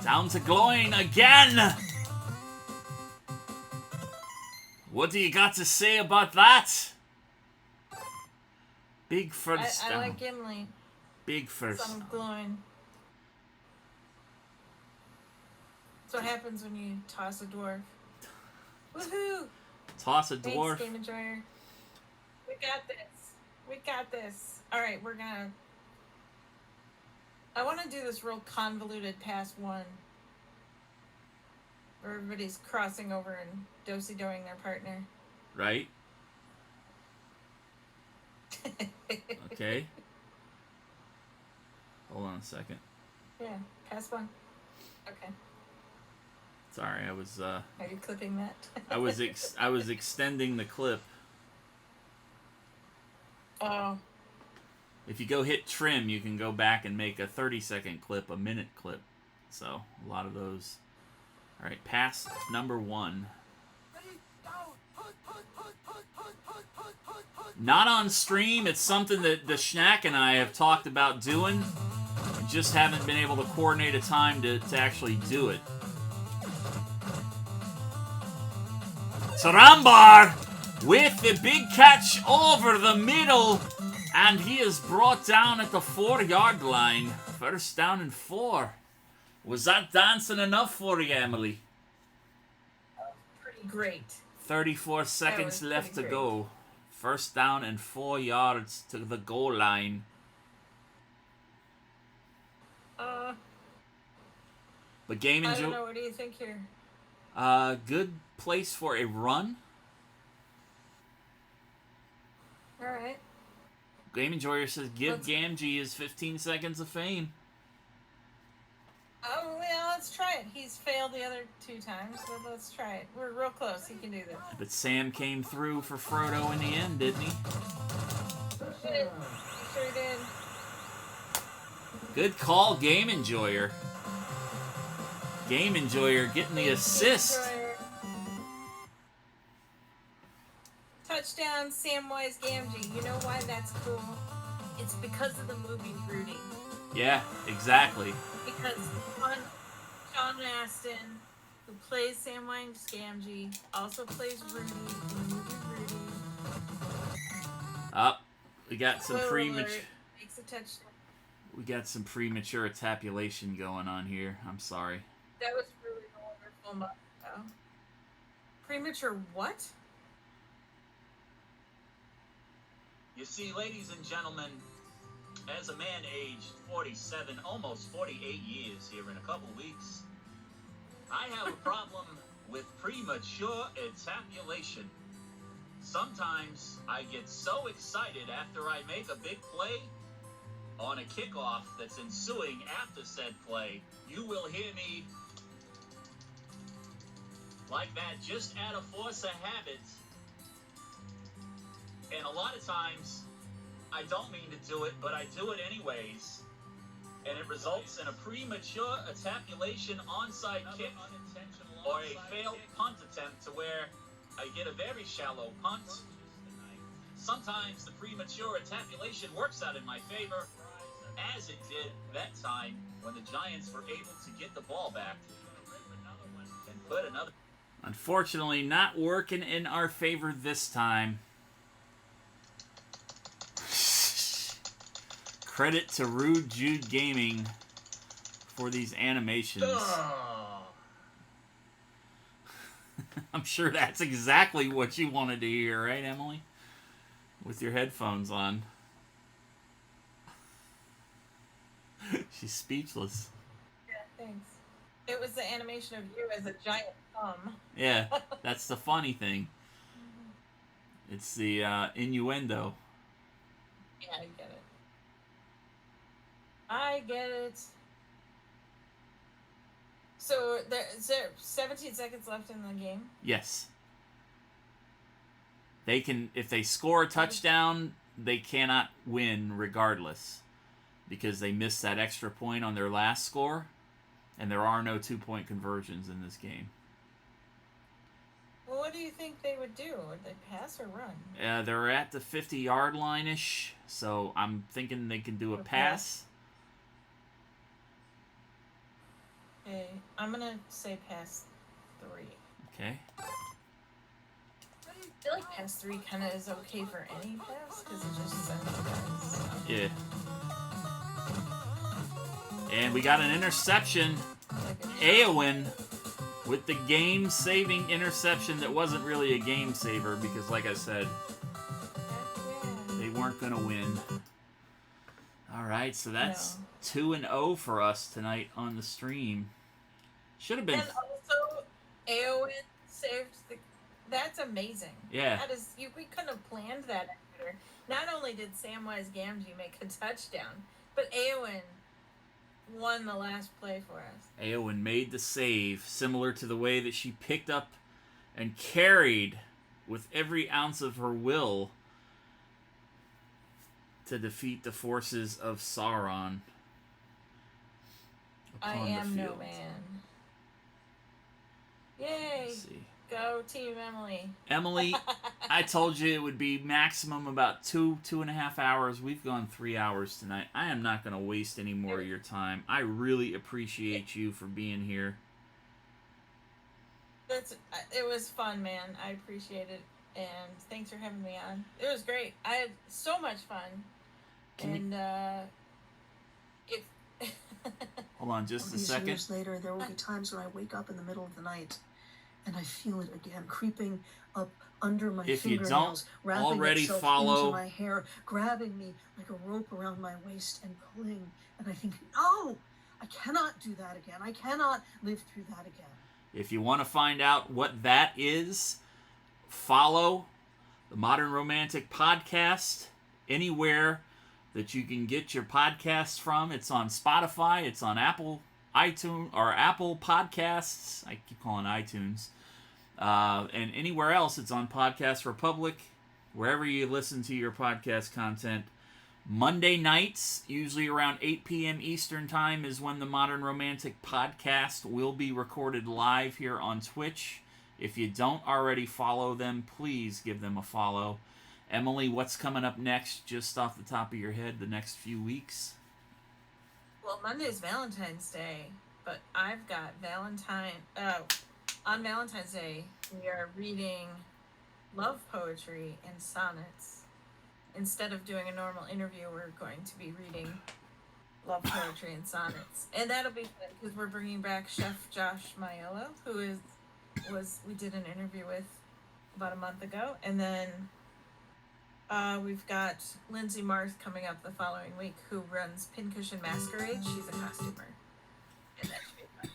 Down to Gloin again. What do you got to say about that? Big first down. I like Gimli. Big first. Son of Gloin. That's what happens when you toss a dwarf. Woohoo! Toss a dwarf. Thanks, Game Enjoyer. We got this. We got this. Alright, we're gonna... I want to do this real convoluted pass 1. Where everybody's crossing over and do-si-doing their partner. Right? Okay. Hold on a second. Yeah, pass 1. Okay. Sorry, I was Are you clipping that? I was extending the clip. Oh. If you go hit trim, you can go back and make a 30-second clip, a minute clip. So, a lot of those. All right, pass number 1. Not on stream. It's something that the Schnack and I have talked about doing. We just haven't been able to coordinate a time to actually do it. Sarambar with the big catch over the middle. And he is brought down at the 4-yard line. First down and 4. Was that dancing enough for you, Emily? Pretty great. 34 seconds was left to pretty go. First down and 4 yards to the goal line. But game I don't enjoy. know. What do you think here? Good place for a run. All right. Game Enjoyer says give Let's- Gamgee his 15 seconds of fame. Oh, well, let's try it. He's failed the other 2 times, so let's try it. We're real close. He can do this. But Sam came through for Frodo in the end, didn't he? He sure did. Good call, Game Enjoyer. Game Enjoyer getting the assist. Touchdown, Samwise Gamgee. You know why that's cool? It's because of the movie Rudy. Yeah, exactly. Because Sean Astin, who plays Samwise Gamgee, also plays Rudy in the movie Rudy. Up, we got some Spoiler premature. alert, makes a touchdown. We got some premature tabulation going on here. I'm sorry. That was really a wonderful moment, though. Premature what? You see, ladies and gentlemen, as a man aged 47, almost 48 years here in a couple weeks, I have a problem with premature ejaculation. Sometimes I get so excited after I make a big play on a kickoff that's ensuing after said play, you will hear me like that just out of force of habit. And a lot of times, I don't mean to do it, but I do it anyways. And it results in a premature ejaculation onside kick or a failed punt attempt to where I get a very shallow punt. Sometimes the premature ejaculation works out in my favor, as it did that time when the Giants were able to get the ball back and put another... Unfortunately, not working in our favor this time. Credit to Rude Jude Gaming for these animations. I'm sure that's exactly what you wanted to hear, right, Emily? With your headphones on. She's speechless. Yeah, thanks. It was the animation of you as a giant thumb. Yeah, that's the funny thing. It's the innuendo. Yeah, I get it. I get it. So is there 17 seconds left in the game? Yes. They can, if they score a touchdown, they cannot win regardless. Because they missed that extra point on their last score. And there are no 2-point conversions in this game. Well, what do you think they would do? Would they pass or run? They're at the 50-yard line-ish. So I'm thinking they can do a pass. Okay, I'm gonna say pass 3. Okay. I feel like pass 3 kind of is okay for any pass because it just sends guys. Yeah. And we got an interception. Eowyn with the game-saving interception that wasn't really a game-saver because, like I said, they weren't going to win. All right, so that's 2-0 for us tonight on the stream. Should have been. And also, Eowyn saved the. That's amazing. Yeah. That is. We couldn't have planned that better. Not only did Samwise Gamgee make a touchdown, but Eowyn won the last play for us. Eowyn made the save, similar to the way that she picked up and carried with every ounce of her will to defeat the forces of Sauron. I upon the am no field. man. Yay! Let's see. Go Team Emily. Emily, I told you it would be maximum about 2.5 hours. We've gone 3 hours tonight. I am not going to waste any more of your time. I really appreciate you for being here. It was fun, man. I appreciate it, and thanks for having me on. It was great. I had so much fun, Hold on just All a these second. years later, there will be times when I wake up in the middle of the night and I feel it again, creeping up under my If you don't fingernails, wrapping already itself follow into my hair, grabbing me like a rope around my waist and pulling. And I think, no, I cannot do that again. I cannot live through that again. If you want to find out what that is, follow the Modern Romantic Podcast anywhere that you can get your podcasts from. It's on Spotify. It's on Apple iTunes or Apple Podcasts. I keep calling iTunes. And anywhere else, it's on Podcast Republic. Wherever you listen to your podcast content. Monday nights, usually around 8 p.m. Eastern Time, is when the Modern Romantic Podcast will be recorded live here on Twitch. If you don't already follow them, please give them a follow. Emily, what's coming up next, just off the top of your head, the next few weeks? Well, Monday's Valentine's Day, but I've got on Valentine's Day, we are reading love poetry and sonnets. Instead of doing a normal interview, we're going to be reading love poetry and sonnets. And that'll be fun because we're bringing back Chef Josh Maiello, who we did an interview with about a month ago. And then we've got Lindsay Marth coming up the following week, who runs Pincushion Masquerade. She's a costumer. And that should be fun.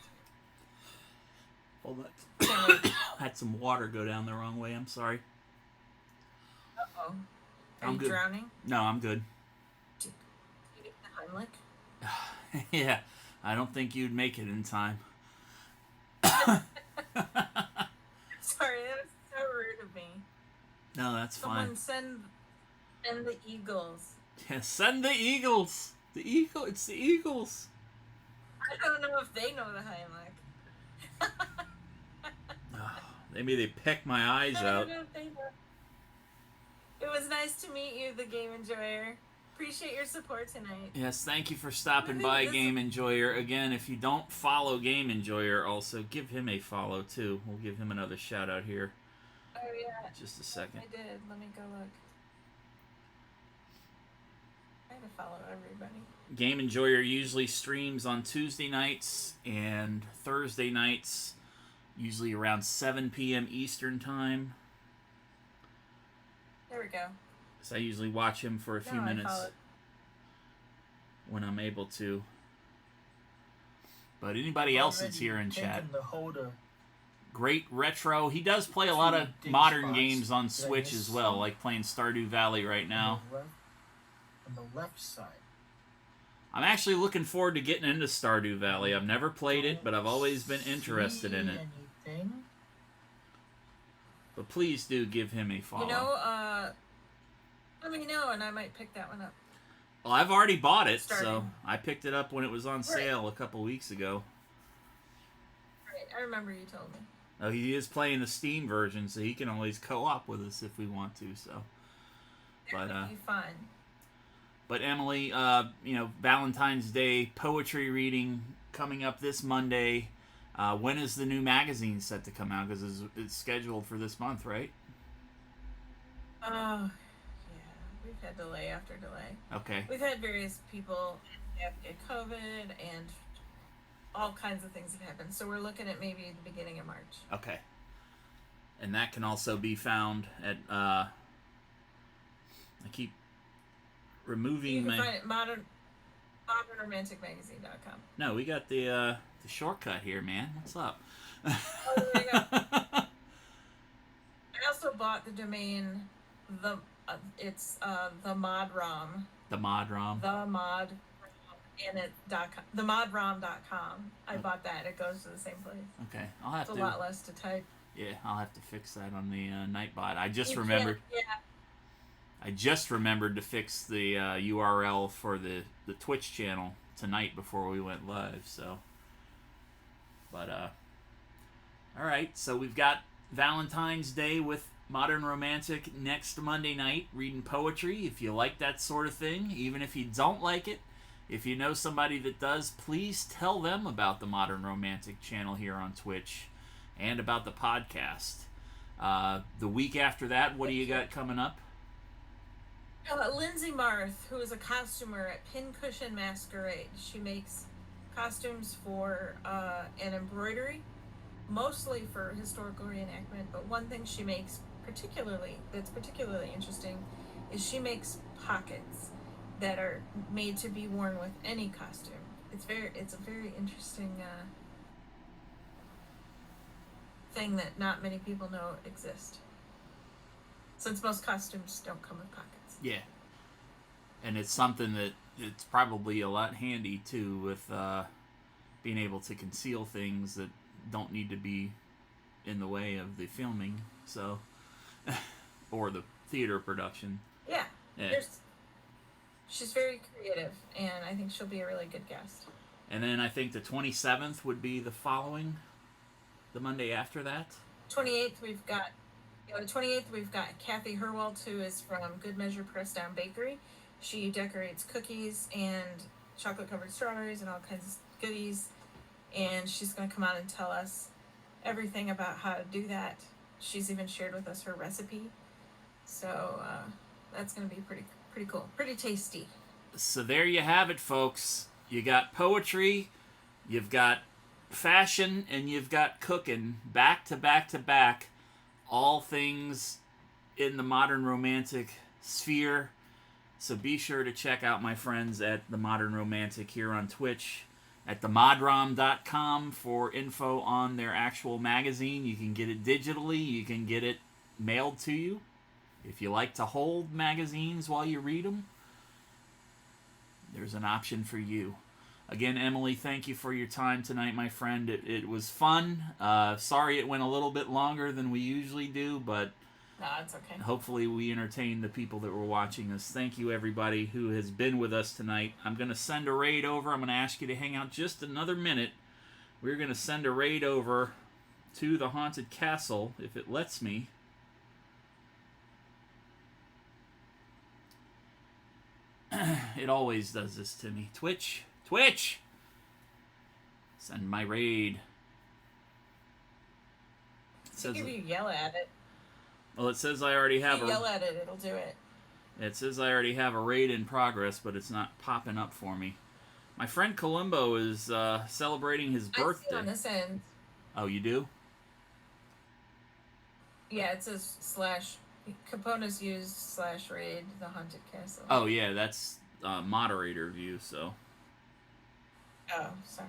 Hold on. Had some water go down the wrong way. I'm sorry. Uh-oh. Are I'm you good. drowning? No, I'm good. Do you get the Heimlich? Yeah, I don't think you'd make it in time. Sorry, that was so rude of me. No, that's fine. Someone send the Eagles. Yeah, send the Eagles. It's the Eagles. I don't know if they know the Heimlich. Maybe they peck my eyes I out. don't know if they know. It was nice to meet you, the Game Enjoyer. Appreciate your support tonight. Yes, thank you for stopping by, Game Enjoyer. Again, if you don't follow Game Enjoyer, also give him a follow, too. We'll give him another shout-out here. Oh, yeah. Just a second. I did. Let me go look. I gotta follow everybody. Game Enjoyer usually streams on Tuesday nights and Thursday nights, usually around 7 p.m. Eastern Time. There we go. So I usually watch him for a few minutes when I'm able to. But anybody else that's here in chat, great retro. He does play a lot of modern games on Switch as well, like playing Stardew Valley right now. On the left side. I'm actually looking forward to getting into Stardew Valley. I've never played it, but I've always been interested in it. Anything? But please do give him a follow. You know, let me know and I might pick that one up. Well, I've already bought it, so Starting. I picked it up when it was on sale a couple weeks ago. Right, I remember you told me. Oh, he is playing the Steam version, so he can always co-op with us if we want to. So, That would be fun. But Emily, Valentine's Day poetry reading coming up this Monday. When is the new magazine set to come out? Because it's scheduled for this month, right? Oh, yeah. We've had delay after delay. Okay. We've had various people get COVID and all kinds of things have happened. So we're looking at maybe the beginning of March. Okay. And that can also be found at, I keep removing You can my... find it at modernromanticmagazine.com. No, we got the shortcut here, man. What's up? Oh, there you go. I also bought the domain, the modrom. The modrom. themodrom.com. I bought that. It goes to the same place. Okay, I'll have It's to... a lot less to type. Yeah, I'll have to fix that on the Nightbot. I just You remembered... can't- Yeah. I just remembered to fix the URL for the Twitch channel tonight before we went live, so... But, alright, so we've got Valentine's Day with Modern Romantic next Monday night, reading poetry. If you like that sort of thing, even if you don't like it, if you know somebody that does, please tell them about the Modern Romantic channel here on Twitch and about the podcast. The week after that, what do you got coming up? Lindsay Marth, who is a costumer at Pincushion Masquerade. She makes costumes for an embroidery mostly for historical reenactment, but one thing she makes that's particularly interesting is she makes pockets that are made to be worn with any costume. It's a very interesting thing that not many people know exist, since most costumes don't come with pockets. Yeah. And it's something that it's probably a lot handy too, with being able to conceal things that don't need to be in the way of the filming, so or the theater production. Yeah. Yeah. She's very creative, and I think she'll be a really good guest. And then I think the 27th would be the Monday after that. 28th we've got Kathy Herwald, who is from Good Measure Pressed Down Bakery. She decorates cookies and chocolate covered strawberries and all kinds of goodies, and she's going to come out and tell us everything about how to do that. She's even shared with us her recipe, so that's going to be pretty cool, pretty tasty. So there you have it, folks. You got poetry, you've got fashion, and you've got cooking, back to back to back, all things in the modern romantic sphere. So be sure to check out my friends at The Modern Romantic here on Twitch, at themodrom.com for info on their actual magazine. You can get it digitally, you can get it mailed to you. If you like to hold magazines while you read them, there's an option for you. Again, Emily, thank you for your time tonight, my friend. It was fun. Sorry it went a little bit longer than we usually do, but no, it's okay. Hopefully we entertained the people that were watching us. Thank you, everybody who has been with us tonight. I'm going to send a raid over. I'm going to ask you to hang out just another minute. We're going to send a raid over to the Haunted Castle, if it lets me. It always does this to me. Twitch! Send my raid. It says if you yell at it. Well, it says I already have if you yell at it, it'll do it. It says I already have a raid in progress, but it's not popping up for me. My friend Columbo is celebrating his birthday. I see on this end. Oh, you do? Yeah, it says Capona's used /raid the Haunted Castle. Oh, yeah, that's moderator view, so. Oh, sorry.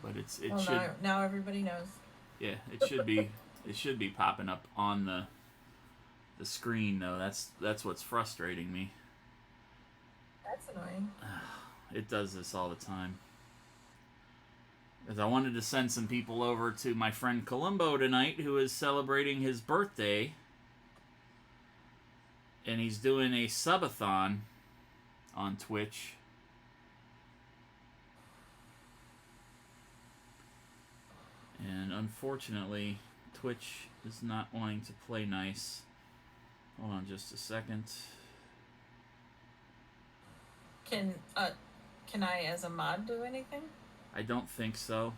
But it well, should. Now everybody knows. Yeah, it should be. It should be popping up on the screen, though. That's what's frustrating me. That's annoying. It does this all the time. Because I wanted to send some people over to my friend Columbo tonight, who is celebrating his birthday. And he's doing a subathon on Twitch. And unfortunately, Twitch is not wanting to play nice. Hold on just a second. Can I, as a mod, do anything? I don't think so.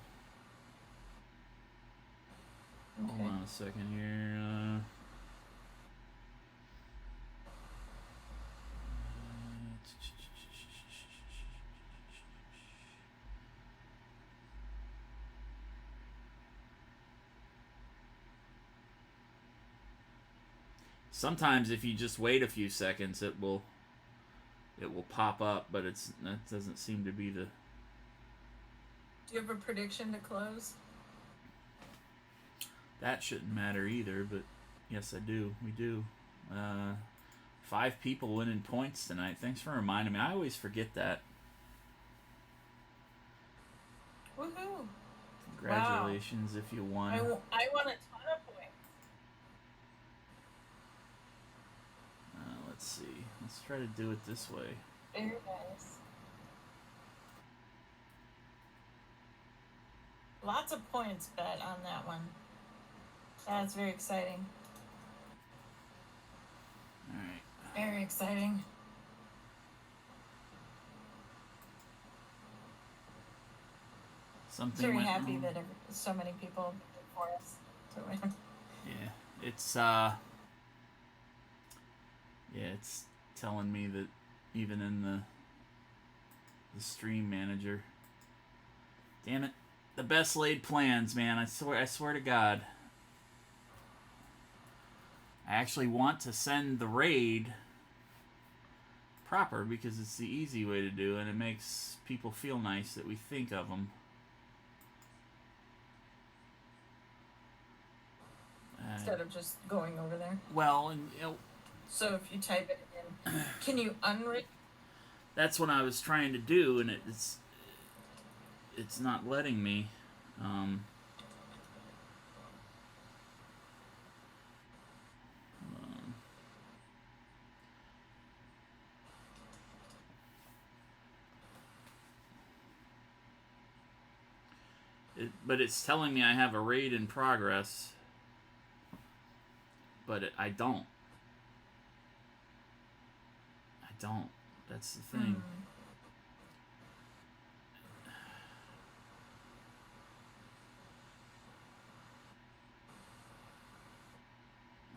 Okay. Hold on a second here. Sometimes if you just wait a few seconds, it will pop up, but that doesn't seem to be the. Do you have a prediction to close? That shouldn't matter either, but yes, I do. We do. 5 people winning points tonight. Thanks for reminding me. I always forget that. Woohoo! Congratulations if you won. I won a ton of points. Let's see. Let's try to do it this way. Very nice. Lots of points bet on that one. That's very exciting. Alright. Very exciting. Something Very went happy wrong. that so many people voted for us to win. Yeah, it's telling me that even in the stream manager. Damn it. The best laid plans, man. I swear to God. I actually want to send the raid proper because it's the easy way to do it, and it makes people feel nice that we think of them. Instead of just going over there. Well, and you know, So if you type it in, can you unread? that's what I was trying to do, and it's not letting me. But it's telling me I have a raid in progress, but I don't. I don't. That's the thing.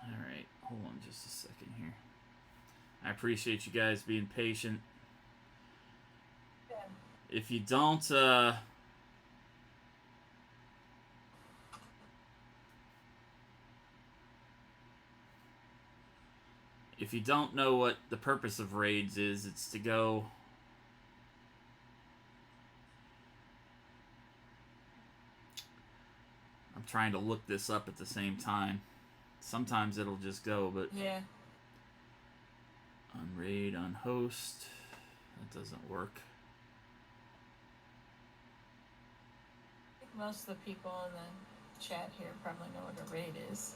Alright, hold on just a second here. I appreciate you guys being patient. If you don't, if you don't know what the purpose of raids is, it's to go... I'm trying to look this up at the same time. Sometimes it'll just go, but... Yeah. On raid, on host. That doesn't work. I think most of the people in the chat here probably know what a raid is.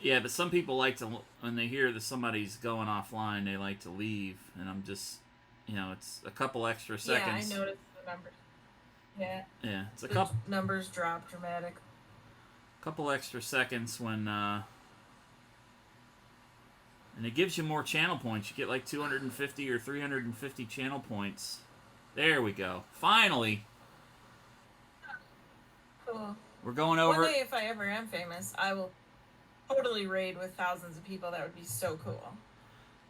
Yeah, but some people like to, when they hear that somebody's going offline, they like to leave. And I'm just, you know, it's a couple extra seconds. Yeah, I noticed the numbers. Yeah. Yeah, it's a The couple numbers drop dramatic. extra seconds when, and it gives you more channel points. You get like 250 or 350 channel points. There we go. Finally! Cool. We're going over... One day, if I ever am famous, I will totally raid with thousands of people. That would be so cool.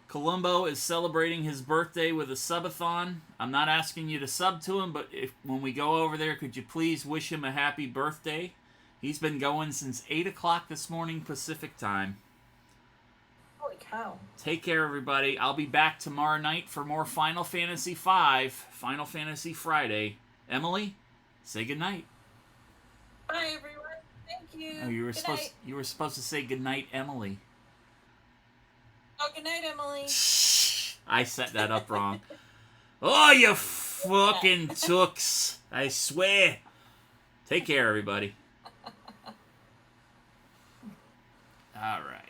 Columbo is celebrating his birthday with a subathon. I'm not asking you to sub to him, but when we go over there, could you please wish him a happy birthday? He's been going since 8 o'clock this morning Pacific time. Holy cow. Take care, everybody. I'll be back tomorrow night for more Final Fantasy V, Final Fantasy Friday. Emily, say goodnight. Bye, everyone. Thank you. Oh, you were Good night. supposed to say goodnight, Emily. Oh, good night, Emily. I set that up wrong. Oh, you fucking tooks. I swear. Take care, everybody. All right.